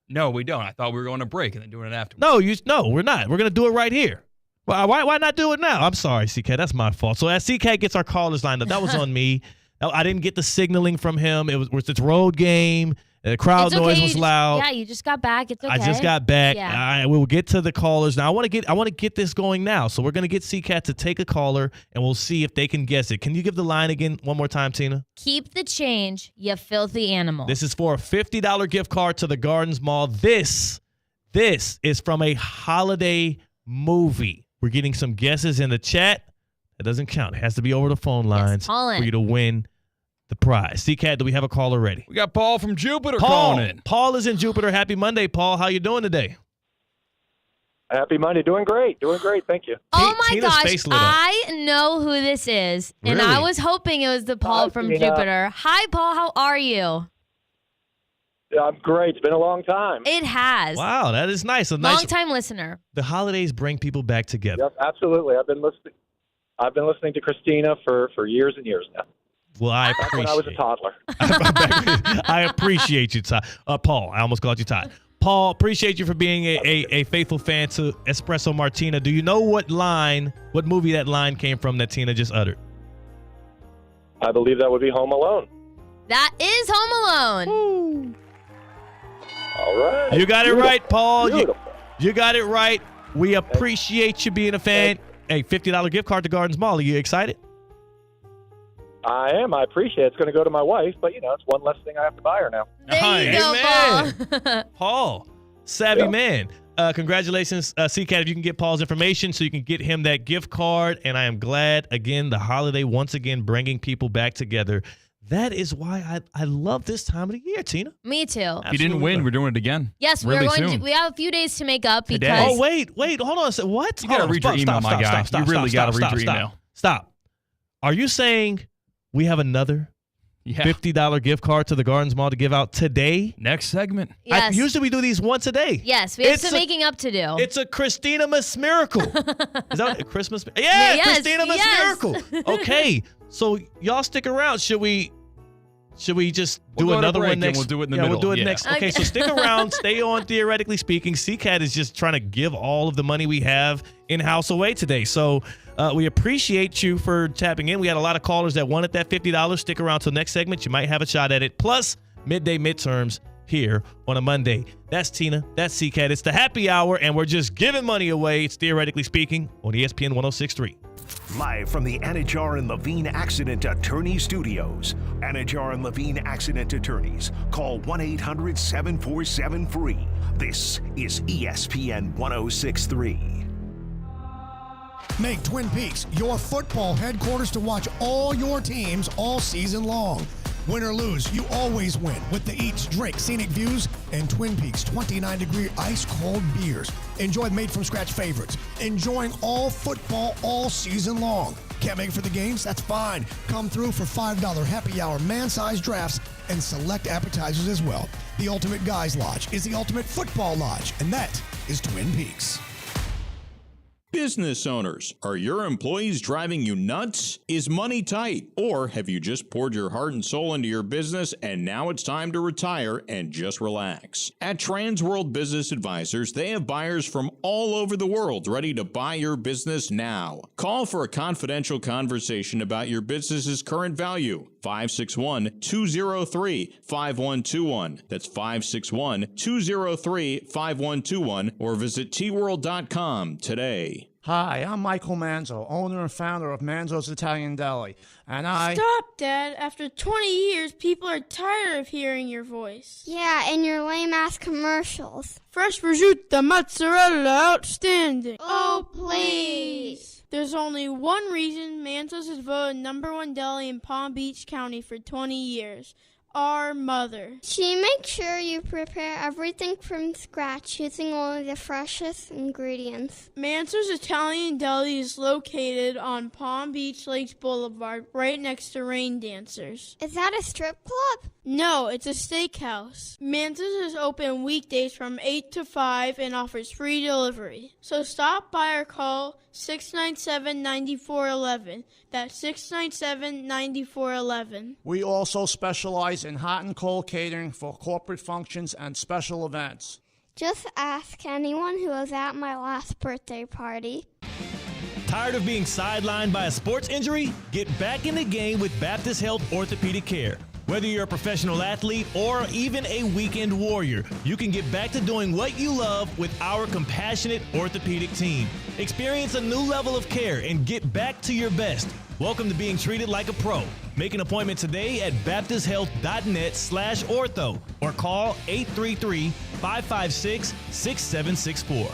Speaker 9: No, we don't. I thought we were going to break and then doing it afterwards.
Speaker 1: No, we're not. We're going to do it right here. Why not do it now? I'm sorry, C-Cat. That's my fault. So as C-Cat gets our callers lined up, that was on me. I didn't get the signaling from him. It was its road game. The crowd noise was loud.
Speaker 8: You just got back. It's okay.
Speaker 1: I just got back.
Speaker 8: Yeah.
Speaker 1: We will get to the callers now. I want to get this going now. So we're going to get C-Cat to take a caller, and we'll see if they can guess it. Can you give the line again one more time, Tina?
Speaker 8: Keep the change, you filthy animal.
Speaker 1: This is for a $50 gift card to the Gardens Mall. This is from a holiday movie. We're getting some guesses in the chat. That doesn't count. It has to be over the phone lines for you to win the prize. C-Cat, do we have a caller ready?
Speaker 9: We got Paul from Jupiter calling in.
Speaker 1: Paul is in Jupiter. Happy Monday, Paul. How you doing today?
Speaker 3: Happy Monday. Doing great. Thank you.
Speaker 8: Oh my
Speaker 1: Tina's
Speaker 8: gosh,
Speaker 1: face lit up.
Speaker 8: I know who this is. And
Speaker 1: Really?
Speaker 8: I was hoping it was the Paul from
Speaker 3: Tina.
Speaker 8: Jupiter. Hi, Paul. How are you?
Speaker 3: I'm great. It's been a long time.
Speaker 8: It has.
Speaker 1: Wow, that is nice.
Speaker 8: Long-time listener.
Speaker 1: The holidays bring people back together.
Speaker 3: Yep, absolutely. I've been listening to Christina for years and years now.
Speaker 1: Well, I
Speaker 3: Back when I was a toddler.
Speaker 1: I appreciate you, Todd. Paul. I almost called you Todd. Paul, appreciate you for being a faithful fan to Espresso Martina. Do you know what movie that line came from that Tina just uttered?
Speaker 3: I believe that would be Home Alone.
Speaker 8: That is Home Alone.
Speaker 3: All right.
Speaker 1: You got it right, Paul.
Speaker 3: Beautiful.
Speaker 1: You got it right. We appreciate you being a fan. Hey, $50 gift card to Gardens Mall. Are you excited?
Speaker 3: I am. I appreciate it. It's going to go to my wife, but, it's one less thing I have to buy her now.
Speaker 8: There you go, Paul.
Speaker 1: Paul, savvy man. Congratulations, C-Cat, if you can get Paul's information so you can get him that gift card. And I am glad, again, the holiday once again bringing people back together. That is why I love this time of the year, Tina.
Speaker 8: Me too.
Speaker 9: If you didn't win, we're doing it again.
Speaker 8: Yes,
Speaker 9: really
Speaker 8: we're going
Speaker 9: soon.
Speaker 8: to. We have a few days to make up
Speaker 9: Today.
Speaker 8: because.
Speaker 1: Oh, wait, hold on a second. What?
Speaker 9: You got to read your email, my guy. You really got to read your email.
Speaker 1: Stop. Are you saying we have another $50 gift card to the Gardens Mall to give out today?
Speaker 9: Next segment.
Speaker 8: Yes.
Speaker 1: Usually we do these once a day.
Speaker 8: Yes, we have some making up to do.
Speaker 1: It's a Christinamas miracle. Is that a Christmas? Yeah,
Speaker 8: Yes,
Speaker 1: Christinamas miracle. Okay, so y'all stick around. Should we just do
Speaker 9: We'll go to
Speaker 1: another
Speaker 9: break
Speaker 1: one
Speaker 9: and
Speaker 1: next?
Speaker 9: we'll do it in the
Speaker 1: We'll
Speaker 9: middle.
Speaker 1: do it
Speaker 9: Yeah.
Speaker 1: next. Okay, so stick around. Stay on Theoretically Speaking. C-Cat is just trying to give all of the money we have in-house away today. So we appreciate you for tapping in. We had a lot of callers that wanted that $50. Stick around till next segment. You might have a shot at it. Plus, midday midterms here on a Monday. That's Tina. That's C-Cat. It's the happy hour, and we're just giving money away. It's Theoretically Speaking on ESPN 106.3.
Speaker 6: Live from the Anajar and Levine Accident Attorney Studios. Anajar and Levine Accident Attorneys. Call 1-800-747-FREE. This is ESPN 106.3.
Speaker 4: Make Twin Peaks your football headquarters to watch all your teams all season long. Win or lose, you always win with the Eats, Drink, Scenic Views, and Twin Peaks 29-degree ice-cold beers. Enjoy made-from-scratch favorites. Enjoying all football all season long. Can't make it for the games? That's fine. Come through for $5 happy hour man-sized drafts and select appetizers as well. The Ultimate Guys Lodge is the ultimate football lodge, and that is Twin Peaks.
Speaker 13: Business owners, are your employees driving you nuts? Is money tight? Or have you just poured your heart and soul into your business and now it's time to retire and just relax? At Transworld Business Advisors, they have buyers from all over the world ready to buy your business now. Call for a confidential conversation about your business's current value. 561-203-5121. That's 561-203-5121 or visit tworld.com today.
Speaker 14: Hi, I'm Michael Manzo, owner and founder of Manzo's Italian Deli, and I...
Speaker 15: Stop, Dad. After 20 years, people are tired of hearing your voice.
Speaker 16: Yeah, and your lame-ass commercials.
Speaker 15: Fresh prosciutto, mozzarella, outstanding.
Speaker 16: Oh, please.
Speaker 15: There's only one reason Manzo's is voted #1 deli in Palm Beach County for 20 years. Our mother.
Speaker 16: She makes sure you prepare everything from scratch using only the freshest ingredients.
Speaker 15: Manzo's Italian Deli is located on Palm Beach Lakes Boulevard, right next to Rain Dancers.
Speaker 16: Is that a strip club?
Speaker 15: No, it's a steakhouse. Manzo's is open weekdays from 8 to 5 and offers free delivery. So stop by or call 697-9411. That's 697-9411.
Speaker 14: We also specialize in hot and cold catering for corporate functions and special events.
Speaker 16: Just ask anyone who was at my last birthday party.
Speaker 1: Tired of being sidelined by a sports injury? Get back in the game with Baptist Health Orthopedic Care. Whether you're a professional athlete or even a weekend warrior, you can get back to doing what you love with our compassionate orthopedic team. Experience a new level of care and get back to your best. Welcome to being treated like a pro. Make an appointment today at baptisthealth.net/ortho or call 833-556-6764.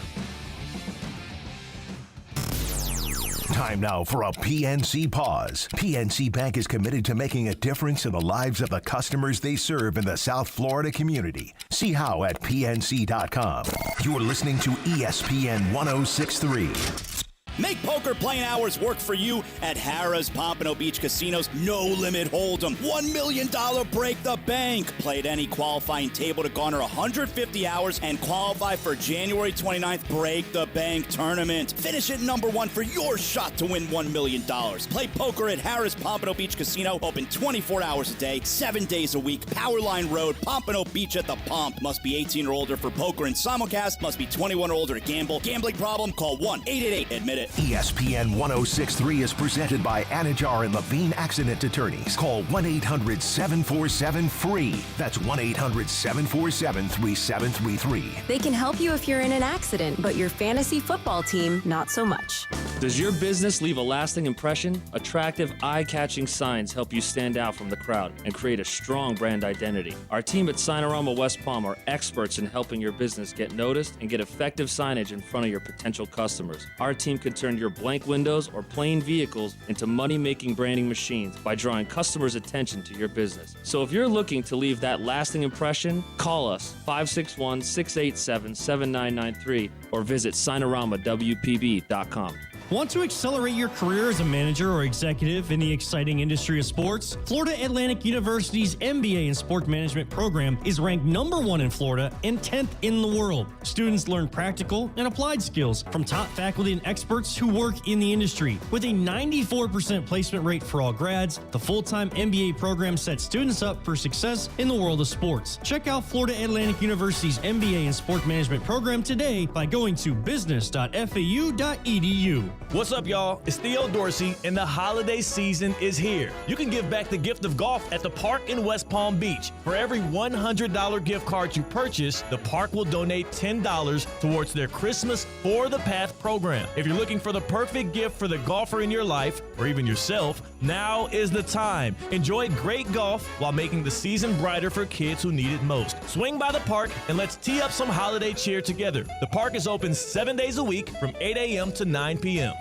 Speaker 6: Time now for a PNC Pause. PNC Bank is committed to making a difference in the lives of the customers they serve in the South Florida community. See how at PNC.com. You're listening to ESPN 106.3.
Speaker 26: Make poker playing hours work for you at Harrah's Pompano Beach Casino's No Limit Hold'em. $1 million break the bank. Play at any qualifying table to garner 150 hours and qualify for January 29th Break the Bank tournament. Finish at #1 for your shot to win $1 million. Play poker at Harrah's Pompano Beach Casino. Open 24 hours a day, 7 days a week. Powerline Road, Pompano Beach at the Pomp. Must be 18 or older for poker and simulcast. Must be 21 or older to gamble. Gambling problem? Call 1-888-ADMIT-IT.
Speaker 6: ESPN 106.3 is presented by Anajar and Levine Accident Attorneys. Call 1-800-747-FREE. That's 1-800-747-3733.
Speaker 5: They can help you if you're in an accident, but your fantasy football team, not so much.
Speaker 28: Does your business leave a lasting impression? Attractive, eye-catching signs help you stand out from the crowd and create a strong brand identity. Our team at Signarama West Palm are experts in helping your business get noticed and get effective signage in front of your potential customers. Our team can turn your blank windows or plain vehicles into money-making branding machines by drawing customers' attention to your business. So if you're looking to leave that lasting impression, call us 561-687-7993 or visit signoramawpb.com.
Speaker 17: Want to accelerate your career as a manager or executive in the exciting industry of sports? Florida Atlantic University's MBA in Sport Management program is ranked #1 in Florida and 10th in the world. Students learn practical and applied skills from top faculty and experts who work in the industry. With a 94% placement rate for all grads, the full-time MBA program sets students up for success in the world of sports. Check out Florida Atlantic University's MBA in Sport Management program today by going to business.fau.edu.
Speaker 1: What's up, y'all? It's Theo Dorsey, and the holiday season is here. You can give back the gift of golf at the park in West Palm Beach. For every $100 gift card you purchase, the park will donate $10 towards their Christmas For the Path program. If you're looking for the perfect gift for the golfer in your life, or even yourself, now is the time. Enjoy great golf while making the season brighter for kids who need it most. Swing by the park and let's tee up some holiday cheer together. The park is open 7 days a week from 8 a.m. to 9 p.m.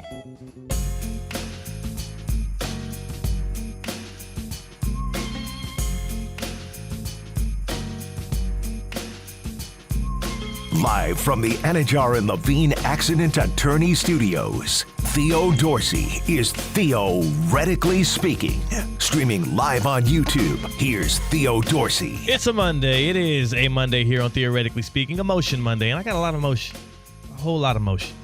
Speaker 6: Live from the Anajar and Levine Accident Attorney Studios, Theo Dorsey is theoretically speaking. Streaming live on YouTube, here's Theo Dorsey.
Speaker 1: It's a Monday. It is a Monday here on Theoretically Speaking, Emotion Monday, and I got a lot of emotion, a whole lot of emotion.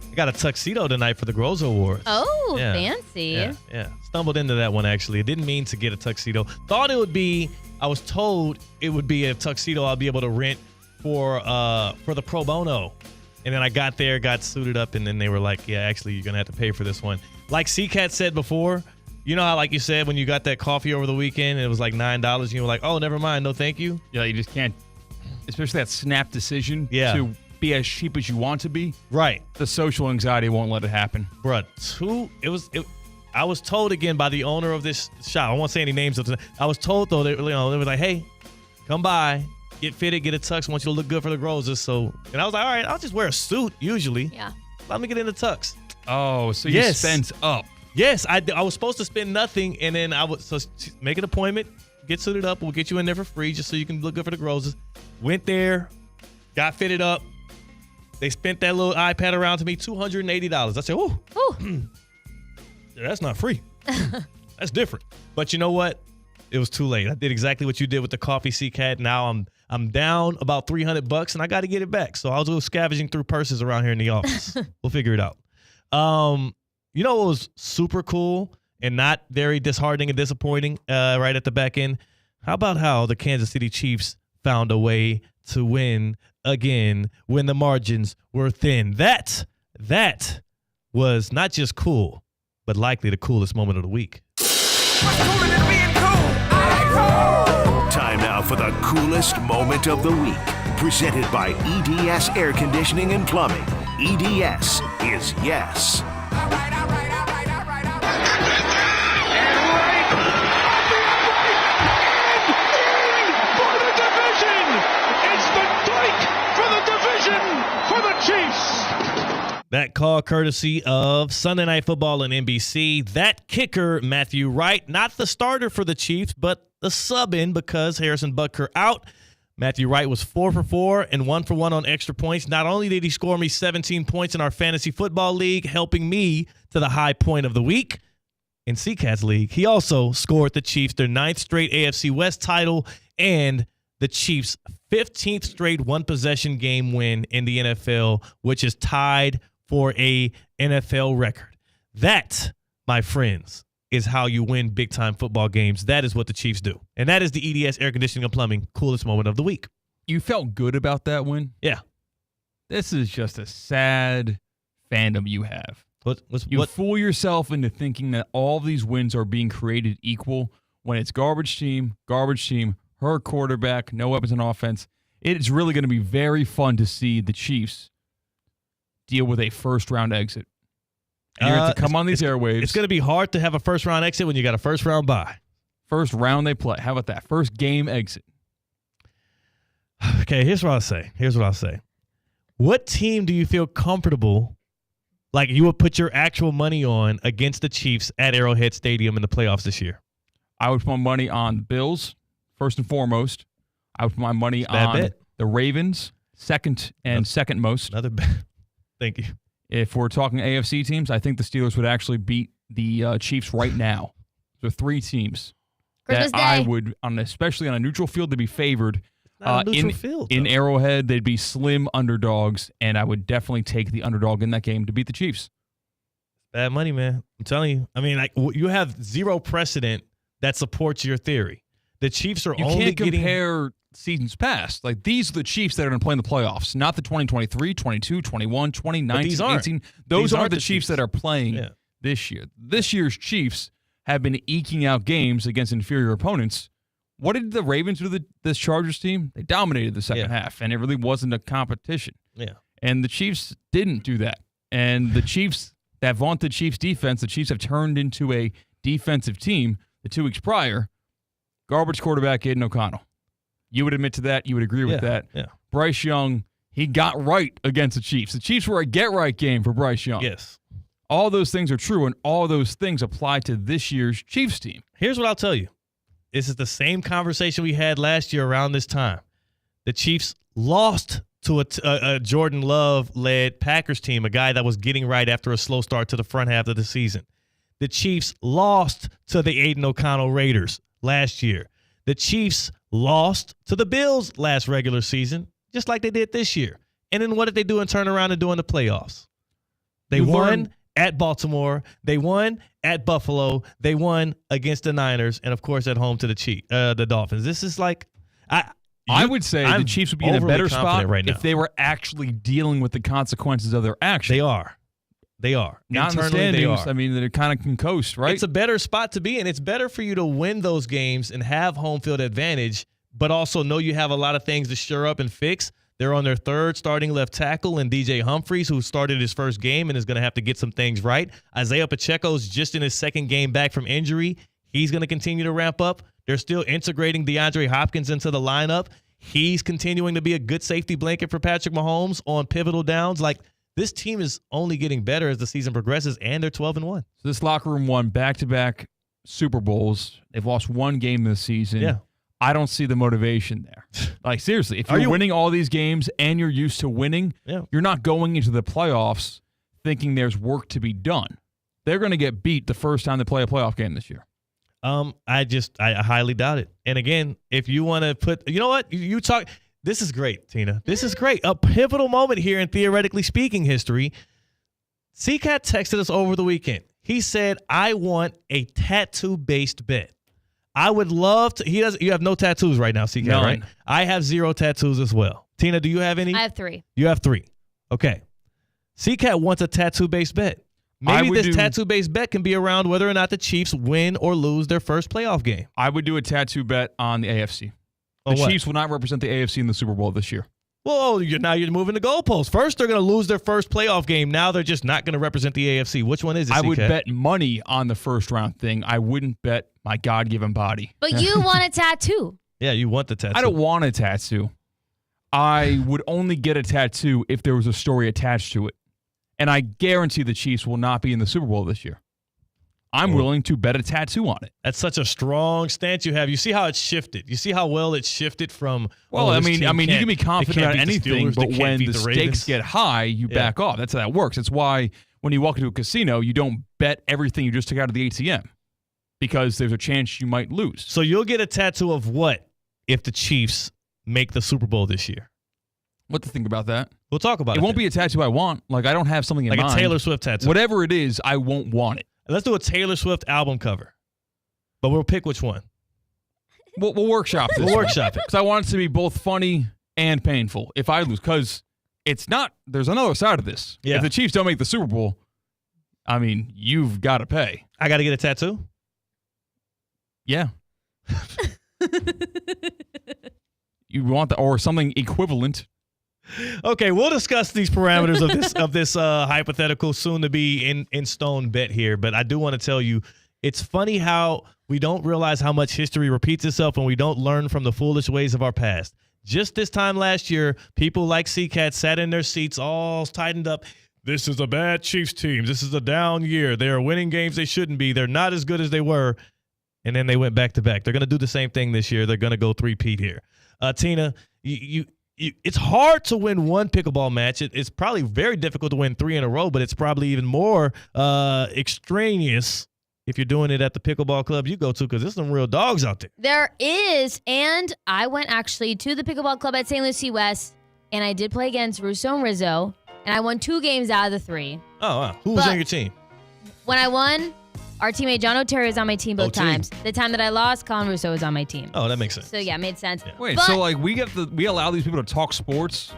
Speaker 1: I got a tuxedo tonight for the Groza Awards.
Speaker 8: Oh, fancy.
Speaker 1: Yeah. Stumbled into that one, actually. I didn't mean to get a tuxedo. Thought it would be, I was told it would be a tuxedo I'll be able to rent for the pro bono. And then I got there, got suited up, and then they were like, yeah, actually, you're going to have to pay for this one. Like C-Cat said before, you know how, like you said, when you got that coffee over the weekend, it was like $9, and you were like, oh, never mind, no thank you?
Speaker 9: Yeah, you just can't, especially that snap decision to be as cheap as you want to be.
Speaker 1: Right.
Speaker 9: The social anxiety won't let it happen.
Speaker 1: Bruh, I was told again by the owner of this shop, I won't say any names. I was told, though, they were like, hey, come by. Get fitted, get a tux. I want you to look good for the Grozas. So, and I was like, all right, I'll just wear a suit usually.
Speaker 8: Yeah.
Speaker 1: Let me get in the tux.
Speaker 9: Oh, so you spent up.
Speaker 1: Yes, I was supposed to spend nothing, and then make an appointment, get suited up. We'll get you in there for free just so you can look good for the Grozas. Went there, got fitted up. They spent that little iPad around to me, $280. I said, ooh. That's not free. That's different. But you know what? It was too late. I did exactly what you did with the coffee, C-Cat. Now I'm down about $300, and I got to get it back. So I'll go scavenging through purses around here in the office. We'll figure it out. You know what was super cool and not very disheartening and disappointing right at the back end? How about how the Kansas City Chiefs found a way to win again when the margins were thin? That was not just cool, but likely the coolest moment of the week.
Speaker 6: Time now for the coolest moment of the week. Presented by EDS Air Conditioning and Plumbing. EDS is yes.
Speaker 1: That call courtesy of Sunday Night Football on NBC. That kicker, Matthew Wright, not the starter for the Chiefs, but the sub-in because Harrison Butker out. Matthew Wright was 4 for 4 and 1 for 1 on extra points. Not only did he score me 17 points in our fantasy football league, helping me to the high point of the week in C-Cat's league, he also scored the Chiefs their 9th straight AFC West title and the Chiefs' 15th straight one-possession game win in the NFL, which is tied for a NFL record. That, my friends, is how you win big-time football games. That is what the Chiefs do. And that is the EDS Air Conditioning and Plumbing coolest moment of the week.
Speaker 9: You felt good about that win?
Speaker 1: Yeah.
Speaker 9: This is just a sad fandom you have.
Speaker 1: You
Speaker 9: fool yourself into thinking that all of these wins are being created equal when it's garbage team, her quarterback, no weapons on offense. It's really going to be very fun to see the Chiefs deal with a first-round exit. And you're going to come on these airwaves.
Speaker 1: It's going to be hard to have a first-round exit when you got a first-round bye.
Speaker 9: First round they play. How about that? First game exit.
Speaker 1: Okay, here's what I'll say. What team do you feel comfortable, like you would put your actual money on against the Chiefs at Arrowhead Stadium in the playoffs this year?
Speaker 9: I would put my money on the Bills, first and foremost. I would put my money on the Ravens, second most.
Speaker 1: Another bet. Thank you.
Speaker 9: If we're talking AFC teams, I think the Steelers would actually beat the Chiefs right now. So 3 teams
Speaker 8: Christmas
Speaker 9: that I
Speaker 8: Day.
Speaker 9: would, especially on a neutral field, to be favored.
Speaker 1: Not a neutral field,
Speaker 9: in Arrowhead, they'd be slim underdogs, and I would definitely take the underdog in that game to beat the Chiefs.
Speaker 1: Bad money, man. I'm telling you. I mean, like you have zero precedent that supports your theory. The Chiefs are
Speaker 9: only compare seasons past. Like, these are the Chiefs that are going to play in the playoffs, not the 2023, 22, 21, 2019, 18. Those aren't the Chiefs that are playing this year. This year's Chiefs have been eking out games against inferior opponents. What did the Ravens do to this Chargers team? They dominated the second half, and it really wasn't a competition.
Speaker 1: Yeah.
Speaker 9: And the Chiefs didn't do that. And the Chiefs, that vaunted Chiefs defense, the Chiefs have turned into a defensive team the 2 weeks prior. Garbage quarterback Aiden O'Connell. You would admit to that. You would agree with that.
Speaker 1: Yeah.
Speaker 9: Bryce Young, he got right against the Chiefs. The Chiefs were a get-right game for Bryce Young.
Speaker 1: Yes.
Speaker 9: All those things are true, and all those things apply to this year's Chiefs team.
Speaker 1: Here's what I'll tell you. This is the same conversation we had last year around this time. The Chiefs lost to a Jordan Love-led Packers team, a guy that was getting right after a slow start to the front half of the season. The Chiefs lost to the Aiden O'Connell Raiders last year. The Chiefs lost to the Bills last regular season, just like they did this year. And then what did they do and turn around and do in the playoffs? They won at Baltimore. They won at Buffalo. They won against the Niners, and of course at home to the Dolphins. This is like
Speaker 9: I would say the Chiefs would be in a better spot
Speaker 1: right now
Speaker 9: if they were actually dealing with the consequences of their actions.
Speaker 1: They are.
Speaker 9: Not in the standings. I mean, they kind of can coast, right?
Speaker 1: It's a better spot to be in. It's better for you to win those games and have home field advantage, but also know you have a lot of things to shore up and fix. They're on their third starting left tackle in DJ Humphries, who started his first game and is going to have to get some things right. Isaiah Pacheco's just in his second game back from injury. He's going to continue to ramp up. They're still integrating DeAndre Hopkins into the lineup. He's continuing to be a good safety blanket for Patrick Mahomes on pivotal downs. Like, this team is only getting better as the season progresses, and they're 12-1.
Speaker 9: So this locker room won back-to-back Super Bowls. They've lost one game this season.
Speaker 1: Yeah.
Speaker 9: I don't see the motivation there. Like, seriously, if you're winning all these games and you're used to winning, you're not going into the playoffs thinking there's work to be done. They're going to get beat the first time they play a playoff game this year.
Speaker 1: I highly doubt it. And again, if you want to put, you know what, you talk. This is great, Tina. This is great. A pivotal moment here in Theoretically Speaking history. CCAT texted us over the weekend. He said, I want a tattoo-based bet. I would love to. You have no tattoos right now, CCAT,
Speaker 9: None.
Speaker 1: right? I have 0 tattoos as well. Tina, do you have any?
Speaker 8: I have 3.
Speaker 1: You have 3. Okay. CCAT wants a tattoo-based bet. Maybe this tattoo-based bet can be around whether or not the Chiefs win or lose their first playoff game.
Speaker 9: I would do a tattoo bet on the AFC. The Chiefs will not represent the AFC in the Super Bowl this year.
Speaker 1: Well, now you're moving the goalposts. First, they're going to lose their first playoff game. Now they're just not going to represent the AFC. Which one is it,
Speaker 9: I would
Speaker 1: CCAT?
Speaker 9: bet money on the first round thing. I wouldn't bet my God-given body.
Speaker 8: But you want a tattoo.
Speaker 1: Yeah, you want the tattoo.
Speaker 9: I don't want a tattoo. I would only get a tattoo if there was a story attached to it. And I guarantee the Chiefs will not be in the Super Bowl this year. I'm willing to bet a tattoo on it.
Speaker 1: That's such a strong stance you have. You see how it's shifted. You see how well it's shifted from.
Speaker 9: Well, I mean, you can be confident about
Speaker 1: beat the
Speaker 9: anything,
Speaker 1: Steelers,
Speaker 9: but
Speaker 1: they
Speaker 9: when
Speaker 1: can't beat
Speaker 9: the
Speaker 1: the
Speaker 9: stakes
Speaker 1: Ravens.
Speaker 9: get high, you back off. That's how that works. That's why when you walk into a casino, you don't bet everything you just took out of the ATM because there's a chance you might lose.
Speaker 1: So you'll get a tattoo of what if the Chiefs make the Super Bowl this year?
Speaker 9: What to think about that?
Speaker 1: We'll talk about it.
Speaker 9: It won't be a tattoo I want. Like, I don't have something in
Speaker 1: like
Speaker 9: mind.
Speaker 1: a Taylor Swift tattoo.
Speaker 9: Whatever it is, I won't want it.
Speaker 1: Let's do a Taylor Swift album cover, but we'll pick which one.
Speaker 9: We'll workshop this.
Speaker 1: We'll workshop it.
Speaker 9: Because I want it to be both funny and painful if I lose. Because it's not, there's another side of this.
Speaker 1: Yeah.
Speaker 9: If the Chiefs don't make the Super Bowl, I mean, you've got to pay.
Speaker 1: I got to get a tattoo?
Speaker 9: Yeah. You want or something equivalent.
Speaker 1: Okay, we'll discuss these parameters of this hypothetical soon to be in stone bet here, but I do want to tell you it's funny how we don't realize how much history repeats itself and we don't learn from the foolish ways of our past. Just this time last year, people like CCAT sat in their seats all tightened up. This is a bad Chiefs team. This is a down year. They are winning games they shouldn't be. They're not as good as they were. And then they went back to back. They're going to do the same thing this year. They're going to go 3-peat here. Tina, it's hard to win one pickleball match. It's probably very difficult to win 3 in a row, but it's probably even more extraneous if you're doing it at the pickleball club you go to because there's some real dogs out there.
Speaker 8: There is, and I went actually to the pickleball club at St. Lucie West, and I did play against Russo and Rizzo, and I won 2 games out of the 3.
Speaker 1: Oh, wow. Who was on your team?
Speaker 8: When I won, our teammate John O'Terry was on my team both times. The time that I lost, Colin Russo was on my team.
Speaker 1: Oh, that makes sense.
Speaker 8: So, yeah, it made sense.
Speaker 9: Wait,
Speaker 8: but,
Speaker 9: so like we allow these people to talk sports?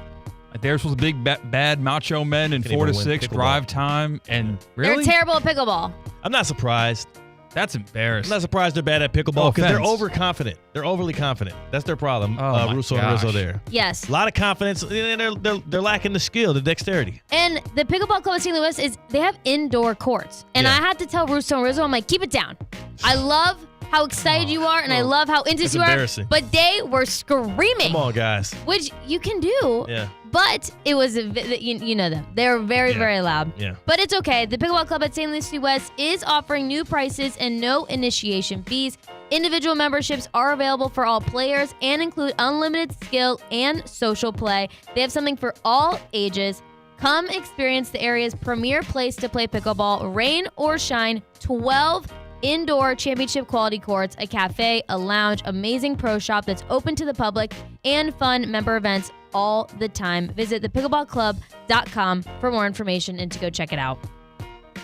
Speaker 9: Like they're supposed to be big, bad macho men in 4 to 6 drive time, and really?
Speaker 8: They're terrible at pickleball.
Speaker 1: I'm not surprised.
Speaker 9: That's embarrassing.
Speaker 1: I'm not surprised they're bad at pickleball because they're overconfident. They're overly confident. That's their problem, Russo and Rizzo there.
Speaker 8: Yes.
Speaker 1: A lot of confidence, and they're lacking the skill, the dexterity.
Speaker 8: And the pickleball club at St. Louis they have indoor courts. And I had to tell Russo and Rizzo, I'm like, keep it down. I love how excited you are, and I love how into you are. But they were screaming.
Speaker 1: Come on, guys.
Speaker 8: Which you can do.
Speaker 1: Yeah.
Speaker 8: But it was, you know them. They're very, very loud.
Speaker 1: Yeah.
Speaker 8: But it's okay. The Pickleball Club at St. Lucie West is offering new prices and no initiation fees. Individual memberships are available for all players and include unlimited skill and social play. They have something for all ages. Come experience the area's premier place to play pickleball, rain or shine. 12 indoor championship quality courts, a cafe, a lounge, amazing pro shop that's open to the public, and fun member events all the time. Visit thepickleballclub.com for more information and to go check it out.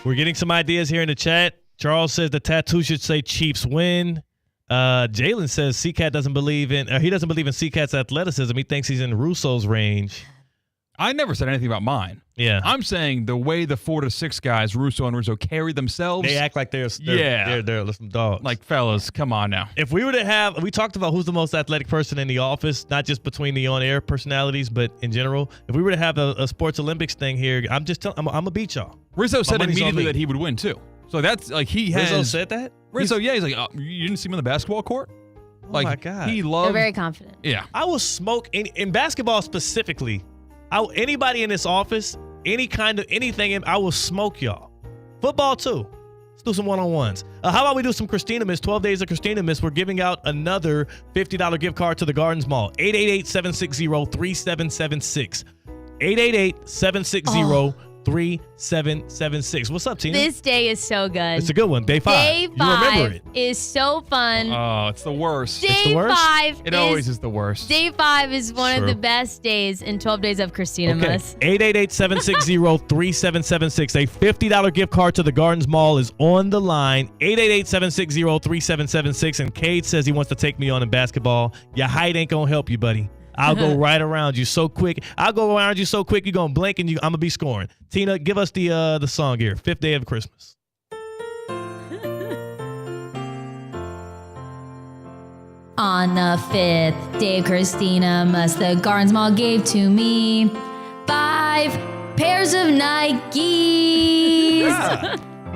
Speaker 1: We're getting some ideas here in the chat. Charles says the tattoo should say Chiefs win. Jalen says C-Cat doesn't believe in C-Cat's athleticism. He thinks he's in Russo's range.
Speaker 9: I never said anything about mine.
Speaker 1: Yeah.
Speaker 9: I'm saying the way the 4 to 6 guys, Russo and Russo, carry themselves.
Speaker 1: They act like they're some dogs.
Speaker 9: Like, fellas, come on now.
Speaker 1: If we were to have, we talked about who's the most athletic person in the office, not just between the on-air personalities, but in general. If we were to have a sports Olympics thing here, I'm going to beat y'all.
Speaker 9: Rizzo said immediately that he would win, too. So that's like
Speaker 1: Rizzo said that?
Speaker 9: Rizzo, he's like, you didn't see him on the basketball court?
Speaker 1: Oh, my God.
Speaker 9: He loves.
Speaker 8: They're very confident.
Speaker 9: Yeah.
Speaker 1: I will smoke, in basketball specifically, anybody in this office, anything, I will smoke y'all. Football, too. Let's do some one-on-ones. How about we do some Christina Miss, 12 days of Christina Miss. We're giving out another $50 gift card to the Gardens Mall. 888-760-3776. 888-760-3776. What's up, Tina?
Speaker 8: This day is so good.
Speaker 1: It's a good one. Day 5.
Speaker 8: Day 5
Speaker 1: you remember it.
Speaker 8: is so fun.
Speaker 9: Oh, it's the worst.
Speaker 8: Day 5
Speaker 9: It always is the worst.
Speaker 8: Day 5 is one of the best days in 12 days of Christina Miss.
Speaker 1: 888-760-3776. A $50 gift card to the Gardens Mall is on the line. 888-760-3776. And Cade says he wants to take me on in basketball. Your height ain't going to help you, buddy. I'll go right around you so quick. I'll go around you so quick, you're going to blink and I'm going to be scoring. Tina, give us the song here. 5th Day of Christmas.
Speaker 8: On the 5th day of Christina Miss, the Gardens Mall gave to me 5 pairs of Nikes.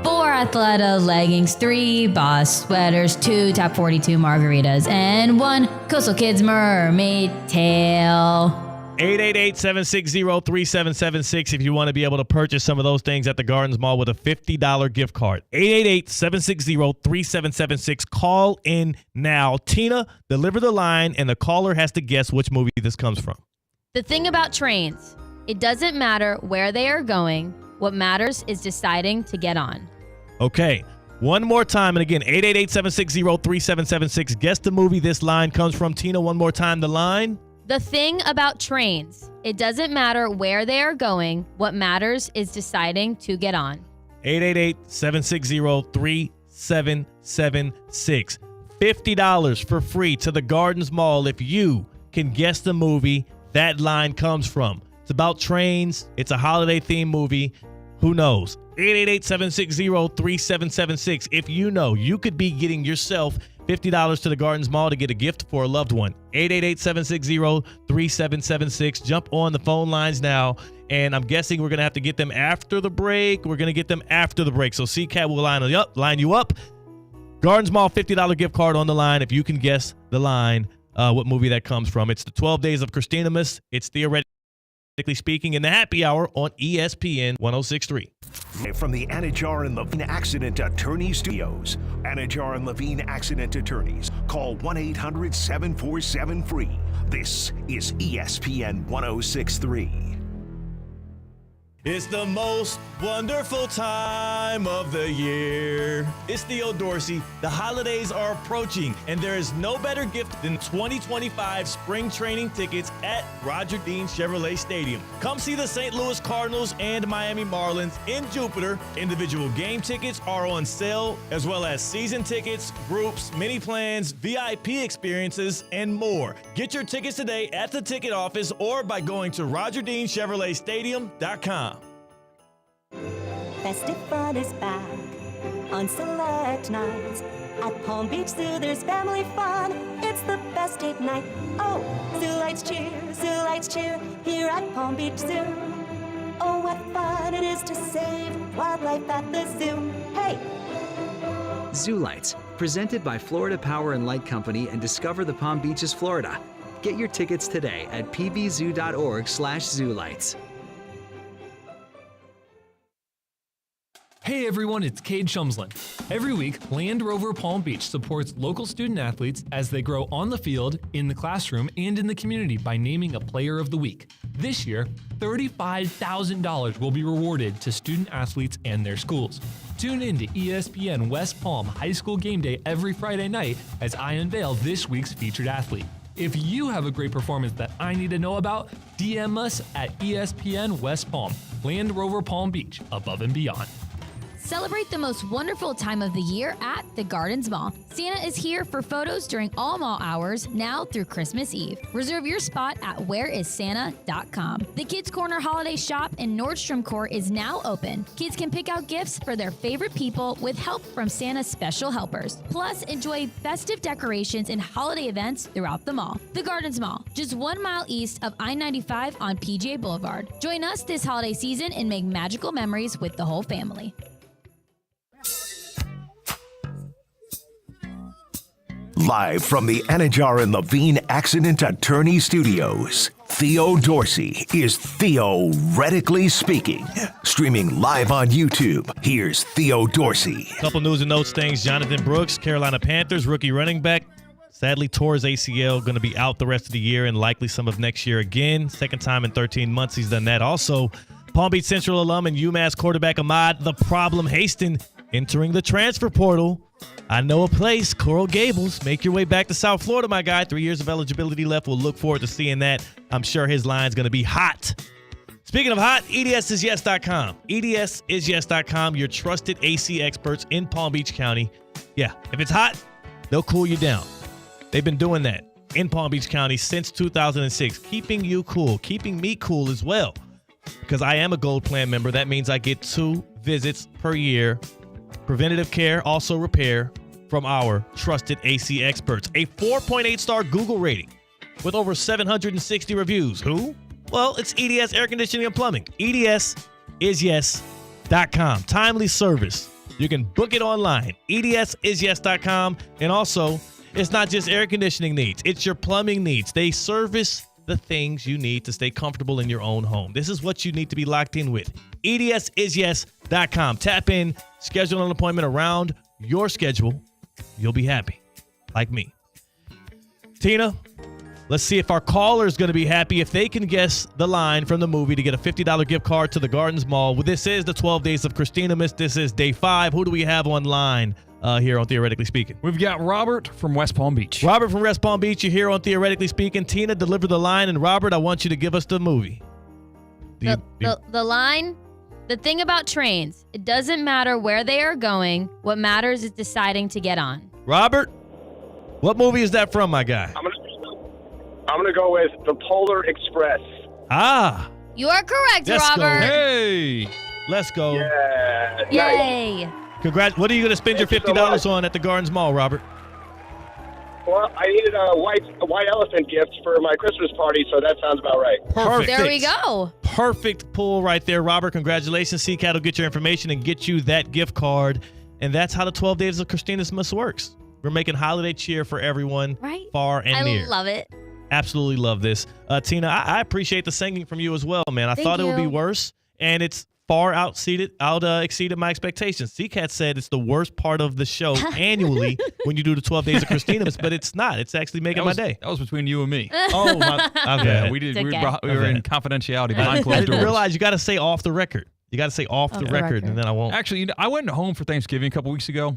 Speaker 8: 4 Athleta leggings, 3 Boss sweaters, 2 Top 42 margaritas, and 1 Coastal Kids mermaid tail.
Speaker 1: 888-760-3776 if you want to be able to purchase some of those things at the Gardens Mall with a $50 gift card. 888-760-3776. Call in now. Tina, deliver the line, and the caller has to guess which movie this comes from.
Speaker 8: The thing about trains, it doesn't matter where they are going. What matters is deciding to get on.
Speaker 1: Okay. One more time. And again, 888-760-3776. Guess the movie this line comes from. Tina, one more time. The line.
Speaker 8: The thing about trains, it doesn't matter where they are going. What matters is deciding to get on.
Speaker 1: 888-760-3776. $50 for free to the Gardens Mall if you can guess the movie that line comes from. It's about trains. It's a holiday-themed movie. Who knows? 888-760-3776. If you know, you could be getting yourself $50 to the Gardens Mall to get a gift for a loved one. 888-760-3776. Jump on the phone lines now. And I'm guessing we're going to have to get them after the break. We're going to get them after the break. So C-Cat will line you up. Gardens Mall $50 gift card on the line if you can guess the line, what movie that comes from. It's the 12 Days of Christina Miss. It's Theoretically Speaking in the Happy Hour on ESPN 106.3.
Speaker 6: From the Anajar and Levine Accident Attorney Studios, Anajar and Levine Accident Attorneys. Call 1-800-747-FREE. This is ESPN 106.3.
Speaker 1: It's the most wonderful time of the year. It's Theo Dorsey. The holidays are approaching, and there is no better gift than 2025 spring training tickets at Roger Dean Chevrolet Stadium. Come see the St. Louis Cardinals and Miami Marlins in Jupiter. Individual game tickets are on sale, as well as season tickets, groups, mini plans, VIP experiences, and more. Get your tickets today at the ticket office or by going to RogerDeanChevroletStadium.com.
Speaker 19: Festive fun is back on select nights. At Palm Beach Zoo, there's family fun. It's the best date night. Oh, zoo lights cheer, here at Palm Beach Zoo. Oh, what fun it is to save wildlife at the zoo. Hey!
Speaker 20: Zoo Lights, presented by Florida Power and Light Company and Discover the Palm Beaches, Florida. Get your tickets today at pbzoo.org/zoolights.
Speaker 7: Hey everyone, it's Cade Shumslin. Every week, Land Rover Palm Beach supports local student athletes as they grow on the field, in the classroom, and in the community by naming a Player of the Week. This year, $35,000 will be rewarded to student athletes and their schools. Tune in to ESPN West Palm High School Game Day every Friday night as I unveil this week's featured athlete. If you have a great performance that I need to know about, DM us at ESPN West Palm, Land Rover Palm Beach, above and beyond.
Speaker 8: Celebrate the most wonderful time of the year at the Gardens Mall. Santa is here for photos during all mall hours now through Christmas Eve. Reserve your spot at whereissanta.com. The Kids Corner Holiday Shop in Nordstrom Court is now open. Kids can pick out gifts for their favorite people with help from Santa's special helpers. Plus, enjoy festive decorations and holiday events throughout the mall. The Gardens Mall, just 1 mile east of I-95 on PGA Boulevard. Join us this holiday season and make magical memories with the whole family.
Speaker 6: Live from the Anajar and Levine Accident Attorney Studios, Theo Dorsey is theoretically speaking. Streaming live on YouTube, here's Theo Dorsey.
Speaker 1: Couple news and notes things. Jonathan Brooks, Carolina Panthers, rookie running back, sadly tore his ACL, going to be out the rest of the year and likely some of next year again. Second time in 13 months he's done that. Also, Palm Beach Central alum and UMass quarterback Ahmad "The Problem" Haston entering the transfer portal. I know a place, Coral Gables. Make your way back to South Florida, my guy. 3 years of eligibility left. We'll look forward to seeing that. I'm sure his line's going to be hot. Speaking of hot, EDSIsYes.com. EDSIsYes.com, your trusted AC experts in Palm Beach County. Yeah, if it's hot, they'll cool you down. They've been doing that in Palm Beach County since 2006, keeping you cool, keeping me cool as well. Because I am a Gold Plan member, that means I get 2 visits per year. Preventative care, also repair, from our trusted AC experts. A 4.8-star Google rating with over 760 reviews. Who? Well, it's EDS Air Conditioning and Plumbing. EDSIsYes.com. Timely service. You can book it online. EDSIsYes.com. And also, it's not just air conditioning needs. It's your plumbing needs. They service the things you need to stay comfortable in your own home. This is what you need to be locked in with. EDSIsYes.com. Tap in, schedule an appointment around your schedule. You'll be happy, like me. Tina, let's see if our caller is going to be happy if they can guess the line from the movie to get a $50 gift card to the Gardens Mall. This is the 12 Days of Christinamas. This is day 5. Who do we have online here on Theoretically Speaking?
Speaker 9: We've got Robert from West Palm Beach.
Speaker 1: Robert from West Palm Beach, you're here on Theoretically Speaking. Tina, deliver the line. And Robert, I want you to give us the movie.
Speaker 8: The line, the thing about trains, it doesn't matter where they are going. What matters is deciding to get on.
Speaker 1: Robert, what movie is that from, my guy?
Speaker 3: I'm gonna go with The Polar Express.
Speaker 1: Ah.
Speaker 8: You are correct,
Speaker 1: Let's
Speaker 8: Robert.
Speaker 1: go.
Speaker 9: Hey.
Speaker 1: Let's go.
Speaker 3: Yeah.
Speaker 8: Yay.
Speaker 1: Congrats. What are you going to spend your $50 on at the Gardens Mall, Robert?
Speaker 3: Well, I needed a white elephant gift for my Christmas party, so that sounds about right.
Speaker 1: Perfect.
Speaker 8: There we go.
Speaker 1: Perfect pull right there, Robert. Congratulations. CCAT will get your information and get you that gift card. And that's how the 12 Days of Christinamas works. We're making holiday cheer for everyone,
Speaker 8: right?
Speaker 1: Far and near.
Speaker 8: I love it.
Speaker 1: Absolutely love this. Tina, I appreciate the singing from you as well, man. I thought it would be worse, and it's far exceeded my expectations. CCAT said it's the worst part of the show annually when you do the 12 Days of Christinamas, but it's not. It's actually making my day.
Speaker 9: That was between you and me.
Speaker 1: Oh, my. Okay.
Speaker 9: Yeah, we did. We were in confidentiality behind closed
Speaker 1: I
Speaker 9: doors.
Speaker 1: didn't realize you got to say off the record. You got to say off the record, and then I won't.
Speaker 9: Actually, I went home for Thanksgiving a couple weeks ago.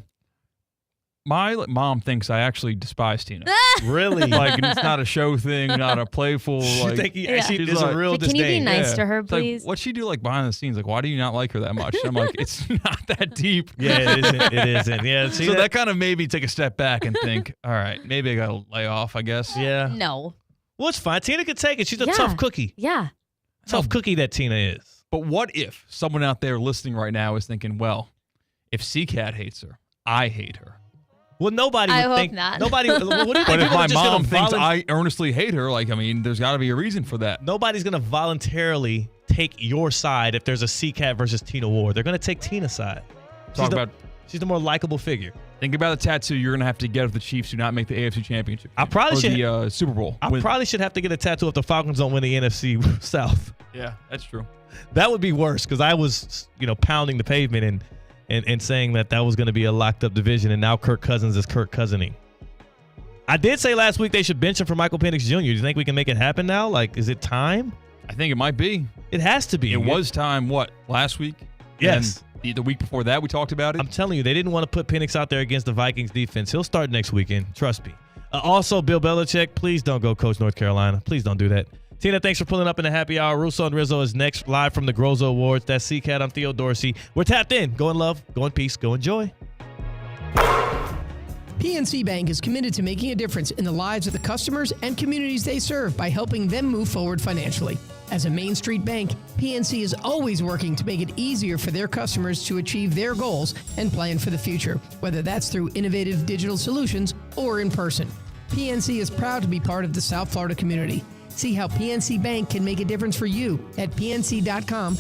Speaker 9: My mom thinks I actually despise Tina.
Speaker 1: Really?
Speaker 9: Like, it's not a show thing, not a playful. Like,
Speaker 1: she's a real disdain.
Speaker 8: Can you be nice to her,
Speaker 9: It's like,
Speaker 8: please?
Speaker 9: what'd she do like behind the scenes? Like, why do you not like her that much? I'm like, it's not that deep.
Speaker 1: Yeah, it isn't. It isn't. Yeah. See
Speaker 9: So that kind of made me take a step back and think, all right, maybe I got to lay off, I guess.
Speaker 1: Yeah.
Speaker 8: No.
Speaker 1: Well, it's fine. Tina could take it. She's a tough cookie.
Speaker 8: Yeah.
Speaker 1: Tough cookie that Tina is.
Speaker 9: But what if someone out there listening right now is thinking, well, if CCAT hates her, I hate her.
Speaker 1: Well, nobody
Speaker 8: I
Speaker 1: would
Speaker 8: hope
Speaker 1: think.
Speaker 8: not.
Speaker 1: Nobody. What do you think?
Speaker 9: But if
Speaker 1: People
Speaker 9: my
Speaker 1: are just gonna
Speaker 9: mom thinks I earnestly hate her, like, I mean, there's got to be a reason for that.
Speaker 1: Nobody's going to voluntarily take your side if there's a CCAT versus Tina war. They're going to take Tina's side. She's the more likable figure.
Speaker 9: Think about the tattoo you're going to have to get if the Chiefs do not make the AFC Championship.
Speaker 1: I probably should.
Speaker 9: The Super Bowl.
Speaker 1: I probably should have to get a tattoo if the Falcons don't win the NFC South.
Speaker 9: Yeah, that's true.
Speaker 1: That would be worse because I was, pounding the pavement and and saying that was going to be a locked up division, and now Kirk Cousins is Kirk Cousining. I did say last week they should bench him for Michael Penix Jr. Do you think we can make it happen now? Like, is it time?
Speaker 9: I think it might be.
Speaker 1: It has to be.
Speaker 9: It was time, last week?
Speaker 1: Yes.
Speaker 9: And the week before that, we talked about it?
Speaker 1: I'm telling you, they didn't want to put Penix out there against the Vikings defense. He'll start next weekend. Trust me. Also, Bill Belichick, please don't go coach North Carolina. Please don't do that. Tina, thanks for pulling up in the happy hour. Russo and Rizzo is next, live from the Grozo Awards. That's C-Cat. I'm Theo Dorsey. We're tapped in. Go in love, go in peace, go in joy.
Speaker 10: PNC Bank is committed to making a difference in the lives of the customers and communities they serve by helping them move forward financially. As a Main Street bank, PNC is always working to make it easier for their customers to achieve their goals and plan for the future, whether that's through innovative digital solutions or in person. PNC is proud to be part of the South Florida community. See how PNC Bank can make a difference for you at pnc.com/